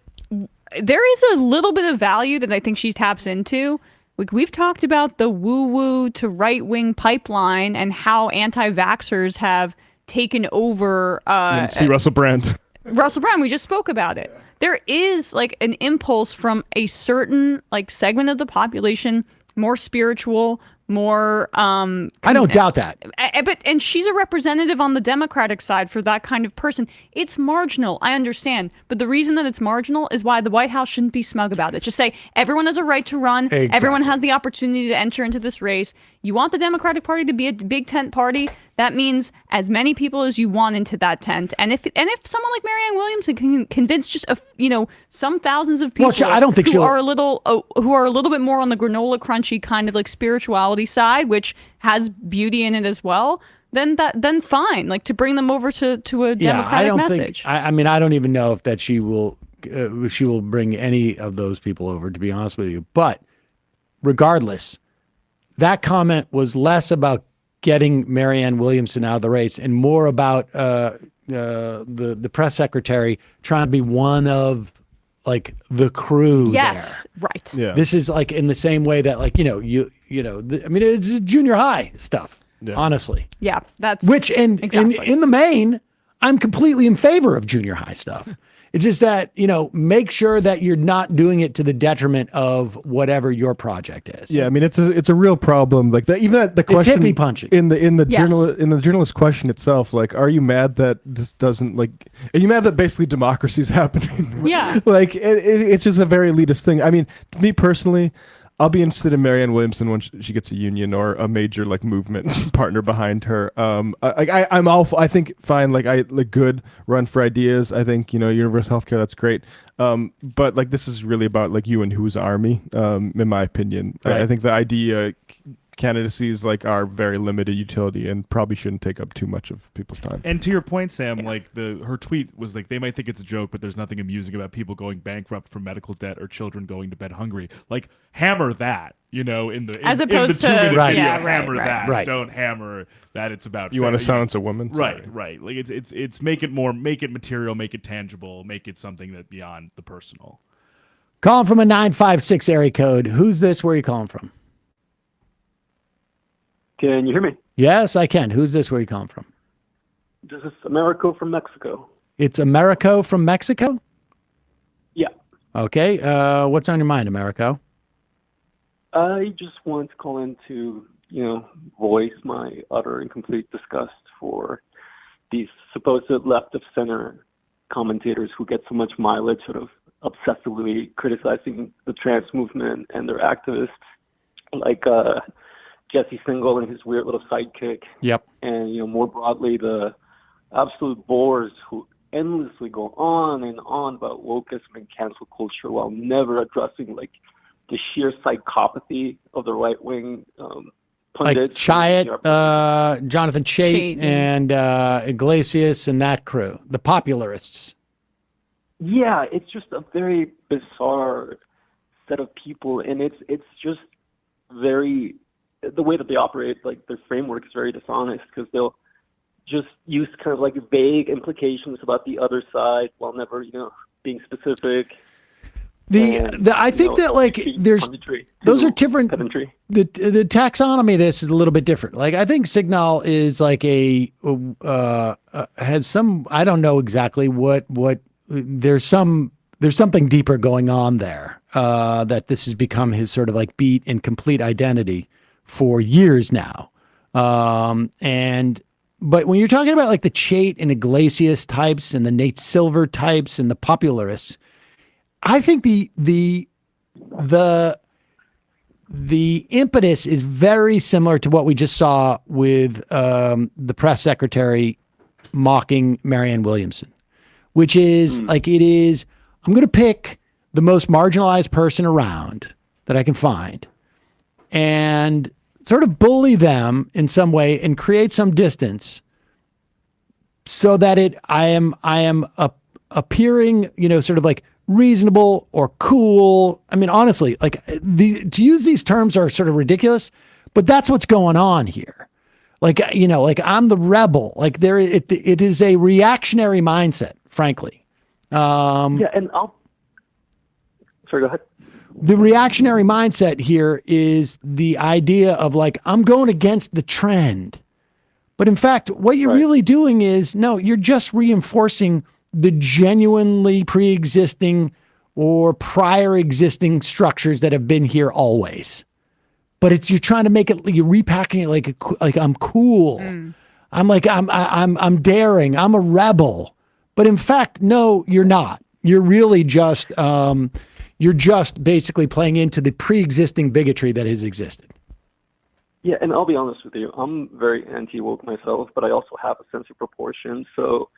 S9: there is a little bit of value that I think she taps into. Like we've talked about the woo-woo to right-wing pipeline and how anti-vaxxers have taken over.
S8: See Russell Brand.
S9: Russell Brand, we just spoke about it. There is like an impulse from a certain like segment of the population, more spiritual, more
S6: I don't doubt that.
S9: And she's a representative on the Democratic side for that kind of person. It's marginal, I understand, but the reason that it's marginal is why the White House shouldn't be smug about it. Just say everyone has a right to run.
S6: Exactly.
S9: Everyone has the opportunity to enter into this race. You want the Democratic Party to be a big tent party. That means as many people as you want into that tent. And if someone like Marianne Williamson can convince just some thousands of people
S6: I don't think
S9: who are a little bit more on the granola crunchy kind of like spirituality side, which has beauty in it as well, then fine. Like to bring them over to a democratic message.
S6: I mean, I don't even know if that she will bring any of those people over, to be honest with you. But regardless, that comment was less about getting Marianne Williamson out of the race and more about the press secretary trying to be one of like the crew.
S9: Yes,
S6: there.
S9: right.
S8: Yeah.
S6: This is like in the same way that like I mean it's junior high stuff.
S8: Yeah.
S6: Honestly.
S9: Yeah, that's
S6: which in the main, I'm completely in favor of junior high stuff. It's just that, make sure that you're not doing it to the detriment of whatever your project is.
S8: Yeah, I mean it's a real problem. Like that, even the question
S6: hippie punching
S8: in the
S9: Yes.
S8: journalist question itself. Like, are you mad that this doesn't like? Are you mad that basically democracy is happening?
S9: Yeah.
S8: Like it's just a very elitist thing. I mean, me personally, I'll be interested in Marianne Williamson when she gets a union or a major like movement partner behind her. I'm all. I think fine. Like I like good run for ideas. I think universal healthcare. That's great. But like this is really about like you and whose army. In my opinion,
S6: Right.
S8: I think the idea candidacies like are very limited utility and probably shouldn't take up too much of people's time.
S21: And to your point, Sam, like her tweet was like, they might think it's a joke, but there's nothing amusing about people going bankrupt from medical debt or children going to bed hungry. Like hammer that,
S9: As opposed
S21: in the 2-minute
S9: to-
S21: video,
S9: yeah,
S21: hammer
S9: right,
S21: that.
S6: right.
S21: Don't hammer that it's about.
S8: You want to silence a woman?
S21: Right,
S8: Sorry.
S21: right. Like it's make it material, make it tangible, make it something that beyond the personal.
S6: Calling from a 956 area code. Who's this? Where are you calling from?
S12: Can you hear me?
S6: Yes, I can. Who's this? Where are you calling from?
S12: This is Americo from Mexico.
S6: It's Americo from Mexico?
S12: Yeah.
S6: Okay. What's on your mind, Americo?
S12: I just wanted to call in to, voice my utter and complete disgust for these supposed left of center commentators who get so much mileage sort of obsessively criticizing the trans movement and their activists, like Jesse Singal and his weird little sidekick.
S6: Yep.
S12: And, more broadly, the absolute bores who endlessly go on and on about wokeism and cancel culture while never addressing, like, the sheer psychopathy of the right-wing
S6: Like
S12: pundits.
S6: Chait, Jonathan Chait,
S9: Chait,
S6: and Iglesias and that crew, the popularists.
S12: Yeah, it's just a very bizarre set of people, and it's just very, the way that they operate, like their framework is very dishonest because they'll just use kind of like vague implications about the other side while never, being specific.
S6: I think that like there's those are different. The taxonomy of this is a little bit different. Like I think Signal is like has some, I don't know exactly what there's something deeper going on there, that this has become his sort of like beat and complete identity for years now. But when you're talking about like the Chait and Iglesias types and the Nate Silver types and the popularists, I think the impetus is very similar to what we just saw with the press secretary mocking Marianne Williamson, which is like, it is, I'm going to pick the most marginalized person around that I can find and sort of bully them in some way and create some distance so that I am appearing, sort of like reasonable or cool. I mean, honestly, like to use these terms are sort of ridiculous, but that's what's going on here. Like, like I'm the rebel. Like it is a reactionary mindset, frankly.
S12: Yeah, and sorry, go ahead.
S6: The reactionary mindset here is the idea of like, I'm going against the trend. But in fact, what you're really doing is, no, you're just reinforcing the genuinely pre-existing or prior existing structures that have been here always. But you're trying to make it, you're repacking it like I'm cool. I'm daring. I'm a rebel. But in fact, no, you're not. You're really just, you're just basically playing into the pre-existing bigotry that has existed.
S12: Yeah, and I'll be honest with you, I'm very anti-woke myself, but I also have a sense of proportion. So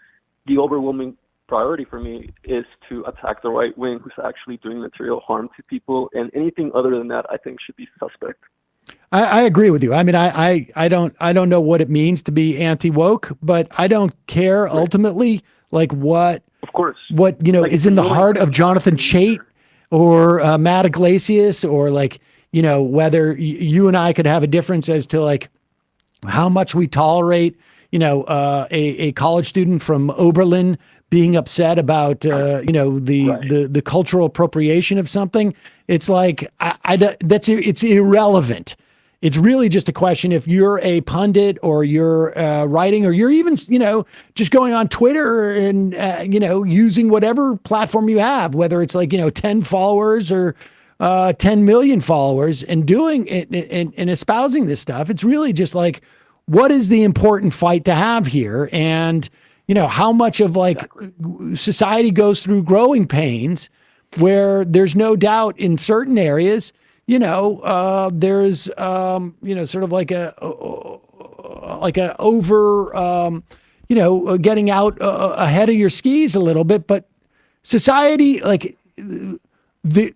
S12: the overwhelming priority for me is to attack the right wing who's actually doing material harm to people, and anything other than that I think should be suspect.
S6: I agree with you. I mean, I don't know what it means to be anti-woke, but I don't care ultimately like what is in the heart of Jonathan Chait or Matt Iglesias, or like, whether you and I could have a difference as to like how much we tolerate, a college student from Oberlin being upset about, the cultural appropriation of something. It's like, it's irrelevant. It's really just a question if you're a pundit or you're writing or you're even, just going on Twitter and, using whatever platform you have, whether it's like, 10 followers or 10 million followers and doing it and espousing this stuff. It's really just like, what is the important fight to have here? And, how much of like society goes through growing pains where there's no doubt in certain areas, there's, sort of like a over, getting out ahead of your skis a little bit, but society, like the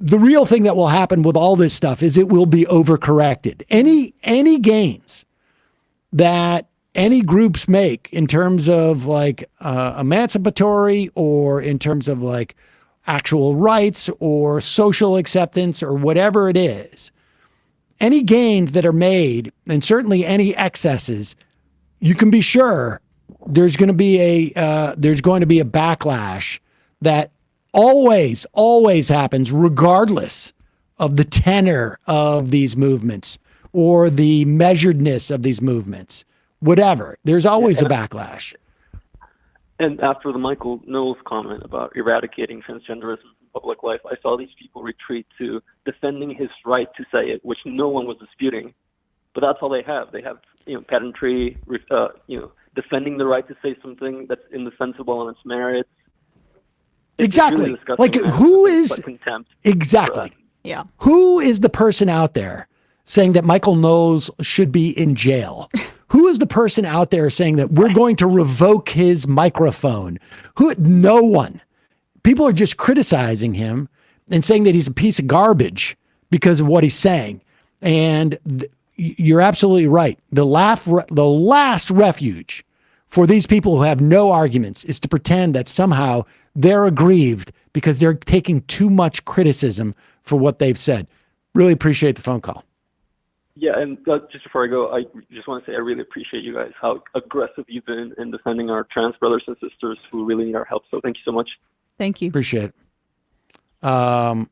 S6: real thing that will happen with all this stuff is it will be overcorrected. Any gains that any groups make in terms of like emancipatory or in terms of like actual rights or social acceptance or whatever it is, any gains that are made, and certainly any excesses, you can be sure there's going to be a backlash that always happens regardless of the tenor of these movements or the measuredness of these movements. Whatever, there's always a backlash.
S12: And after the Michael Knowles comment about eradicating transgenderism from public life, I saw these people retreat to defending his right to say it, which no one was disputing. But that's all they have. They have, pedantry, defending the right to say something that's indefensible on its merits.
S6: Exactly.
S12: Really
S6: like who is
S12: contempt?
S6: Exactly.
S9: Yeah.
S6: Who is the person out there saying that Michael Knowles should be in jail? Who is the person out there saying that we're going to revoke his microphone? No one. People are just criticizing him and saying that he's a piece of garbage because of what he's saying. And you're absolutely right. The last refuge for these people who have no arguments is to pretend that somehow they're aggrieved because they're taking too much criticism for what they've said. Really appreciate the phone call.
S12: Yeah, and just before I go, I just want to say I really appreciate you guys, how aggressive you've been in defending our trans brothers and sisters who really need our help. So thank you so much.
S9: Thank you.
S6: Appreciate it.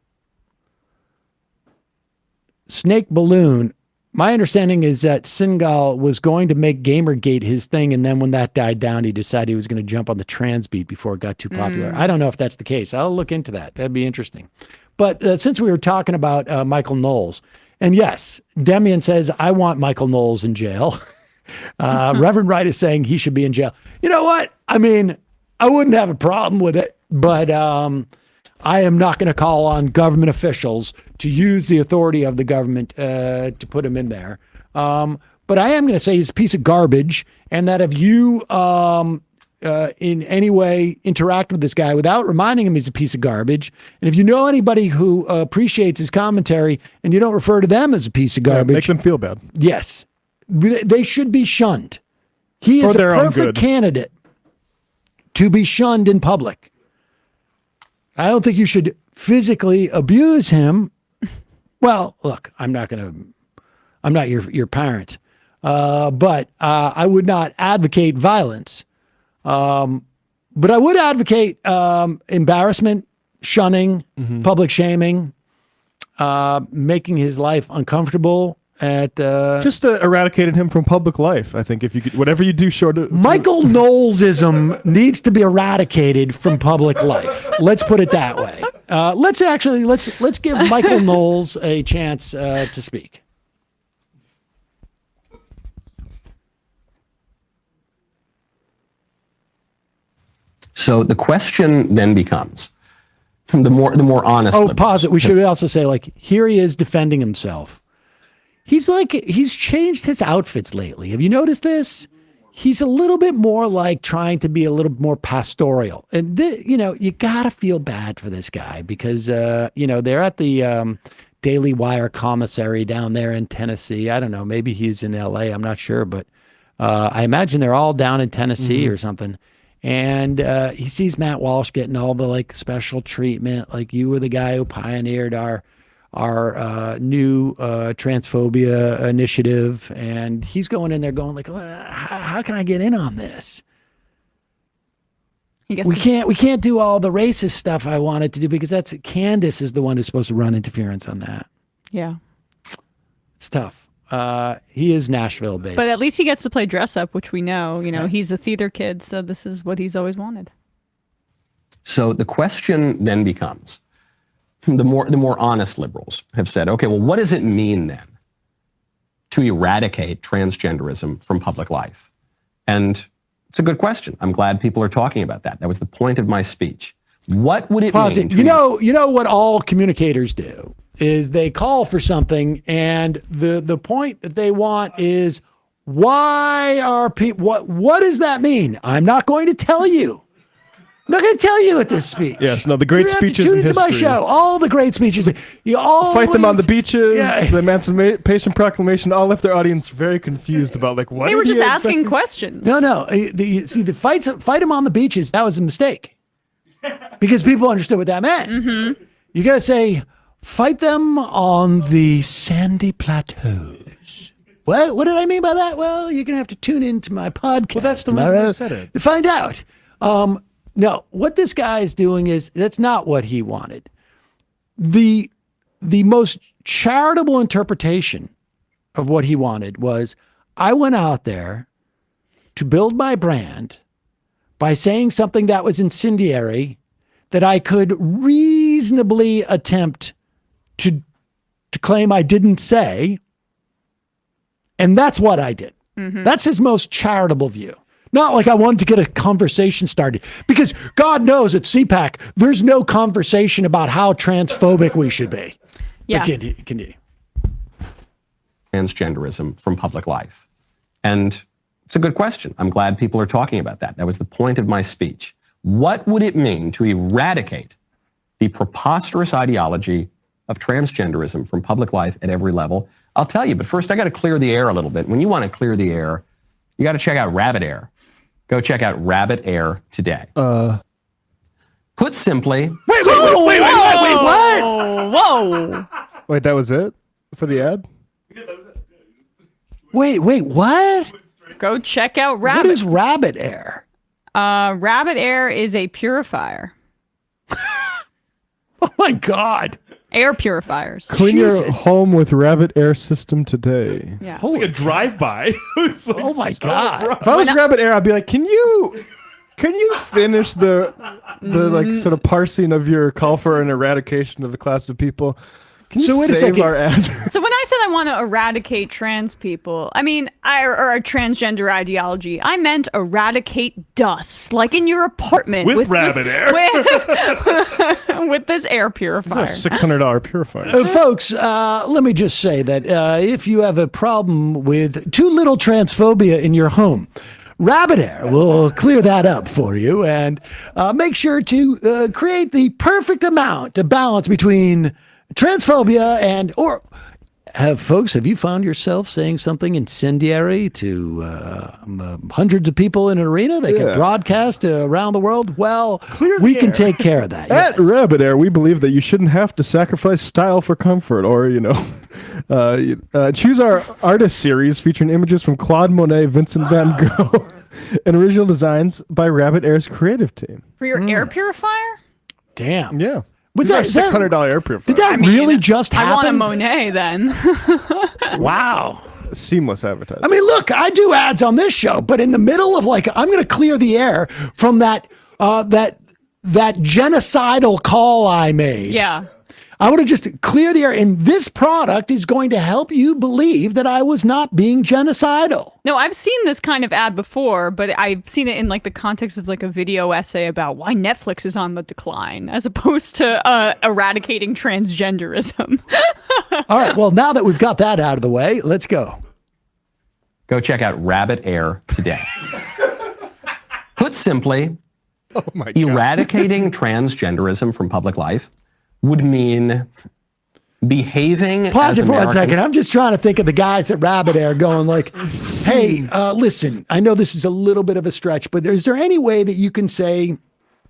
S6: Snake Balloon. My understanding is that Singal was going to make Gamergate his thing, and then when that died down, he decided he was going to jump on the trans beat before it got too popular. I don't know if that's the case. I'll look into that. That'd be interesting. But since we were talking about Michael Knowles, and yes, Demian says, I want Michael Knowles in jail. Reverend Wright is saying he should be in jail. You know what? I mean, I wouldn't have a problem with it, but I am not going to call on government officials to use the authority of the government to put him in there. But I am going to say he's a piece of garbage, and that if you in any way interact with this guy without reminding him he's a piece of garbage, and if you know anybody who appreciates his commentary and you don't refer to them as a piece of garbage,
S8: make them feel bad.
S6: Yes, they should be shunned. He
S8: For
S6: is a
S8: their own
S6: perfect
S8: good.
S6: candidate to be shunned in public. I don't think you should physically abuse him. Well, look, I'm not your parent, but I would not advocate violence. But I would advocate embarrassment, shunning, public shaming, making his life uncomfortable.
S8: Just eradicated him from public life. I think if you could, whatever you do short of
S6: Michael Knowlesism needs to be eradicated from public life. Let's put it that way. Let's give Michael Knowles a chance to speak.
S19: So the question then becomes the more honest.
S6: Oh, pause it. We should also say, like, here he is defending himself. He's changed his outfits lately. Have you noticed this? He's a little bit more like trying to be a little more pastoral. And, you got to feel bad for this guy because, they're at the Daily Wire commissary down there in Tennessee. I don't know. Maybe he's in L.A. I'm not sure. But I imagine they're all down in Tennessee or something. And he sees Matt Walsh getting all the special treatment. Like, you were the guy who pioneered our new transphobia initiative, and he's going in there going like, how can I get in on this? We can't do all the racist stuff I wanted to do because Candace is the one who's supposed to run interference on that.
S9: Yeah.
S6: It's tough. He is Nashville based.
S9: But at least he gets to play dress up, which we know. He's a theater kid, so this is what he's always wanted.
S19: So the question then becomes, the more honest liberals have said, okay, well, what does it mean then to eradicate transgenderism from public life? And it's a good question. I'm glad people are talking about that. That was the point of my speech. What would it mean?
S6: You know what all communicators do is they call for something, and the point that they want is, why are people, what does that mean? I'm not going to tell you. I'm not going to tell you at this speech.
S8: Yes, no, the great speeches
S6: tune
S8: in
S6: into my
S8: history.
S6: show. All the great speeches. You always
S8: Fight them on the beaches.
S6: Yeah.
S8: The Emancipation Proclamation all left their audience very confused about what.
S9: They were just asking questions.
S6: No. The fight them on the beaches. That was a mistake because people understood what that meant.
S9: Mm-hmm.
S6: You got to say, fight them on the sandy plateaus. What did I mean by that? Well, you're gonna have to tune into my podcast.
S8: Well, that's the reason I said it.
S6: To find out. No, what this guy is doing is that's not what he wanted. The most charitable interpretation of what he wanted was, I went out there to build my brand by saying something that was incendiary that I could reasonably attempt to claim I didn't say. And that's what I did.
S9: Mm-hmm.
S6: That's his most charitable view. Not like I wanted to get a conversation started, because God knows at CPAC, there's no conversation about how transphobic we should be.
S9: Yeah.
S6: Continue.
S19: Transgenderism from public life. And it's a good question. I'm glad people are talking about that. That was the point of my speech. What would it mean to eradicate the preposterous ideology of transgenderism from public life at every level? I'll tell you, but first I got to clear the air a little bit. When you want to clear the air, you got to check out Rabbit Air. Go check out Rabbit Air today. Put simply...
S6: Wait, what?
S9: Whoa!
S8: Wait, that was it for the ad?
S6: Wait, what?
S9: Go check out Rabbit.
S6: What is Rabbit Air?
S9: Rabbit Air is a purifier.
S6: Oh my God.
S9: Air purifiers.
S8: Clean your home with Rabbit Air System today.
S9: Yeah.
S21: It's like a drive-by. It's like
S6: Oh my God.
S21: rough.
S8: If I was Rabbit Air, I'd be like, can you finish the sort of parsing of your call for an eradication of the class of people Can you
S6: So wait a
S8: save
S6: second.
S8: our ad?
S9: So when I said I want to eradicate trans people, I mean, or a transgender ideology, I meant eradicate dust, like in your apartment
S8: With
S9: this,
S8: rabbit air.
S9: with this air purifier.
S8: It's a $600 purifier.
S6: Folks, let me just say that if you have a problem with too little transphobia in your home, Rabbit Air will clear that up for you and make sure to create the perfect amount of balance between transphobia and, or have you found yourself saying something incendiary to hundreds of people in an arena that can broadcast around the world? Well, we can take care of that.
S8: At Rabbit Air, we believe that you shouldn't have to sacrifice style for comfort, or choose our artist series featuring images from Claude Monet, Vincent van Gogh, and original designs by Rabbit Air's creative team.
S9: For your air purifier?
S6: Damn.
S8: Yeah.
S6: Was
S8: This
S6: that
S8: is our $600 air purifier.
S6: Did that really just happen?
S9: I want a Monet then.
S6: Wow.
S8: Seamless advertising.
S6: I mean, look, I do ads on this show, but in the middle of like, I'm going to clear the air from that genocidal call I made.
S9: Yeah.
S6: I want to just clear the air, and this product is going to help you believe that I was not being genocidal.
S9: No, I've seen this kind of ad before, but I've seen it in like the context of like a video essay about why Netflix is on the decline, as opposed to eradicating transgenderism.
S6: All right, well, now that we've got that out of the way, let's go.
S16: Go check out Rabbit Air today. Put simply, eradicating transgenderism from public life would mean behaving
S6: Pause
S16: as
S6: it for 1
S16: Americans.
S6: second. I'm just trying to think of the guys at Rabbit Air going like, hey, listen, I know this is a little bit of a stretch, but is there any way that you can say,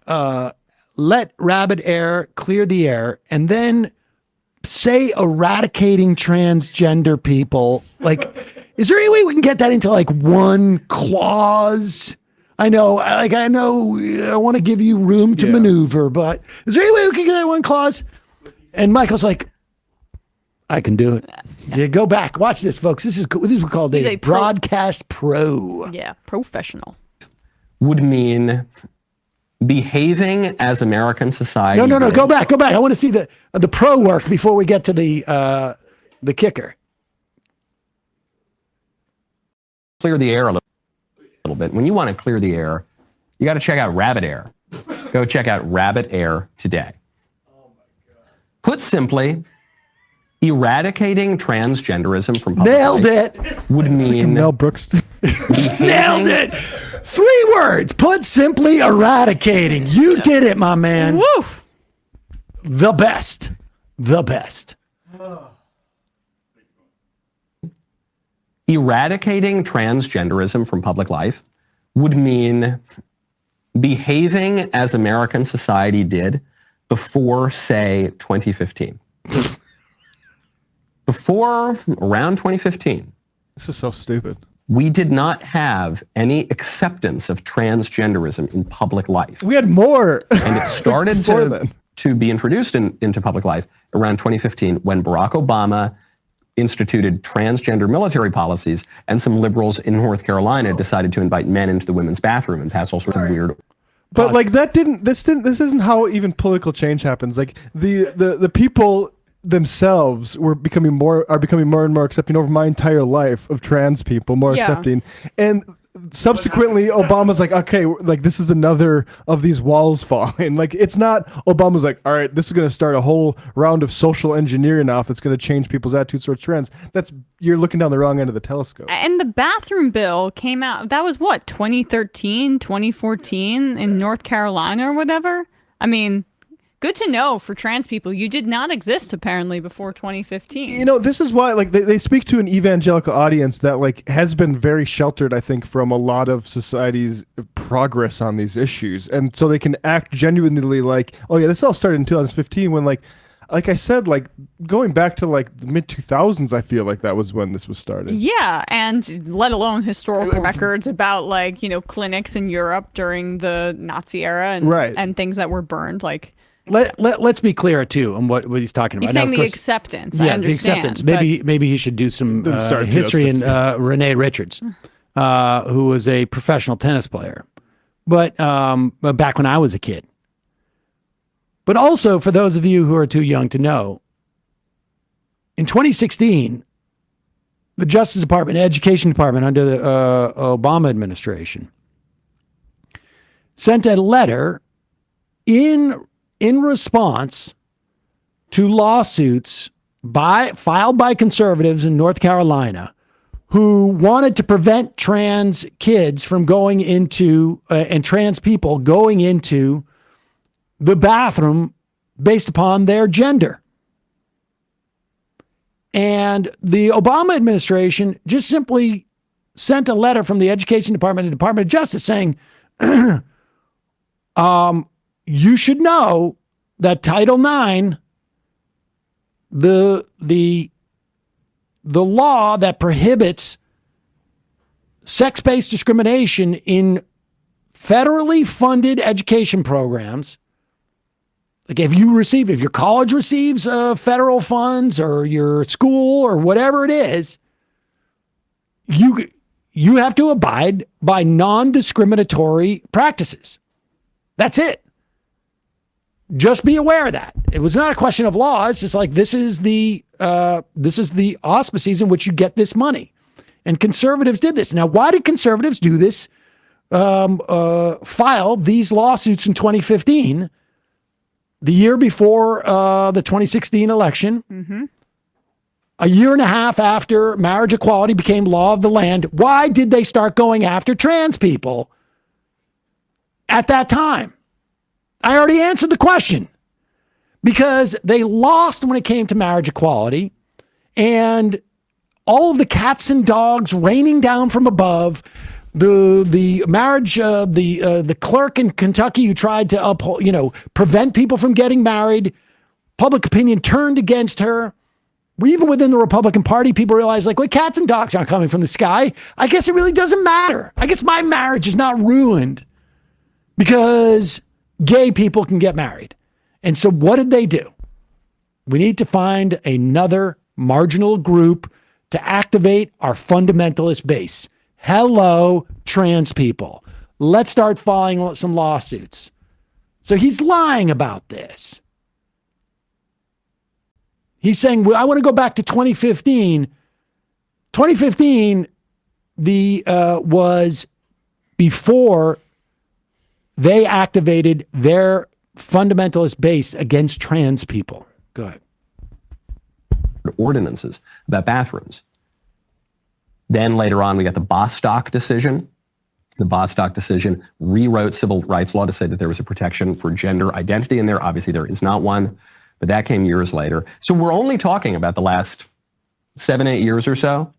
S6: let Rabbit Air clear the air and then say eradicating transgender people? Like, is there any way we can get that into like one clause? I know I want to give you room to maneuver, but is there any way we can get that one clause? And Michael's like, I can do it. Yeah, go back. Watch this, folks. This is called
S9: He's
S6: a
S9: a pro-
S6: broadcast pro.
S9: Yeah, professional.
S16: Would mean behaving as American society.
S6: No.
S16: did.
S6: Go back. I want to see the pro work before we get to the kicker.
S16: Clear the air a little bit. When you want to clear the air, you got to check out Rabbit Air. Go check out Rabbit Air today. Put simply, eradicating transgenderism from public
S6: Nailed
S16: life
S6: it.
S16: would mean
S8: Mel Brooks.
S6: Nailed it. 3 words. Put simply, eradicating. You did it, my man.
S9: Woo!
S6: The best.
S16: eradicating transgenderism from public life would mean behaving as American society did before, say, 2015. Before around 2015.
S8: This is so stupid.
S16: We did not have any acceptance of transgenderism in public life.
S8: We had more.
S16: And it started to be introduced into public life around 2015 when Barack Obama instituted transgender military policies, and some liberals in North Carolina decided to invite men into the women's bathroom and pass all sorts of weird.
S8: But like this isn't how even political change happens. Like the people themselves are becoming more and more accepting over my entire life of trans people, more accepting. And subsequently Obama's like, okay, like this is another of these walls falling. Like it's not Obama's like, all right, this is going to start a whole round of social engineering off that's going to change people's attitudes towards trans. You're looking down the wrong end of the telescope.
S9: And the bathroom bill came out, that was what, 2013, 2014 in North Carolina or whatever? I mean, good to know for trans people. You did not exist apparently before 2015.
S8: You know, this is why like they speak to an evangelical audience that like has been very sheltered, I think, from a lot of society's progress on these issues. And so they can act genuinely like, oh yeah, this all started in 2015 when like I said, like going back to like the mid 2000s, I feel like that was when this was started.
S9: Yeah, and let alone historical records about like, you know, clinics in Europe during the Nazi era and things that were burned. Like
S6: Let's be clear too on what he's talking about.
S9: he's saying the acceptance.
S6: Yeah,
S9: I
S6: the
S9: understand,
S6: acceptance. Maybe he should do some history in Renee Richards, who was a professional tennis player, but back when I was a kid. But also for those of you who are too young to know, in 2016, the Justice Department, Education Department under the Obama administration sent a letter in response to lawsuits filed by conservatives in North Carolina who wanted to prevent trans kids from going into and trans people going into the bathroom based upon their gender. And the Obama administration just simply sent a letter from the Education Department and Department of Justice saying, you should know that Title IX, the law that prohibits sex-based discrimination in federally funded education programs, like if your college receives federal funds or your school or whatever it is, you have to abide by non-discriminatory practices. That's it. Just be aware of that. It was not a question of law. It's just like this is the auspices in which you get this money. And conservatives did this. Now, why did conservatives do this? File these lawsuits in 2015, the year before the 2016 election, a year and a half after marriage equality became law of the land. Why did they start going after trans people at that time? I already answered the question. Because they lost when it came to marriage equality, and all of the cats and dogs raining down from above, the marriage, the clerk in Kentucky who tried to uphold, prevent people from getting married, public opinion turned against her. Even within the Republican Party, people realized, like, wait, cats and dogs aren't coming from the sky. I guess it really doesn't matter. I guess my marriage is not ruined because gay people can get married. And so what did they do? We need to find another marginal group to activate our fundamentalist base. Hello, trans people. Let's start filing some lawsuits. So he's lying about this. He's saying, well, I want to go back to 2015. 2015 was before they activated their fundamentalist base against trans people. Go ahead.
S16: Ordinances about bathrooms. Then later on, we got the Bostock decision. The Bostock decision rewrote civil rights law to say that there was a protection for gender identity in there. Obviously, there is not one, but that came years later. So we're only talking about the last 7-8 years or so.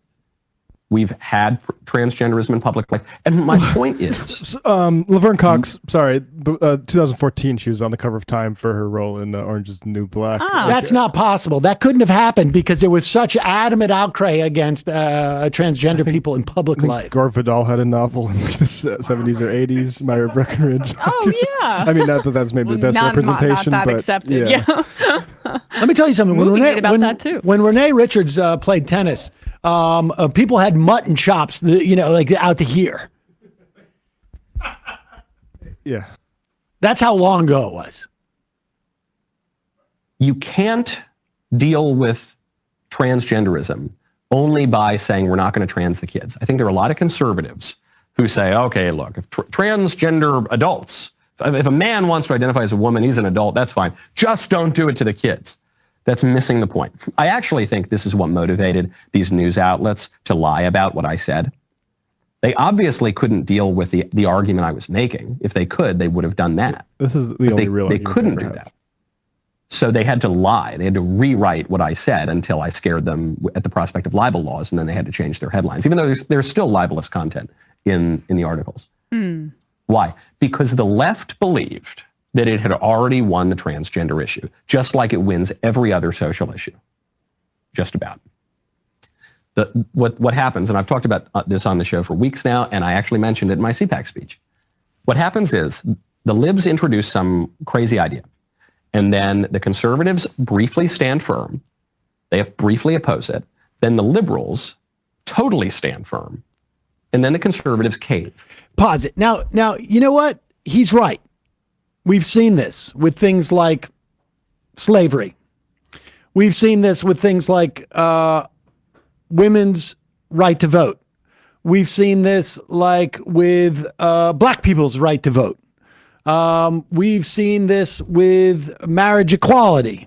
S16: We've had transgenderism in public life. And my point is...
S8: Laverne Cox, 2014, she was on the cover of Time for her role in Orange is the New Black.
S6: That's not possible. That couldn't have happened because there was such adamant outcry against transgender people in public life.
S8: Gore Vidal had a novel in the 70s or 80s, Myra Breckinridge.
S9: Oh, yeah.
S8: I mean, not that that's maybe the best representation,
S9: not that
S8: but
S9: accepted.
S8: yeah.
S6: Let me tell you something. When Renee Richards played tennis, people had mutton chops, like out to here.
S8: Yeah.
S6: That's how long ago it was.
S16: You can't deal with transgenderism only by saying we're not going to trans the kids. I think there are a lot of conservatives who say, okay, look, if transgender adults, if a man wants to identify as a woman, he's an adult, that's fine. Just don't do it to the kids. That's missing the point. I actually think this is what motivated these news outlets to lie about what I said. They obviously couldn't deal with the argument I was making. If they could, they would have done that.
S8: This is the only real
S16: They couldn't do that. So they had to lie. They had to rewrite what I said until I scared them at the prospect of libel laws, and then they had to change their headlines, even though there's still libelous content in the articles. Why? Because the left believed that it had already won the transgender issue, just like it wins every other social issue. Just about. What happens, and I've talked about this on the show for weeks now, and I actually mentioned it in my CPAC speech. What happens is the libs introduce some crazy idea, and then the conservatives briefly stand firm. They briefly oppose it. Then the liberals totally stand firm, and then the conservatives cave.
S6: Pause it. Now, you know what? He's right. We've seen this with things like slavery. We've seen this with things like women's right to vote. We've seen this like with black people's right to vote. We've seen this with marriage equality.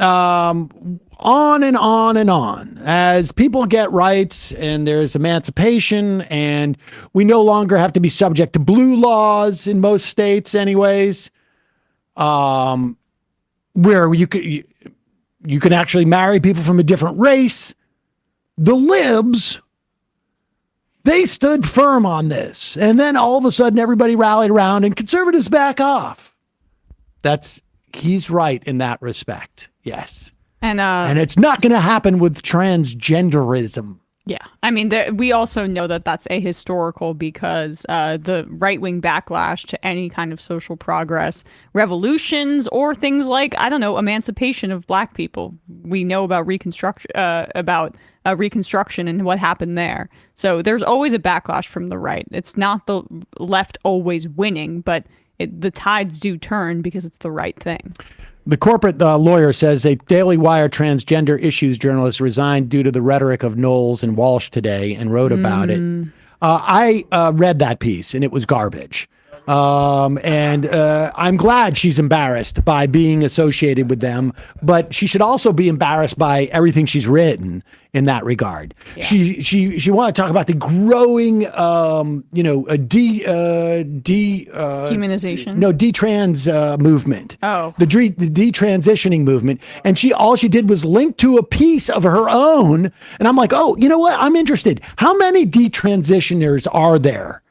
S6: On and on and on. As people get rights and there's emancipation, and we no longer have to be subject to blue laws in most states, anyways. Where you can actually marry people from a different race. The libs, they stood firm on this. And then all of a sudden everybody rallied around and conservatives back off. He's right in that respect. Yes. And it's not going to happen with transgenderism.
S9: Yeah. I mean, we also know that that's ahistorical because the right-wing backlash to any kind of social progress, revolutions, or things like, I don't know, emancipation of black people. We know about Reconstruction and what happened there. So there's always a backlash from the right. It's not the left always winning, but the tides do turn because it's the right thing.
S6: The corporate lawyer says a Daily Wire transgender issues journalist resigned due to the rhetoric of Knowles and Walsh today and wrote about it. I read that piece and it was garbage. And I'm glad she's embarrassed by being associated with them, but she should also be embarrassed by everything she's written in that regard. Yeah. She wanted to talk about the growing,
S9: humanization.
S6: No, detrans movement.
S9: Oh,
S6: the detransitioning movement, and all she did was link to a piece of her own, and I'm like, oh, you know what? I'm interested. How many detransitioners are there?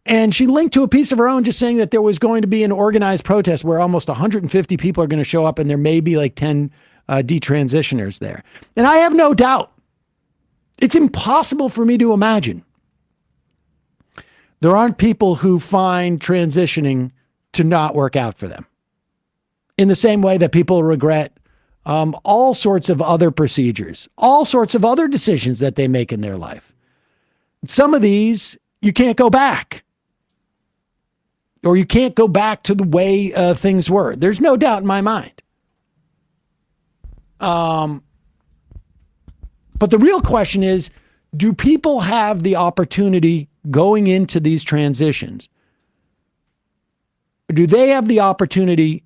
S6: And she linked to a piece of her own just saying that there was going to be an organized protest where almost 150 people are going to show up and there may be like 10 detransitioners there. And I have no doubt. It's impossible for me to imagine. There aren't people who find transitioning to not work out for them. In the same way that people regret all sorts of other procedures, all sorts of other decisions that they make in their life. Some of these, you can't go back. Or you can't go back to the way things were. There's no doubt in my mind. But the real question is, do people have the opportunity going into these transitions? Do they have the opportunity,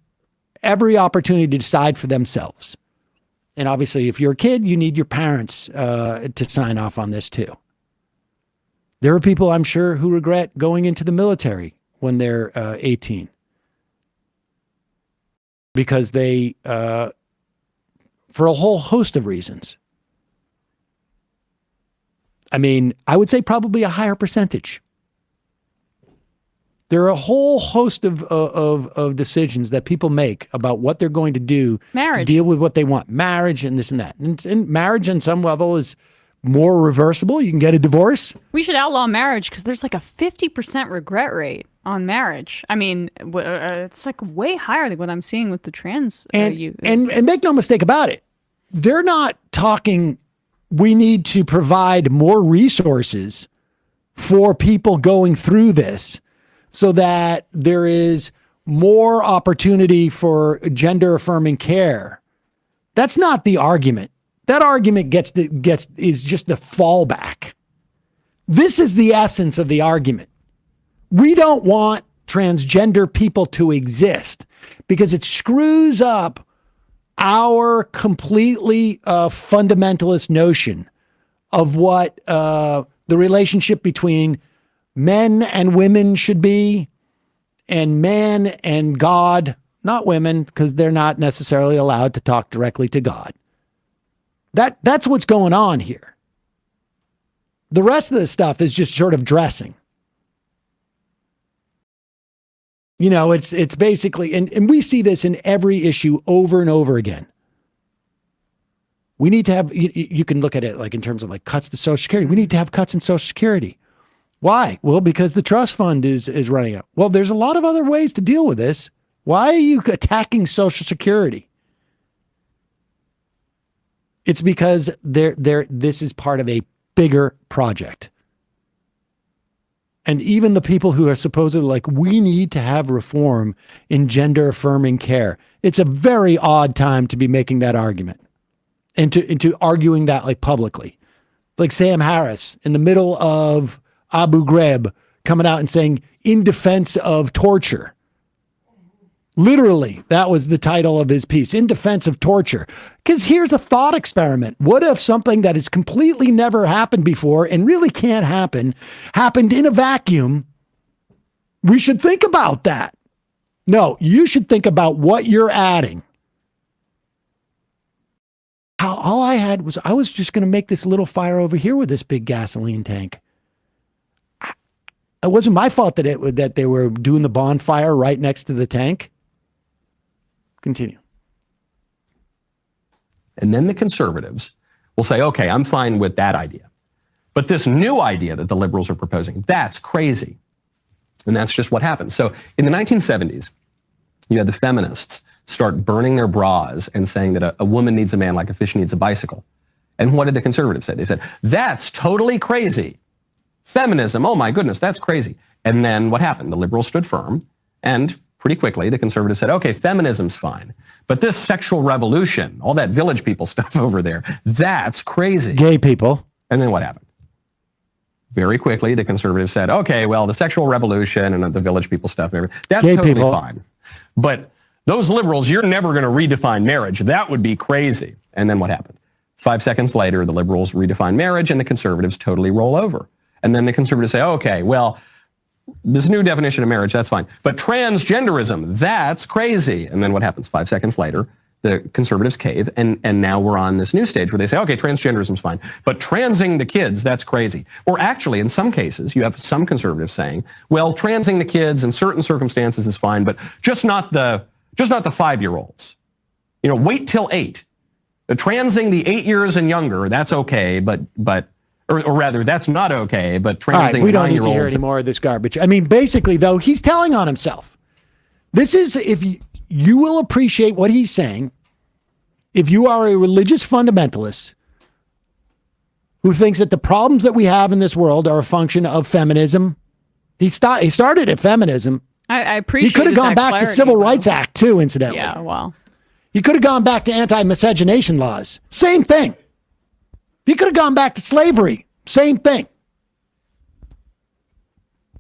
S6: every opportunity to decide for themselves? And obviously, if you're a kid, you need your parents to sign off on this too. There are people, I'm sure, who regret going into the military when they're 18 because they, for a whole host of reasons. I mean, I would say probably a higher percentage. There are a whole host of decisions that people make about what they're going to do to deal with what they want. Marriage and this and that. And marriage on some level is more reversible. You can get a divorce.
S9: We should outlaw marriage because there's like a 50% regret rate on marriage. I mean, it's like way higher than what I'm seeing with the trans youth.
S6: And make no mistake about it. They're not talking, we need to provide more resources for people going through this so that there is more opportunity for gender affirming care. That's not the argument. That argument is just the fallback. This is the essence of the argument. We don't want transgender people to exist because it screws up our completely fundamentalist notion of what the relationship between men and women should be, and man and God, not women, because they're not necessarily allowed to talk directly to God. That's what's going on here. The rest of the stuff is just sort of dressing. You know, it's basically, and we see this in every issue over and over again. We need to have, you can look at it like in terms of like cuts to Social Security. We need to have cuts in Social Security. Why? Well, because the trust fund is running out. Well, there's a lot of other ways to deal with this. Why are you attacking Social Security? It's because this is part of a bigger project. And even the people who are supposedly like, we need to have reform in gender affirming care. It's a very odd time to be making that argument and to arguing that like publicly. Like Sam Harris in the middle of Abu Ghraib coming out and saying in defense of torture. Literally, that was the title of his piece, In Defense of Torture. Because here's a thought experiment. What if something that has completely never happened before and really can't happen, happened in a vacuum? We should think about that. No, you should think about what you're adding. All I had was, I was just going to make this little fire over here with this big gasoline tank. It wasn't my fault that they were doing the bonfire right next to the tank. Continue.
S16: And then the conservatives will say, okay, I'm fine with that idea. But this new idea that the liberals are proposing, that's crazy. And that's just what happens. So in the 1970s, you had the feminists start burning their bras and saying that a woman needs a man like a fish needs a bicycle. And what did the conservatives say? They said, that's totally crazy. Feminism, oh my goodness, that's crazy. And then what happened? The liberals stood firm, and pretty quickly the conservatives said, okay, feminism's fine. But this sexual revolution, all that Village People stuff over there, that's crazy.
S6: Gay people.
S16: And then what happened? Very quickly, the conservatives said, okay, well, the sexual revolution and the Village People stuff, that's
S6: Gay
S16: totally
S6: people.
S16: fine. But those liberals, you're never going to redefine marriage. That would be crazy. And then what happened? 5 seconds later, the liberals redefine marriage and the conservatives totally roll over. And then the conservatives say, okay, well, this new definition of marriage, that's fine. But transgenderism, that's crazy. And then what happens? 5 seconds later, the conservatives cave, and now we're on this new stage where they say, okay, transgenderism's fine. But transing the kids, that's crazy. Or actually, in some cases, you have some conservatives saying, well, transing the kids in certain circumstances is fine, but just not the 5-year-olds. You know, wait till 8. Transing the 8 years and younger, that's okay, but or rather, that's not okay, but transing
S6: All right, we don't need to hear
S16: 9-year-olds.
S6: any more of this garbage. I mean, basically, though, he's telling on himself. This is, if you will appreciate what he's saying, if you are a religious fundamentalist who thinks that the problems that we have in this world are a function of feminism, he started at feminism.
S9: I appreciate.
S6: He could have gone back to Civil Rights Act, too, incidentally.
S9: Yeah, well.
S6: He could have gone back to anti-miscegenation laws. Same thing. He could have gone back to slavery. Same thing.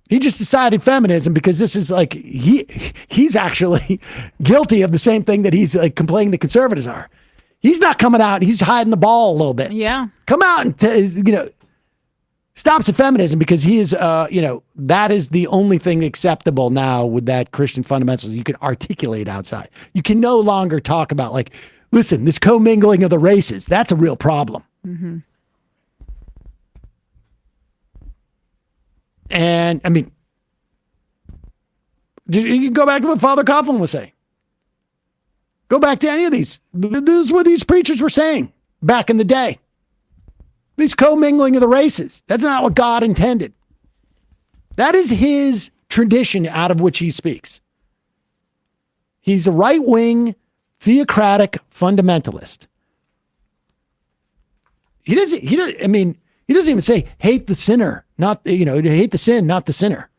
S6: He just decided feminism because this is like, he's actually guilty of the same thing that he's like complaining the conservatives are. He's not coming out. He's hiding the ball a little bit.
S9: Yeah.
S6: Come out and, stops at feminism because he is, that is the only thing acceptable now with that Christian fundamentalism you can articulate outside. You can no longer talk about like, listen, this commingling of the races, that's a real problem.
S9: Mm-hmm.
S6: And I mean, you can go back to what Father Coughlin was saying. Go back to any of these. This is what these preachers were saying back in the day. These commingling of the races. That's not what God intended. That is his tradition out of which he speaks. He's a right-wing, theocratic fundamentalist. He doesn't even say hate the sinner, hate the sin, not the sinner.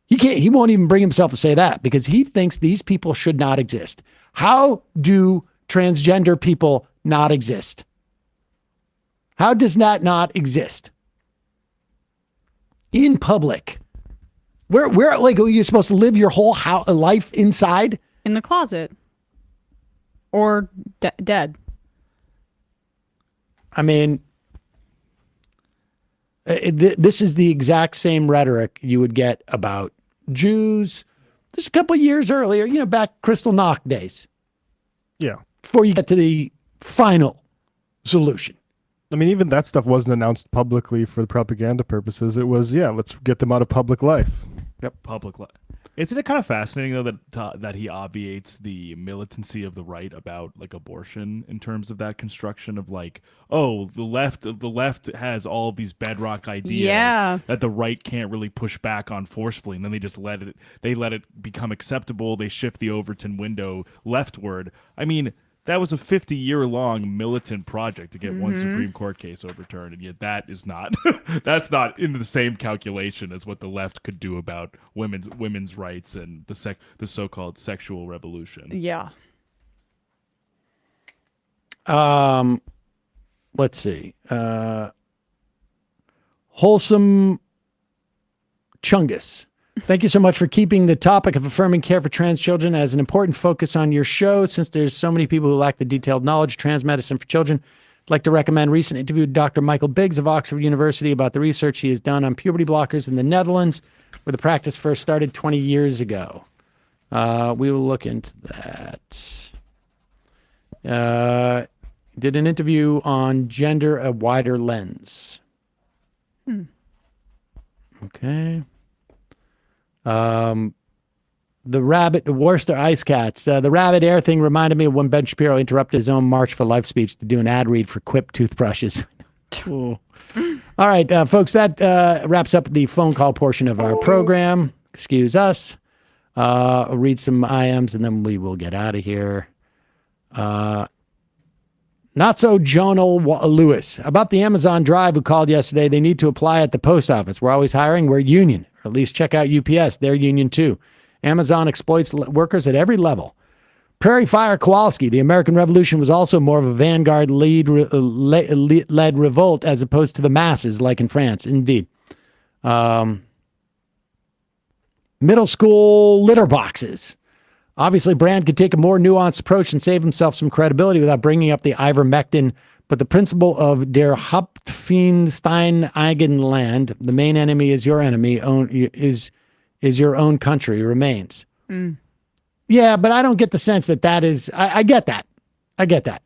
S6: He won't even bring himself to say that because he thinks these people should not exist. How do transgender people not exist? How does that not exist? In public. Where like are you supposed to live your whole life inside?
S9: In the closet. Or dead.
S6: I mean, this is the exact same rhetoric you would get about Jews just a couple of years earlier, back Kristall Knock days.
S8: Yeah.
S6: Before you get to the final solution.
S8: I mean, even that stuff wasn't announced publicly for propaganda purposes. It was, let's get them out of public life.
S21: Yep, public life. Isn't it kind of fascinating though that he obviates the militancy of the right about like abortion in terms of that construction of like, oh, the left has all these bedrock ideas that the right can't really push back on forcefully, and then they just let it become acceptable. They shift the Overton window leftward. I mean, that was a 50-year-long militant project to get one
S9: Mhm.
S21: Supreme Court case overturned, and yet that is not that's not in the same calculation as what the left could do about women's rights and the so-called sexual revolution.
S9: Yeah.
S6: Let's see. Wholesome Chungus. Thank you so much for keeping the topic of affirming care for trans children as an important focus on your show. Since there's so many people who lack the detailed knowledge of trans medicine for children, I'd like to recommend recent interview with Dr. Michael Biggs of Oxford University about the research he has done on puberty blockers in the Netherlands, where the practice first started 20 years ago. We will look into that. Did an interview on gender, a wider lens. Okay. The Worcester Ice Cats. The rabbit air thing reminded me of when Ben Shapiro interrupted his own March for Life speech to do an ad read for Quip toothbrushes. All right, folks, that wraps up the phone call portion of our program. Excuse us. I'll read some IMs and then we will get out of here. Not so Jonal Lewis. About the Amazon drive who called yesterday, they need to apply at the post office. We're always hiring. We're union. Or at least check out UPS. They're union too. Amazon exploits workers at every level. Prairie Fire Kowalski. The American Revolution was also more of a vanguard led revolt as opposed to the masses like in France. Indeed. Middle school litter boxes. Obviously, Brand could take a more nuanced approach and save himself some credibility without bringing up the ivermectin, but the principle of der Hauptfeinstein Eigenland, the main enemy is your enemy, is your own country, remains. Yeah, but I don't get the sense that is, I get that. I get that.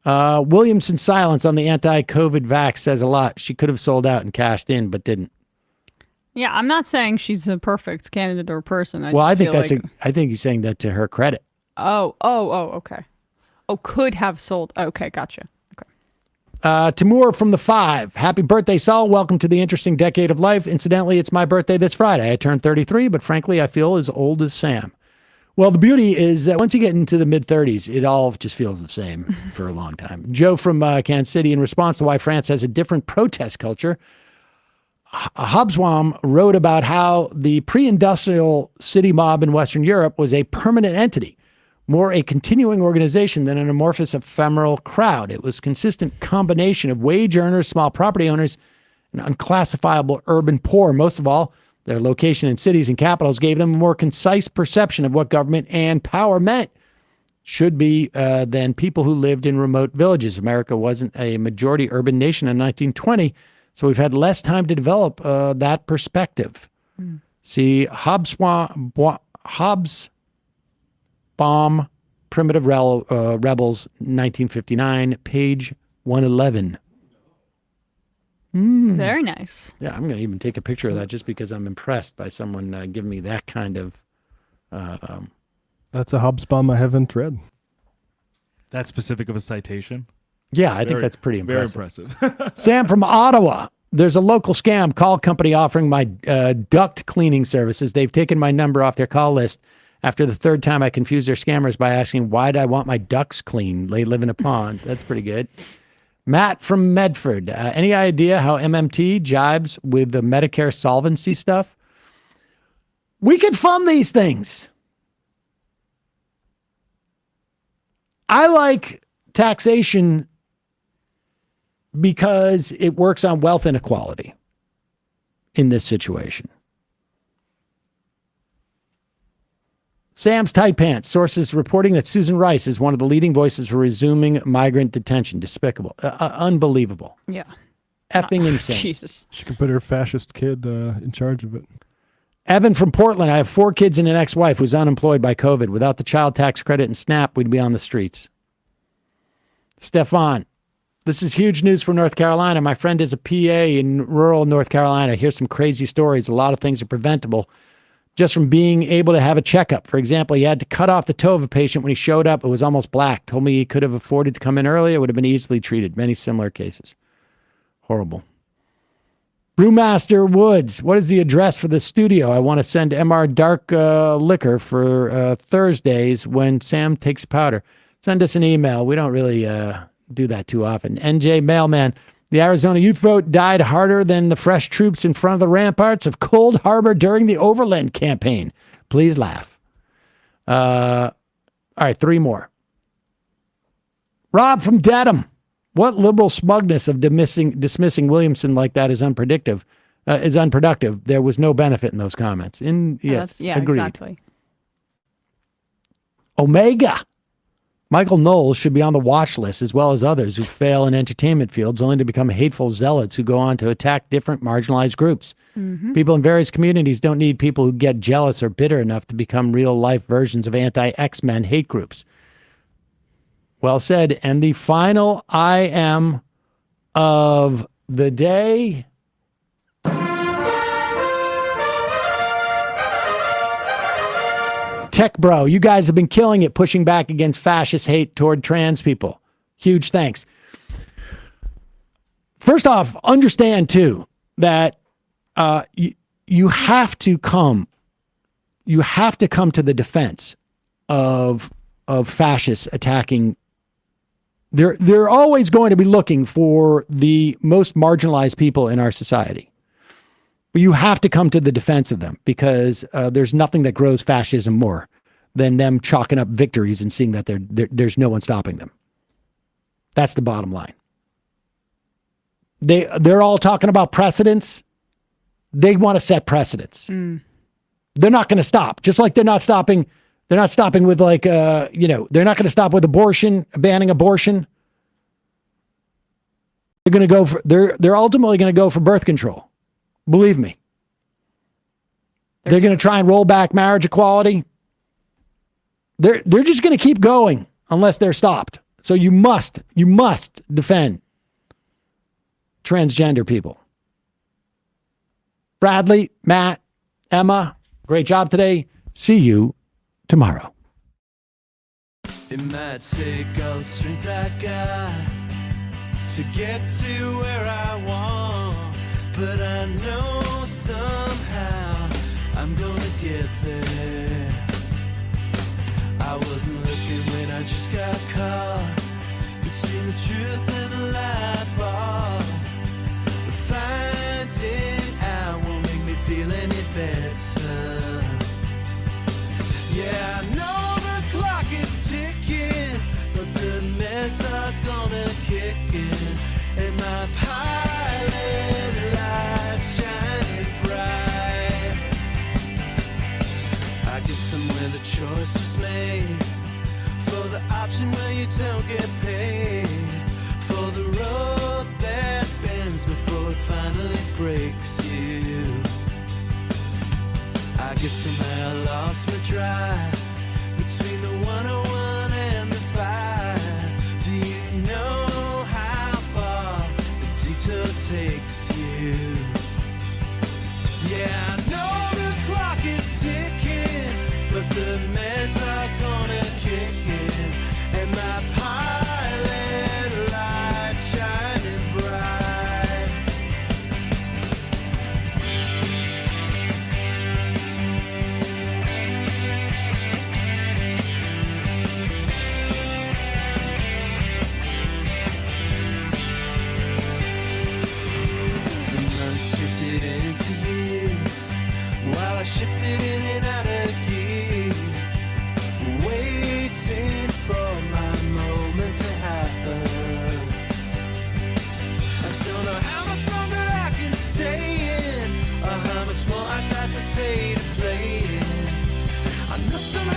S6: Williamson's silence on the anti-COVID vax says a lot. She could have sold out and cashed in, but didn't.
S9: Yeah, I'm not saying she's a perfect candidate or person.
S6: I think I think he's saying that to her credit.
S9: Oh, okay. Oh, could have sold. Okay, gotcha.
S6: Timur from the 5. Happy birthday, Saul. Welcome to the interesting decade of life. Incidentally, it's my birthday this Friday. I turned 33, but frankly, I feel as old as Sam. Well, the beauty is that once you get into the mid-30s, it all just feels the same for a long time. Joe from Kansas City, in response to why France has a different protest culture, Hobsbawm wrote about how the pre-industrial city mob in Western Europe was a permanent entity, more a continuing organization than an amorphous ephemeral crowd. It was a consistent combination of wage earners, small property owners, and unclassifiable urban poor. Most of all, their location in cities and capitals gave them a more concise perception of what government and power meant should be than people who lived in remote villages. America wasn't a majority urban nation in 1920, so we've had less time to develop that perspective. See, Hobsbawm, Primitive Rebels, 1959, page 111.
S9: Very nice.
S6: Yeah, I'm going to even take a picture of that just because I'm impressed by someone giving me that kind of...
S8: That's a Hobsbawm I haven't read.
S21: That specific of a citation?
S6: Yeah, I think that's pretty impressive.
S21: Very impressive.
S6: Sam from Ottawa. There's a local scam call company offering my duct cleaning services. They've taken my number off their call list after the third time I confused their scammers by asking, why do I want my ducks cleaned? They live in a pond. That's pretty good. Matt from Medford. Any idea how MMT jives with the Medicare solvency stuff? We could fund these things. I like taxation because it works on wealth inequality in this situation. Sam's tight pants. Sources reporting that Susan Rice is one of the leading voices for resuming migrant detention. Despicable. Unbelievable.
S9: Yeah.
S6: Effing insane.
S9: Jesus.
S8: She could put her fascist kid in charge of it.
S6: Evan from Portland. I have 4 kids and an ex-wife who's unemployed by COVID. Without the child tax credit and SNAP, we'd be on the streets. Stefan. This is huge news for North Carolina. My friend is a PA in rural North Carolina. Here's some crazy stories. A lot of things are preventable just from being able to have a checkup. For example, he had to cut off the toe of a patient when he showed up. It was almost black. Told me he could have afforded to come in earlier. It would have been easily treated. Many similar cases. Horrible. Brewmaster Woods. What is the address for the studio? I want to send MR Dark Liquor for Thursdays when Sam takes powder. Send us an email. We don't really do that too often. NJ Mailman. The Arizona youth vote died harder than the fresh troops in front of the ramparts of Cold Harbor during the Overland campaign. Please laugh. All right, 3 more. Rob from Dedham. What liberal smugness of dismissing Williamson like that is unproductive. There was no benefit in those comments. Yes, agreed.
S9: Exactly.
S6: Omega. Michael Knowles should be on the watch list, as well as others who fail in entertainment fields only to become hateful zealots who go on to attack different marginalized groups.
S9: Mm-hmm.
S6: People in various communities don't need people who get jealous or bitter enough to become real-life versions of anti-X-Men hate groups. Well said. And the final I am of the day. Tech Bro, you guys have been killing it pushing back against fascist hate toward trans people. Huge thanks. First off, understand too that you have to come to the defense of fascists attacking. They're always going to be looking for the most marginalized people in our society. But you have to come to the defense of them because there's nothing that grows fascism more than them chalking up victories and seeing that there's no one stopping them. That's the bottom line. They're all talking about precedents. They want to set precedents. They're not going to stop. Just like they're not stopping with like they're not going to stop with abortion, banning abortion. They're going to go for they're ultimately going to go for birth control. Believe me. They're going to try and roll back marriage equality. They're just going to keep going unless they're stopped. So you must defend transgender people. Bradley, Matt, Emma, great job today. See you tomorrow.
S15: It might take all the strength I got to get to where I want, but I know somehow I'm gonna get there. I wasn't looking when I just got caught between the truth and the lie bar. But finding out won't make me feel any better. Yeah, I know the clock is ticking, but the meds are gonna kick in, and my pilot light shining bright. I get somewhere the choice was made, for the option where you don't get paid, for the road that bends before it finally breaks you. I guess somehow I lost my drive between the 101 and the 5. Do you know how far the detour takes you? Yeah, I know the clock is ticking, but the meds are gonna kick in, and my pilot light shining bright. The months drifted into years, while I shifted in and out of gear, waiting for my moment to happen. I don't know how much longer I can stay in, or how much more I got to pay to play in. I know some